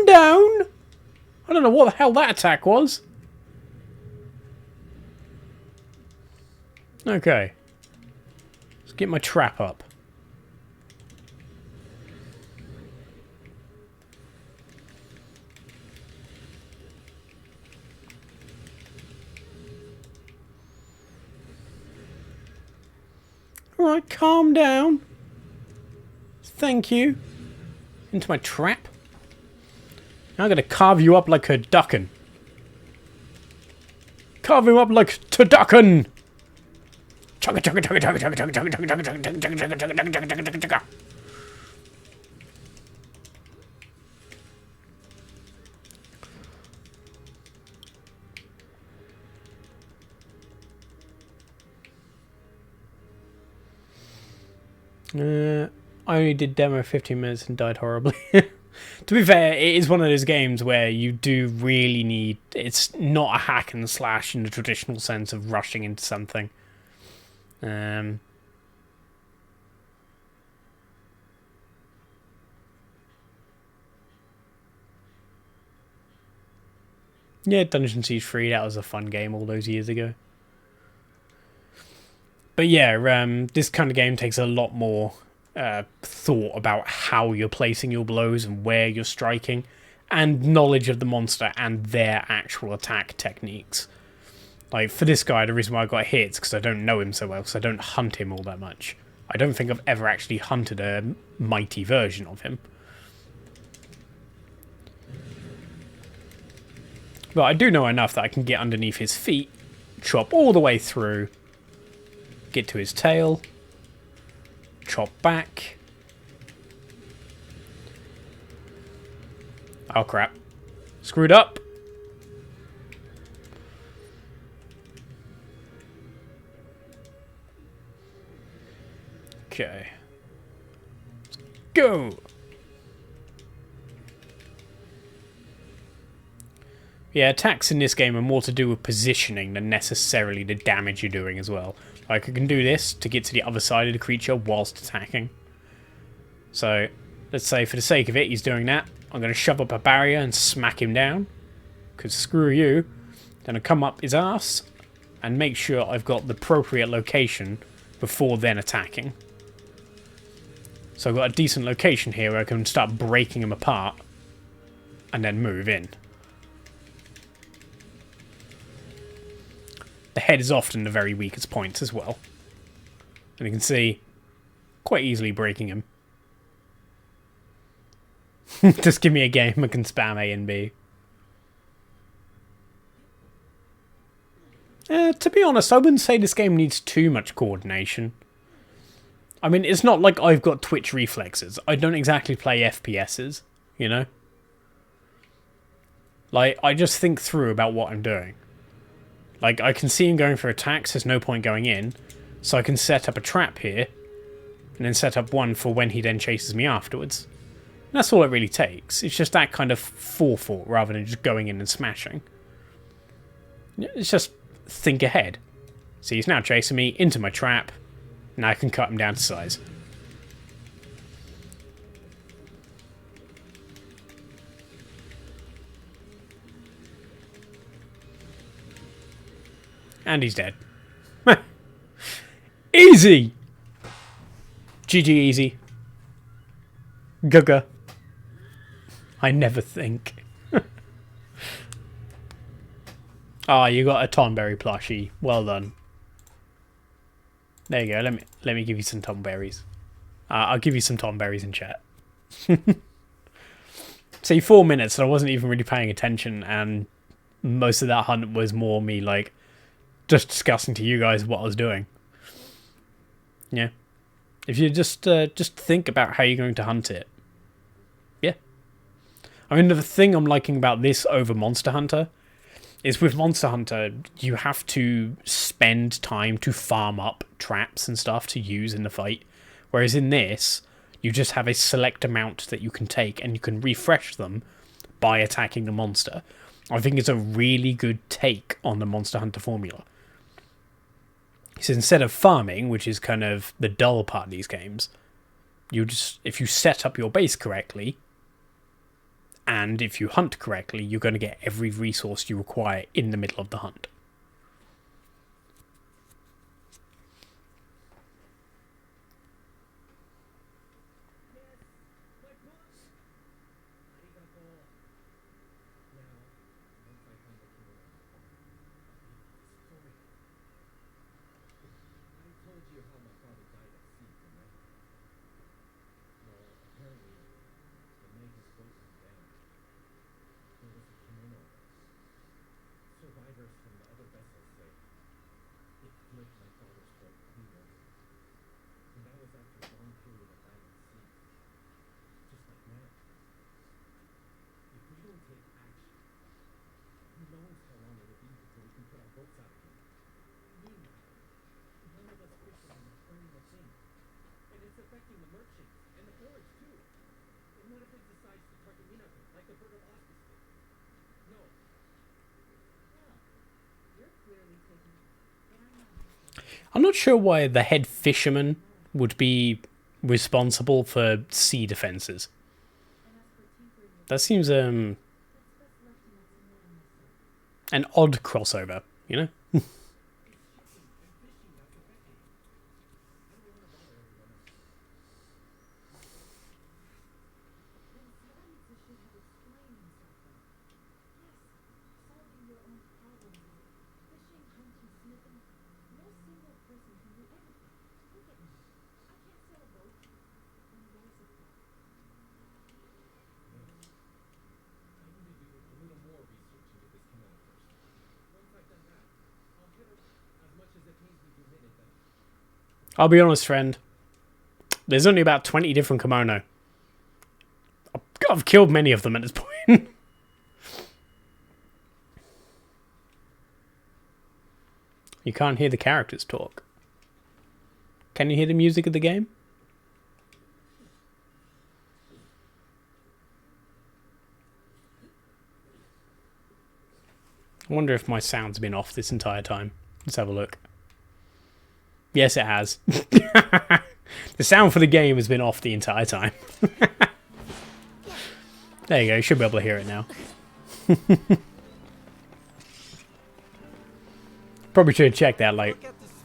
down. I don't know what the hell that attack was. Okay. Let's get my trap up. Alright, calm down. Thank you. Into my trap. Now I'm going to carve you up like a duckin'. Carve him up like turducken. Chugga chugga chugga chugga chugga chugga chugga chugga chugga chugga chugga chugga chugga chugga chugga chugga. I only did demo 15 minutes and died horribly. To be fair, it is one of those games where you do really need... It's not a hack and slash in the traditional sense of rushing into something. Yeah, Dungeon Siege 3, that was a fun game all those years ago. But yeah, this kind of game takes a lot more thought about how you're placing your blows and where you're striking, and knowledge of the monster and their actual attack techniques. Like, for this guy, the reason why I got hit is because I don't know him so well, because I don't hunt him all that much. I don't think I've ever actually hunted a mighty version of him. But I do know enough that I can get underneath his feet, chop all the way through, get to his tail, chop back. Oh crap. Screwed up. Okay. Let's go. Yeah, attacks in this game are more to do with positioning than necessarily the damage you're doing as well. Like, I can do this to get to the other side of the creature whilst attacking. So, let's say for the sake of it, he's doing that. I'm going to shove up a barrier and smack him down. Because screw you. Then I come up his ass and make sure I've got the appropriate location before then attacking. So I've got a decent location here where I can start breaking him apart and then move in. The head is often the very weakest point as well. And you can see, quite easily breaking him. Just give me a game, I can spam A and B. To be honest, I wouldn't say this game needs too much coordination. I mean, it's not like I've got twitch reflexes. I don't exactly play FPSs, you know? Like, I just think through about what I'm doing. Like, I can see him going for attacks, there's no point going in, so I can set up a trap here, and then set up one for when he then chases me afterwards. And that's all it really takes. It's just that kind of forethought rather than just going in and smashing. It's just think ahead. See, he's now chasing me into my trap. Now I can cut him down to size. And he's dead. Easy! GG easy. Gaga. I never think. Ah, you got a Tonberry plushie. Well done. There you go. Let me give you some Tonberries. I'll give you some Tonberries in chat. See, 4 minutes and I wasn't even really paying attention, and most of that hunt was more me like just discussing to you guys what I was doing. Yeah. If you just think about how you're going to hunt it. Yeah. I mean, the thing I'm liking about this over Monster Hunter is with Monster Hunter, you have to spend time to farm up traps and stuff to use in the fight. Whereas in this, you just have a select amount that you can take and you can refresh them by attacking the monster. I think it's a really good take on the Monster Hunter formula. So instead of farming, which is kind of the dull part of these games, you just, if you set up your base correctly, and if you hunt correctly, you're going to get every resource you require in the middle of the hunt. I'm not sure why the head fisherman would be responsible for sea defenses. That seems, An odd crossover, you know? I'll be honest, friend. There's only about 20 different kimono. I've killed many of them at this point. You can't hear the characters talk. Can you hear the music of the game? I wonder if my sound's been off this entire time. Let's have a look. Yes, it has. The sound for the game has been off the entire time. There you go, you should be able to hear it now. Probably should have checked that like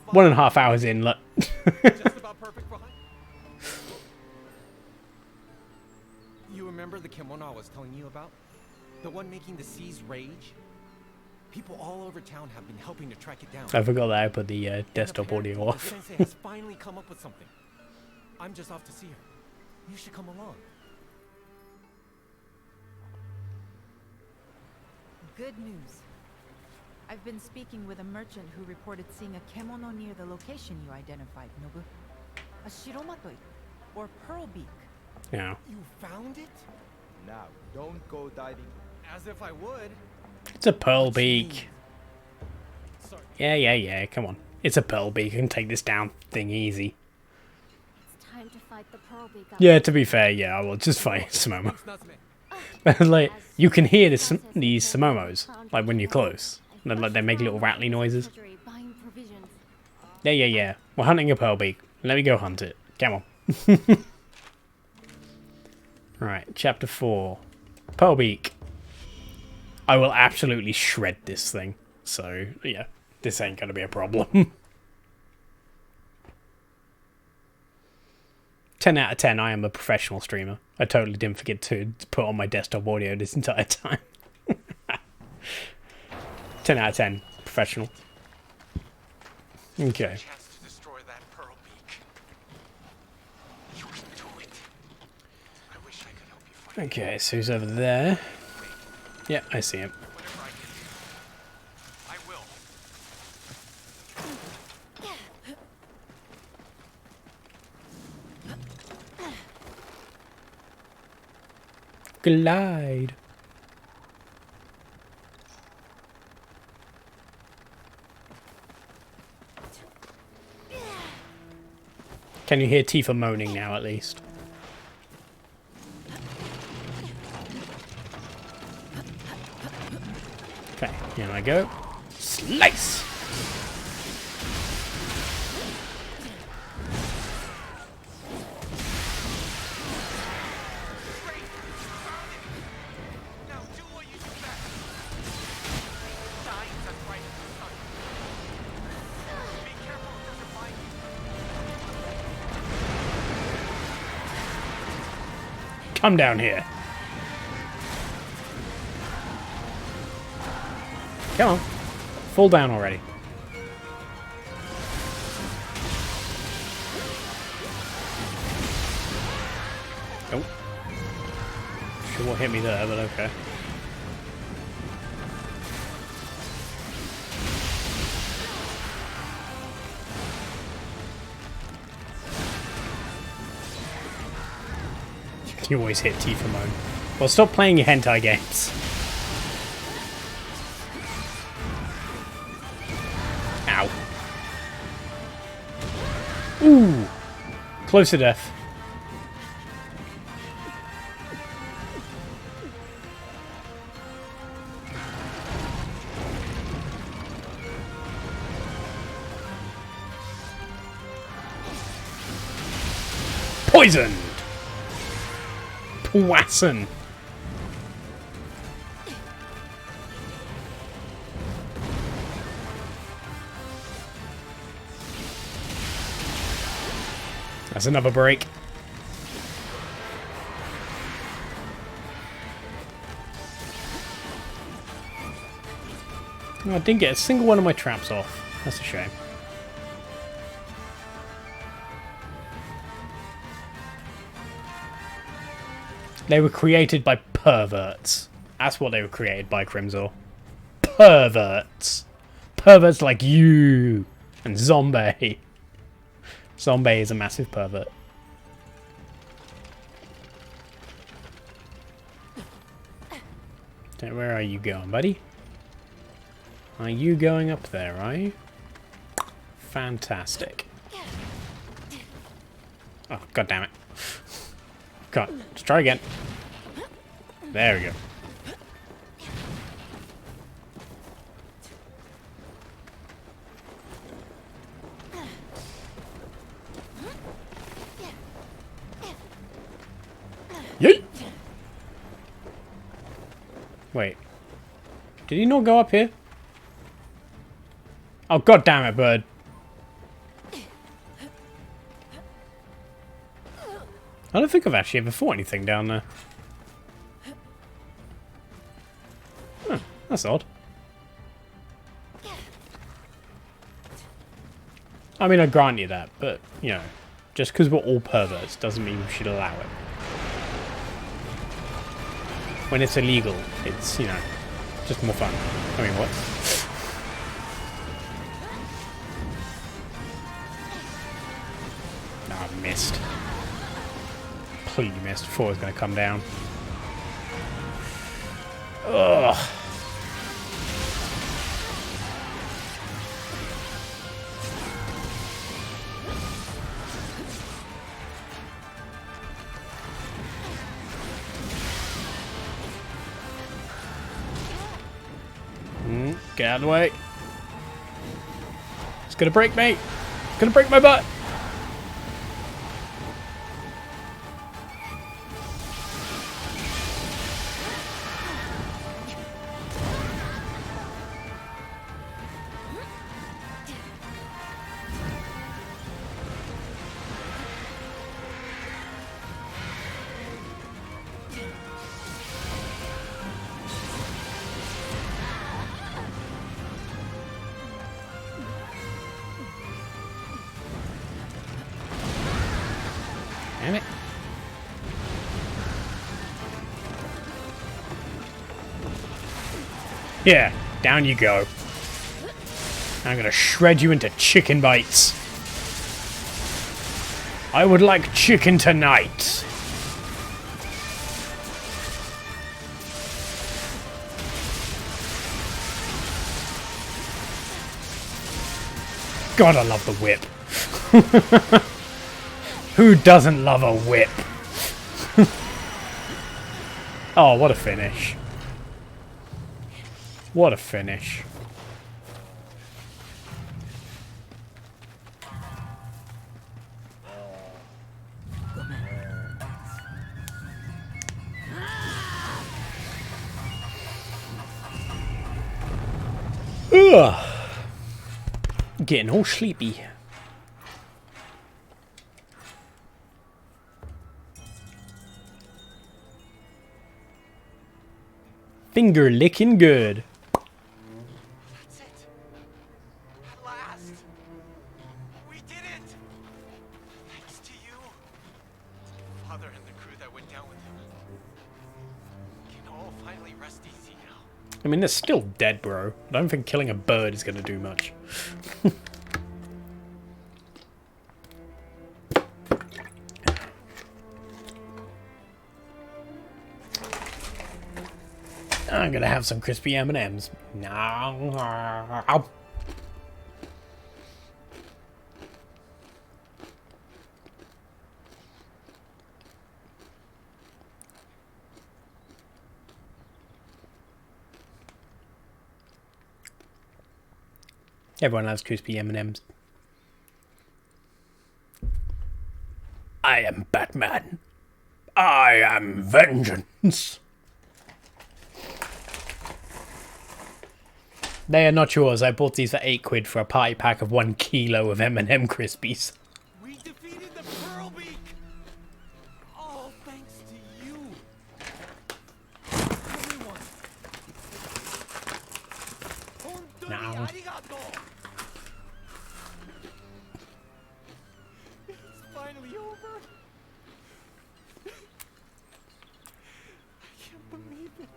1.5 hours in. Look. You remember the kimono I was telling you about? The one making the seas rage? People all over town have been helping to track it down. I forgot that I put the desktop audio off. The sensei has finally come up with something. I'm just off to see her. You should come along. Good news. I've been speaking with a merchant who reported seeing a kimono near the location you identified, Nobu. A shiromatoi, or pearl beak. Yeah. You found it? Now, don't go diving. As if I would. It's a pearl beak. Sorry. Yeah. Come on. It's a pearl beak. I can take this down thing easy. It's time to fight the pearl beak. Yeah, to be fair, yeah, I will just fight Sumomo. Like, you can hear these Sumomos, like, when you're close. Like, they make little rattly noises. Yeah. We're hunting a pearl beak. Let me go hunt it. Come on. Right, chapter 4. Pearl beak. I will absolutely shred this thing. So, yeah, this ain't gonna be a problem. 10 out of 10, I am a professional streamer. I totally didn't forget to put on my desktop audio this entire time. 10 out of 10, professional. Okay. Okay, so who's over there? Yeah, I see him. Glide. Can you hear Tifa moaning now, at least? Okay, here I go. Slice! Come down here. Come on. Fall down already. Oh. Sure what hit me there, but okay. You always hit Tifa mode. Well, stop playing your hentai games. Ow. Ooh. Close to death. Poisoned! Poisson! That's another break. Oh, I didn't get a single one of my traps off. That's a shame. They were created by perverts. That's what they were created by, Crimsor. Perverts. Perverts like you and Zombie. Zombie is a massive pervert. Where are you going, buddy? Are you going up there, are you? Fantastic. Oh, god damn it. God, let's try again. There we go. Yeet! Wait. Did he not go up here? Oh, god damn it, bird. I don't think I've actually ever fought anything down there. Huh, that's odd. I mean, I grant you that, but, you know, just because we're all perverts doesn't mean we should allow it. When it's illegal, it's, you know, just more fun. I mean, what? No, I missed. Completely missed. Thought it was going to come down. Ugh. Get out of the way. It's going to break me. It's going to break my butt. Damn it. Yeah, down you go. I'm gonna shred you into chicken bites. I would like chicken tonight. God, I love the whip. Who doesn't love a whip? Oh, what a finish. What a finish. Ugh. Getting all sleepy. Finger licking good. That's it. At last. We did it. Thanks to you. Father and the crew that went down with him. Can all finally rest easy now. I mean, they're still dead, bro. I don't think killing a bird is going to do much. I'm going to have some crispy M&Ms. No. Everyone loves crispy M&Ms. I am Batman. I am vengeance. They are not yours. I bought these for £8 for a party pack of 1 kilo of M&M Crispies. We defeated the Pearl Now. It's finally over. I can't believe it.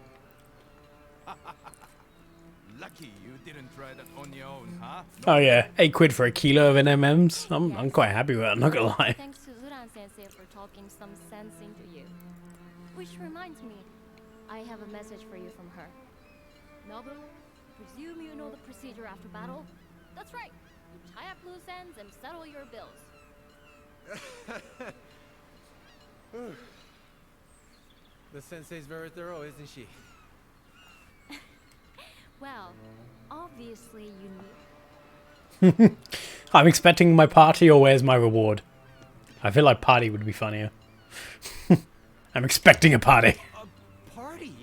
Lucky you didn't try that on your own, huh? Oh yeah, £8 for a kilo of NMMs. I'm quite happy with it, I'm not gonna lie. Thanks to Zuran Sensei for talking some sense into you. Which reminds me, I have a message for you from her. Nobu, presume you know the procedure after battle? That's right. You tie up loose ends and settle your bills. The sensei's very thorough, isn't she? Well, obviously you need. I'm expecting my party or where's my reward? I feel like party would be funnier. I'm expecting a party. A party?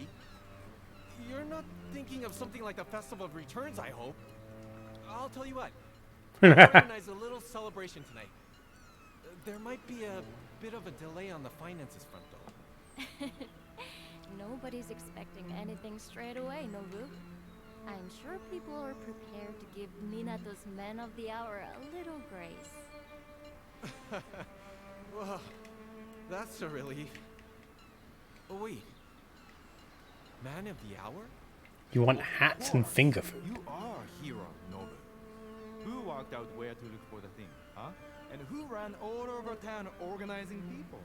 You're not thinking of something like the Festival of Returns, I hope. I'll tell you what. We'll organize a little celebration tonight. There might be a bit of a delay on the finances front, though. Nobody's expecting anything straight away, Nobu. I'm sure people are prepared to give Minato's Men of the Hour a little grace. Well, that's a relief. Oh wait. Man of the Hour? You want hats and finger food? You are hero, Nobu. Who walked out where to look for the thing, huh? And who ran all over town organizing people?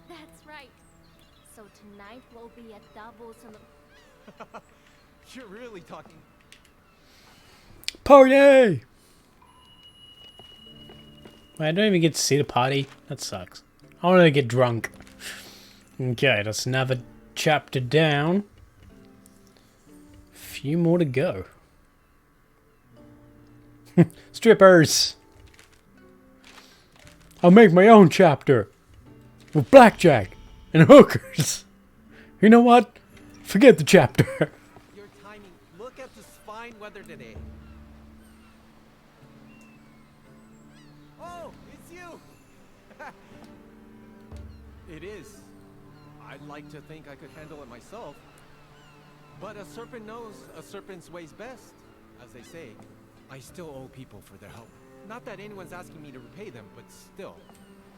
That's right. So tonight will be a double You're really talking. Party! I don't even get to see the party. That sucks. I want to get drunk. Okay, that's another chapter down. Few more to go. Strippers! I'll make my own chapter. With blackjack and hookers. You know what? Forget the chapter. Your timing. Look at this fine weather today. Oh, it's you. It is. I'd like to think I could handle it myself. But a serpent knows a serpent's ways best, as they say. I still owe people for their help. Not that anyone's asking me to repay them, but still.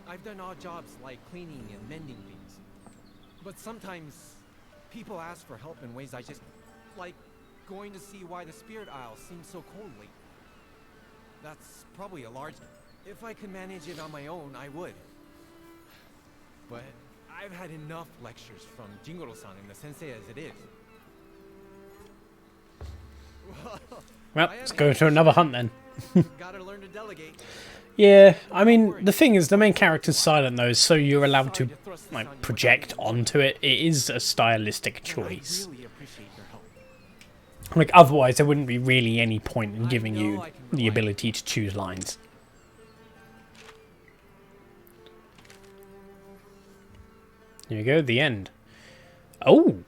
I've done odd jobs like cleaning and mending things. But sometimes people ask for help in ways I just like going to see why the Spirit Isle seems so cold lately. That's probably a large... If I could manage it on my own, I would. But I've had enough lectures from Jingoro-san and the sensei as it is. Well, let's go to another hunt then. Gotta learn to delegate. Yeah, I mean, the thing is, the main character's silent though, so you're allowed to like project onto it. It is a stylistic choice. I really appreciate your help. Like, otherwise there wouldn't be really any point in giving you the ability to choose lines. Here we go, the end. Oh!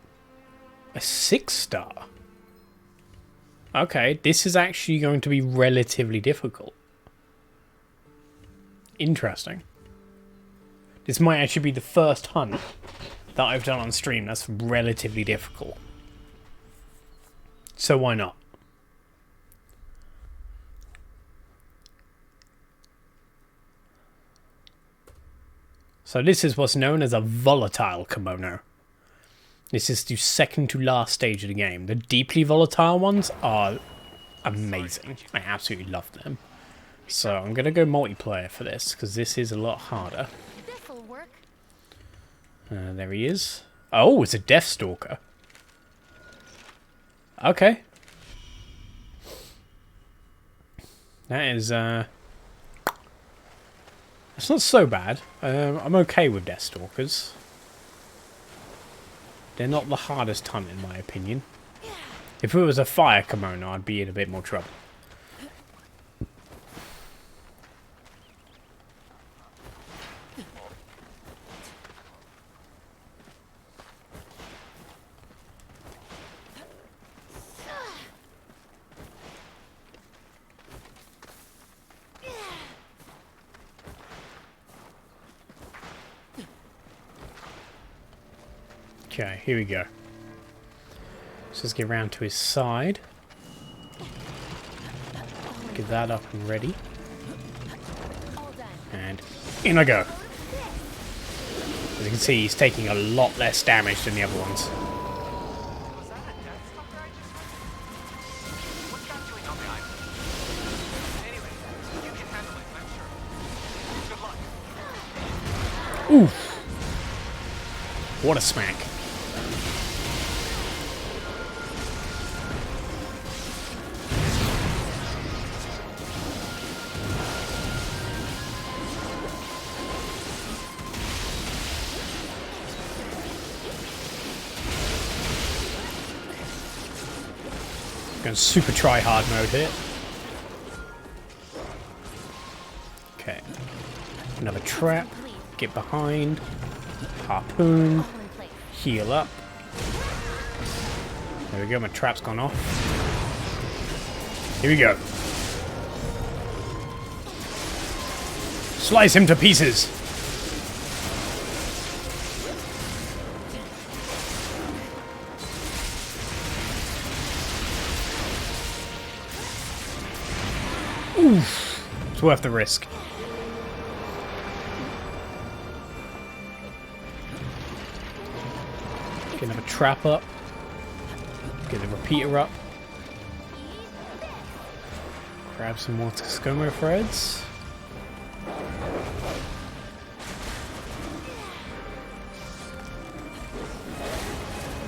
A 6-star. Okay, this is actually going to be relatively difficult. Interesting. This might actually be the first hunt that I've done on stream that's relatively difficult. So why not? So this is what's known as a volatile kimono. This is the second to last stage of the game. The deeply volatile ones are amazing. I absolutely love them. So I'm going to go multiplayer for this, because this is a lot harder. This'll work. There he is. Oh, it's a Deathstalker. Okay. That is, it's not so bad. I'm okay with Deathstalkers. They're not the hardest hunt, in my opinion. If it was a fire kimono, I'd be in a bit more trouble. Okay, here we go. Let's just get round to his side. Get that up and ready. All done. And in I go. As you can see, he's taking a lot less damage than the other ones. Was that a death stalker I just heard? What's that doing on the island? Anyway, you can handle it, I'm sure. Good luck. Oof! What a smack. Going super try hard mode here. Okay. Another trap. Get behind. Harpoon. All in place. Heal up. There we go, my trap's gone off. Here we go. Slice him to pieces. Oof. It's worth the risk. Get another trap up. Get a repeater up. Grab some more Tascomo threads.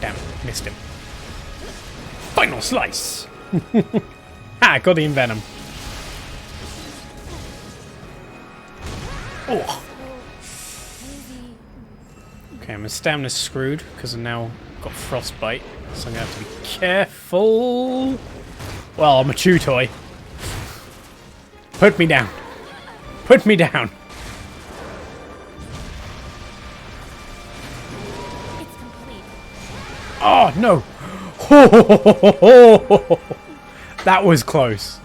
Damn, missed him. Final slice! Ah, got the envenom. Oh! Okay, my stamina's screwed because I've now got frostbite, so I'm gonna have to be careful. Well, I'm a chew toy. Put me down. Put me down. It's complete. Oh no! That was close.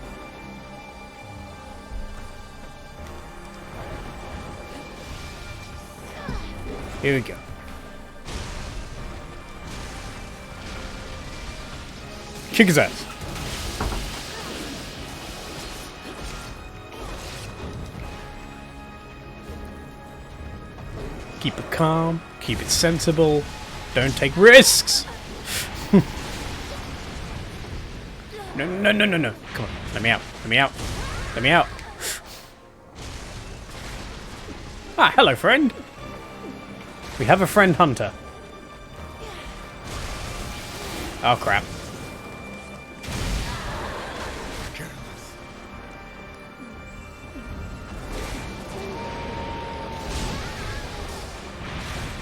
Here we go. Kick his ass. Keep it calm, keep it sensible, don't take risks. No, no, no, no, no. Come on, let me out, let me out, let me out. Ah, hello, friend. We have a friend hunter. Oh, crap.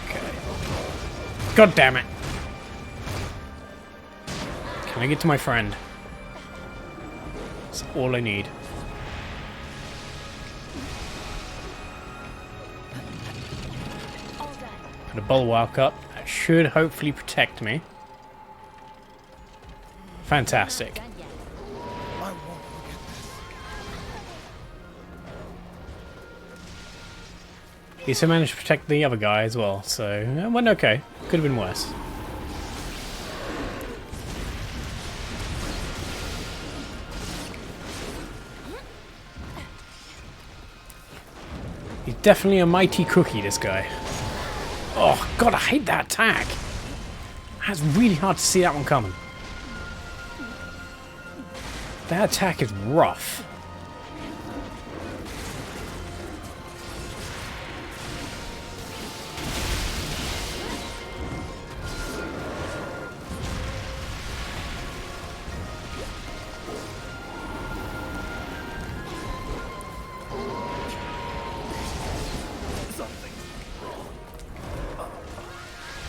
Okay. God damn it. Can I get to my friend? That's all I need. Put a bulwark up. That should hopefully protect me. Fantastic. Done yet. I won't forget this. At least I managed to protect the other guy as well, so it went okay. Could have been worse. He's definitely a mighty cookie, this guy. Oh, God, I hate that attack. That's really hard to see that one coming. That attack is rough.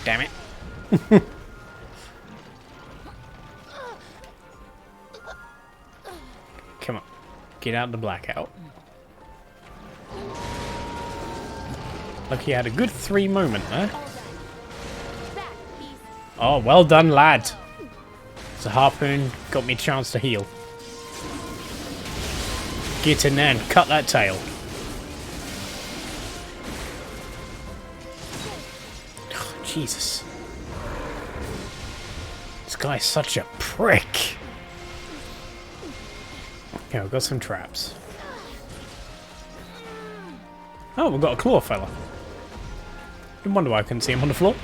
Damn it. Come on. Get out of the blackout. Lucky I had a good 3 moment there. All done. That easy. Oh, well done, lad. The harpoon got me a chance to heal. Get in there and cut that tail. Oh, Jesus. This guy's such a prick. Okay, we've got some traps. Oh, we've got a claw fella. Didn't wonder why I couldn't see him on the floor.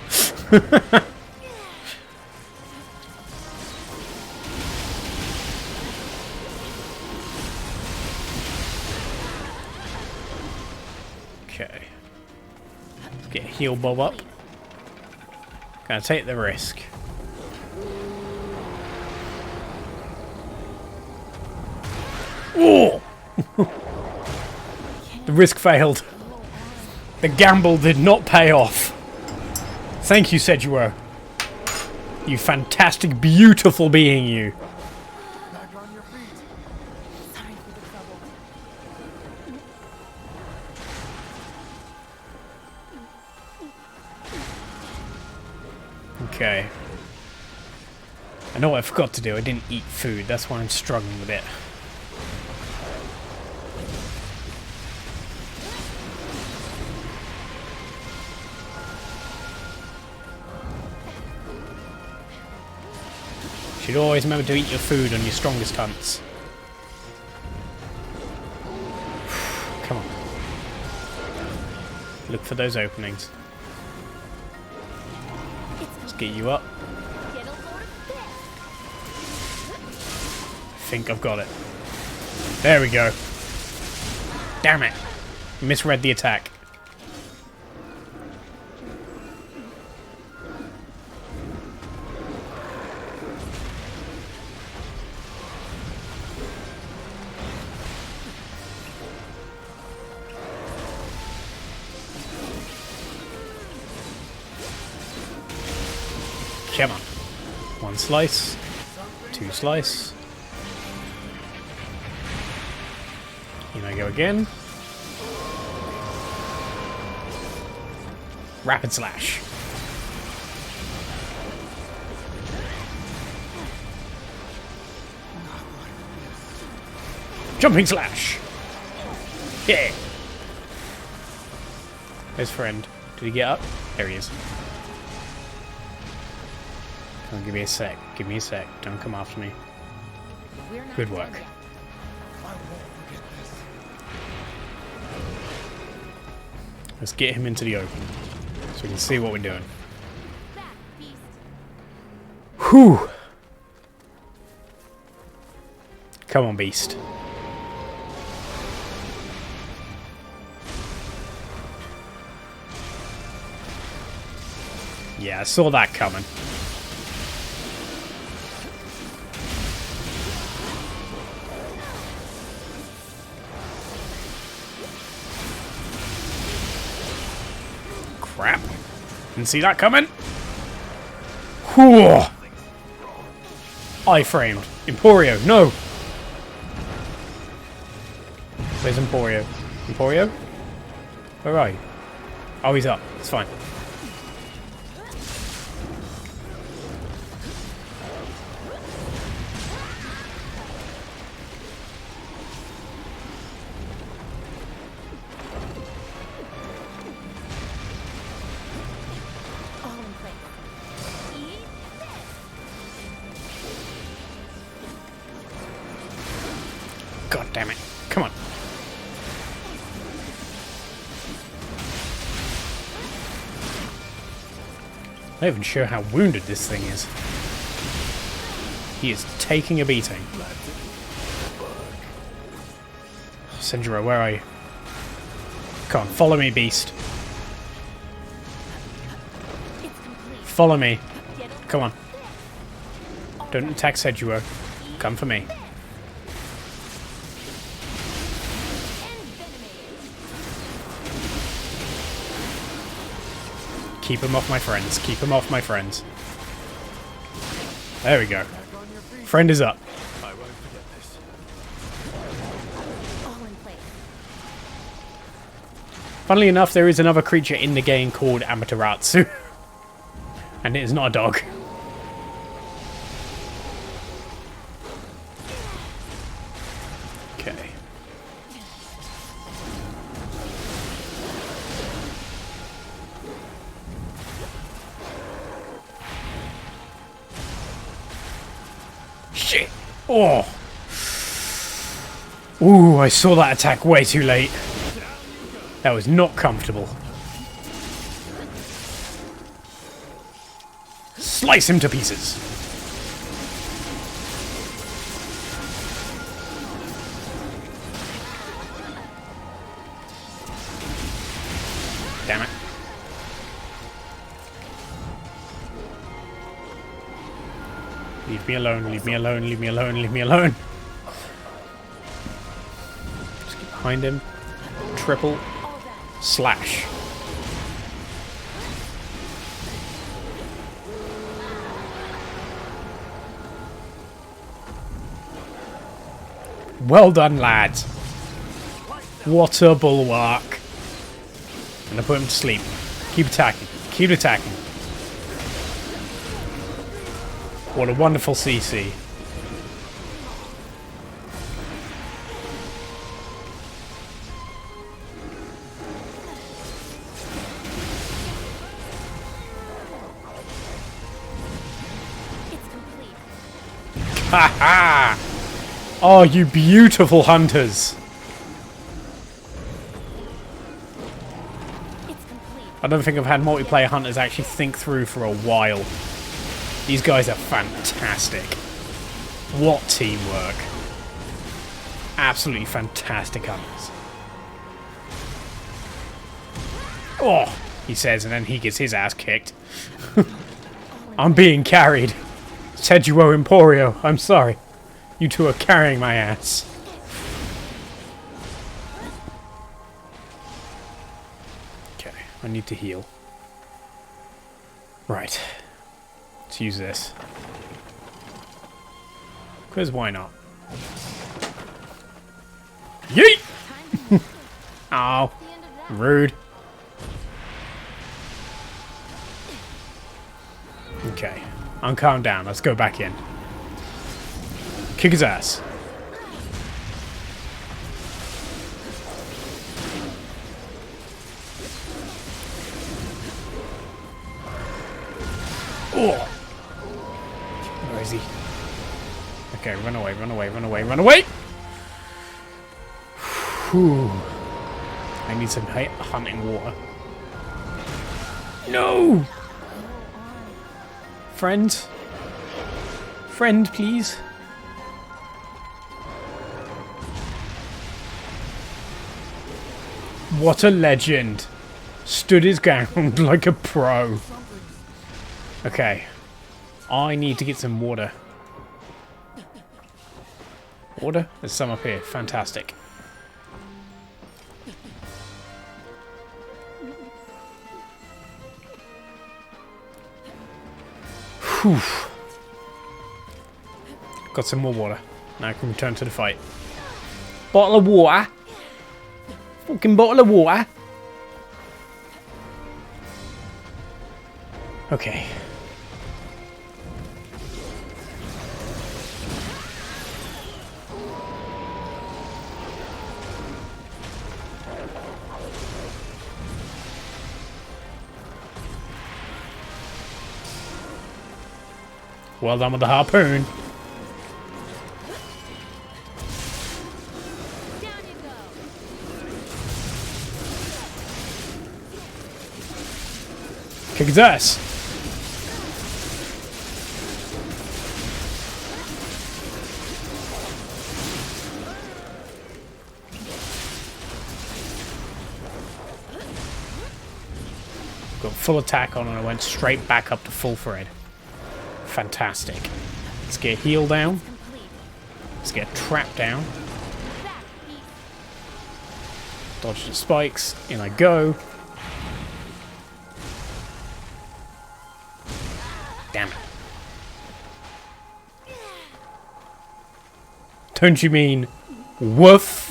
Okay. Let's get a heal bob up. Gonna take the risk. Oh! The risk failed. The gamble did not pay off. Thank you, Sejuo. You fantastic, beautiful being, you. Back on your feet. Sorry for the trouble. Okay. I know what I forgot to do. I didn't eat food. That's why I'm struggling with it. Should always remember to eat your food on your strongest hunts. Come on. Look for those openings. Let's get you up. I think I've got it. There we go. Damn it. Misread the attack. Come on. One slice. Two slice. Here I go again. Rapid slash. Jumping slash. Yeah. His friend. Did he get up? There he is. Come on, give me a sec. Give me a sec. Don't come after me. We're not Good done work. yet. I won't forget this. Let's get him into the open so we can see what we're doing. Back, beast. Whew! Come on, beast. Yeah, I saw that coming. Crap. Didn't see that coming. Whew. I-framed. Emporio, no! Where's Emporio? Emporio? Where are you? Oh, he's up. It's fine. All in place. Eat this. God damn it. Come on. I'm not even sure how wounded this thing is. He is taking a beating. Senjuro, where are you? Come on, follow me, beast. It's complete. Follow me. Get over Come on. this. Don't attack Senjuro. Come for me. Envenomated. Keep him off my friends. Keep him off my friends. There we go. Back on your feet. Friend is up. I won't forget this. All in place. Funnily enough, there is another creature in the game called Amaterasu. And it is not a dog. Okay. Shit. Oh. Ooh, I saw that attack way too late. That was not comfortable. Slice him to pieces. Damn it. Leave me alone, leave me alone, leave me alone, leave me alone. Just get behind him. Triple slash. Well done, lads. What a bulwark. I'm gonna put him to sleep. Keep attacking. Keep attacking. What a wonderful CC. It's complete. Ha ha! Oh, you beautiful hunters. It's complete. I don't think I've had multiplayer hunters actually think through for a while. These guys are fantastic. What teamwork. Absolutely fantastic hunters. Oh, he says, and then he gets his ass kicked. I'm being carried. Seduo Emporio, I'm sorry. You two are carrying my ass. Okay, I need to heal. Right. Let's use this. Because why not? Yeet! Ow. The end of that. Rude. Okay. I'm calmed down. Let's go back in. Kick his ass. Oh! Where is he? Okay, run away, run away, run away, run away! Whew. I need some hunting water. No! Friend? Friend, please? What a legend. Stood his ground like a pro. Okay. I need to get some water. Water? There's some up here. Fantastic. Whew. Got some more water. Now I can return to the fight. Bottle of water. Fucking bottle of water. Okay. Well done with the harpoon. Down you go. Kick his ass. Got full attack on and I went straight back up to full thread. Fantastic. Let's get heal down. Complete. Let's get trap down. Back. East. Dodge the spikes. In I go. Damn it. Don't you mean woof?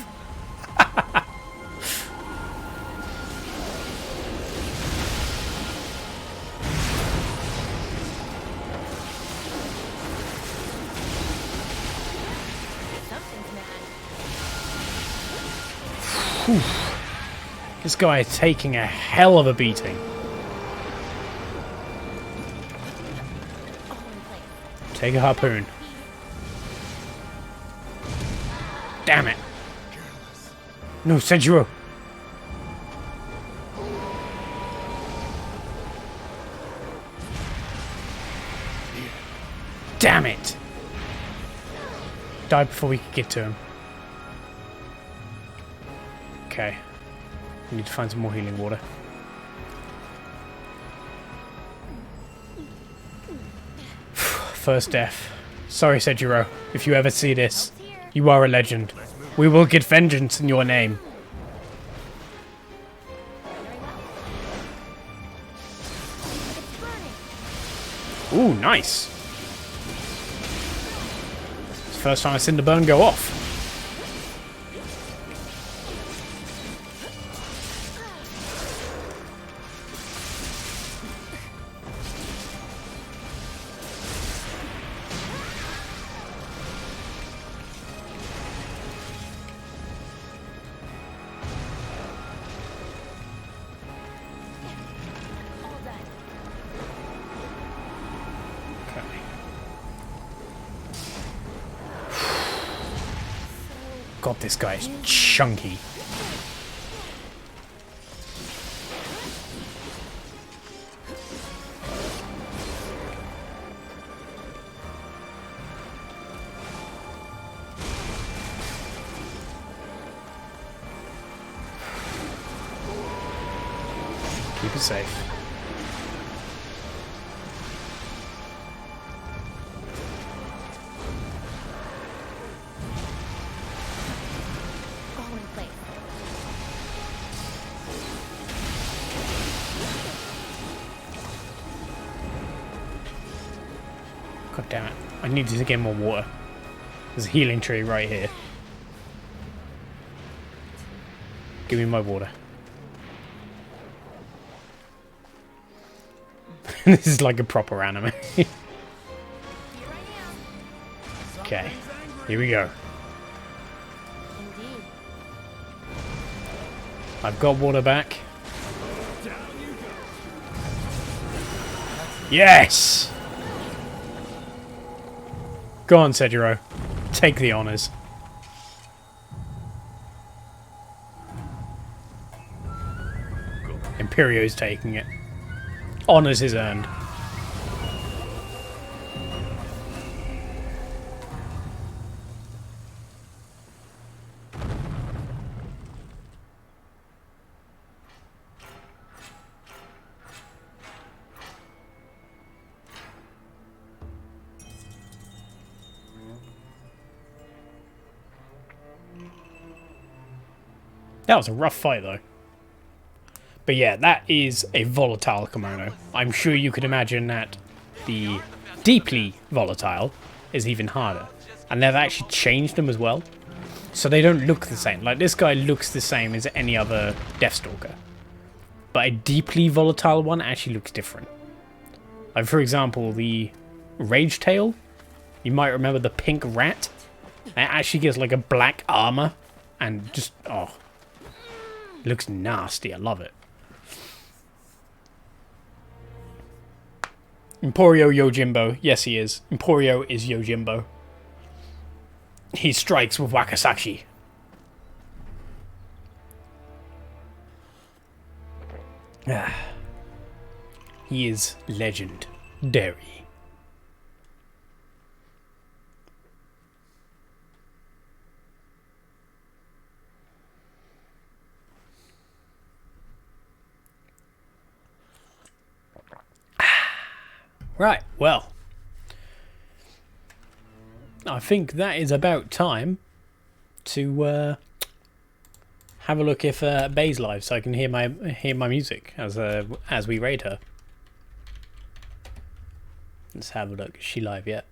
Something's mad. This guy is taking a hell of a beating. All in place. Take a harpoon. Damn it. No, Senjuro. Damn it! Died before we could get to him. Okay. We need to find some more healing water. First death. Sorry, Senjuro. If you ever see this, you are a legend. We will get vengeance in your name. Ooh, nice. It's the first time I've seen the burn go off. God, this guy is chunky. Keep it safe. God damn it. I need to get more water. There's a healing tree right here. Give me my water. This is like a proper anime. Okay, here we go. Indeed. I've got water back. Yes! Go on, Senjuro. Take the honors. Imperio's taking it. Honors is earned. That was a rough fight, though. But yeah, that is a volatile kimono. I'm sure you could imagine that the deeply volatile is even harder. And they've actually changed them as well. So they don't look the same. Like, this guy looks the same as any other Deathstalker. But a deeply volatile one actually looks different. Like, for example, the Rage Tail. You might remember the pink rat. It actually gets like a black armor. And just, oh. Looks nasty. I love it. Emporio Yojimbo. Yes, he is. Emporio is Yojimbo. He strikes with Wakasashi. Ah. He is legendary. Right, well, I think that is about time to have a look if Bay's live, so I can hear my music as we raid her. Let's have a look. Is she live yet?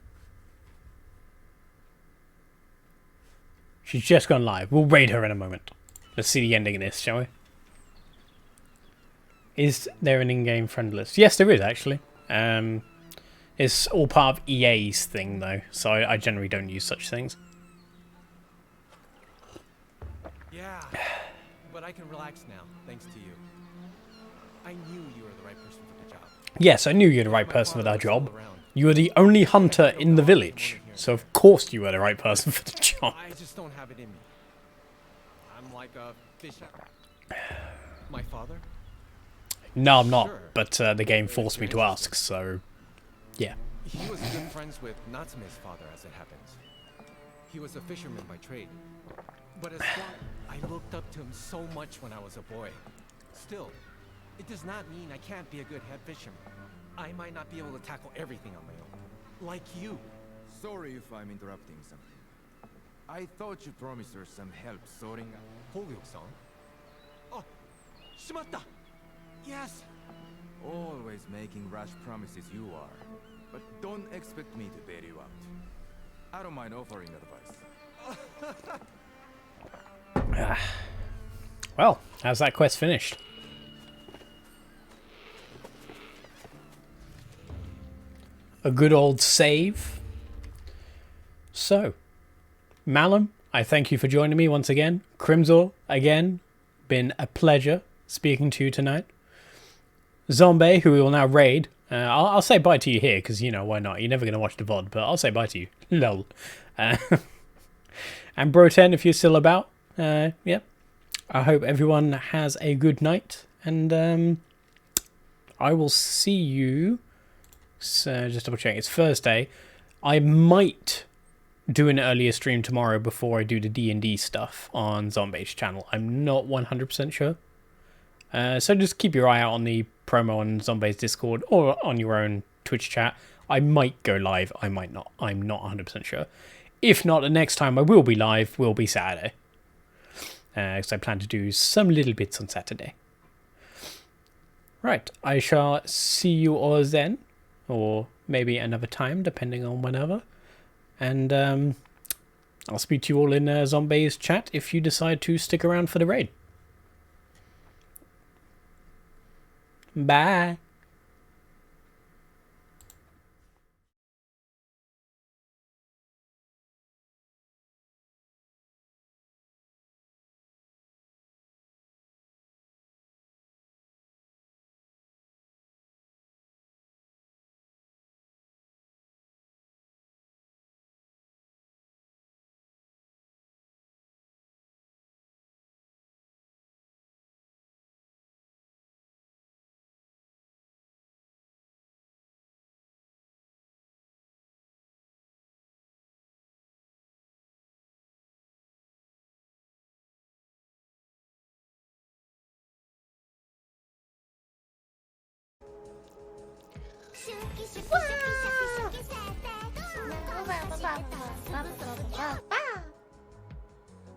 She's just gone live. We'll raid her in a moment. Let's see the ending of this, shall we? Is there an in-game friend list? Yes, there is actually. It's all part of EA's thing, though, so I generally don't use such things. Yeah, but I can relax now, thanks to you. I knew you were the right person for the job. Yes, I knew you were the right person for that job. You were the only hunter in the village, so of course you were the right person for the job. I just don't have it in me. I'm like a fish out. My father? No, I'm not. Sure. But the game If forced you're me to interested. ask, so yeah. He was good friends with Natsume's father, as it happens. He was a fisherman by trade. But as far, I looked up to him so much when I was a boy. Still, it does not mean I can't be a good head fisherman. I might not be able to tackle everything on my own. Like you. Sorry if I'm interrupting something. I thought you promised her some help sorting out. Holyoke-san? Oh, shimatta! Yes! Always making rash promises you are. But don't expect me to bail you out. I don't mind offering advice. Well, how's that quest finished? A good old save. So, Malum, I thank you for joining me once again. Crimsor, again, been a pleasure speaking to you tonight. Zombie, who we will now raid. I'll say bye to you here, because, you know, why not? You're never going to watch the VOD, but I'll say bye to you. Lol. And Bro10, if you're still about. Yeah. I hope everyone has a good night. And I will see you... So, just double check. It's Thursday. I might do an earlier stream tomorrow before I do the D&D stuff on Zombie's channel. I'm not 100% sure. So just keep your eye out on the promo on Zombie's Discord or on your own Twitch chat. I might go live. I might not. I'm not 100% sure. If not, the next time I will be live will be Saturday. Because I plan to do some little bits on Saturday. Right. I shall see you all then. Or maybe another time, depending on whenever. And I'll speak to you all in Zombie's chat if you decide to stick around for the raid. Bye.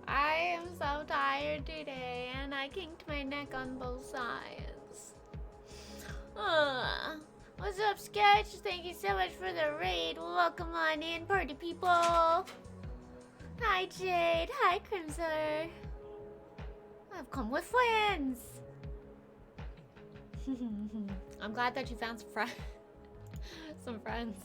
I am so tired today, and I kinked my neck on both sides. What's up, Sketch? Thank you so much for the raid. Welcome on in, party people. Hi, Jade. Hi, Crimson. I've come with friends. I'm glad that you found some friends.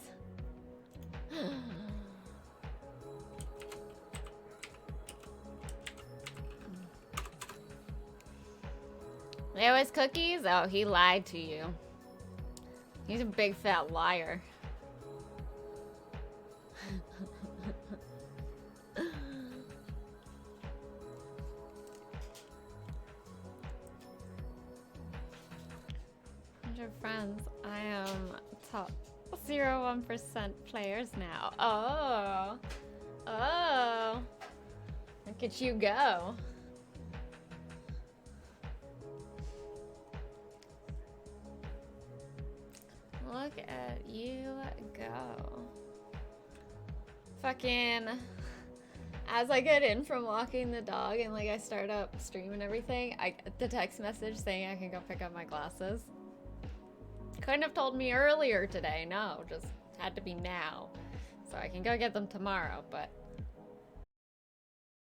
There was cookies? Oh, he lied to you. He's a big fat liar. Your friends, I am top 0.1% players now. Oh, look at you go. Look at you go. Fucking, as I get in from walking the dog and like I start up stream and everything, I get the text message saying I can go pick up my glasses. Couldn't have told me earlier today, no, just had to be now. So I can go get them tomorrow, but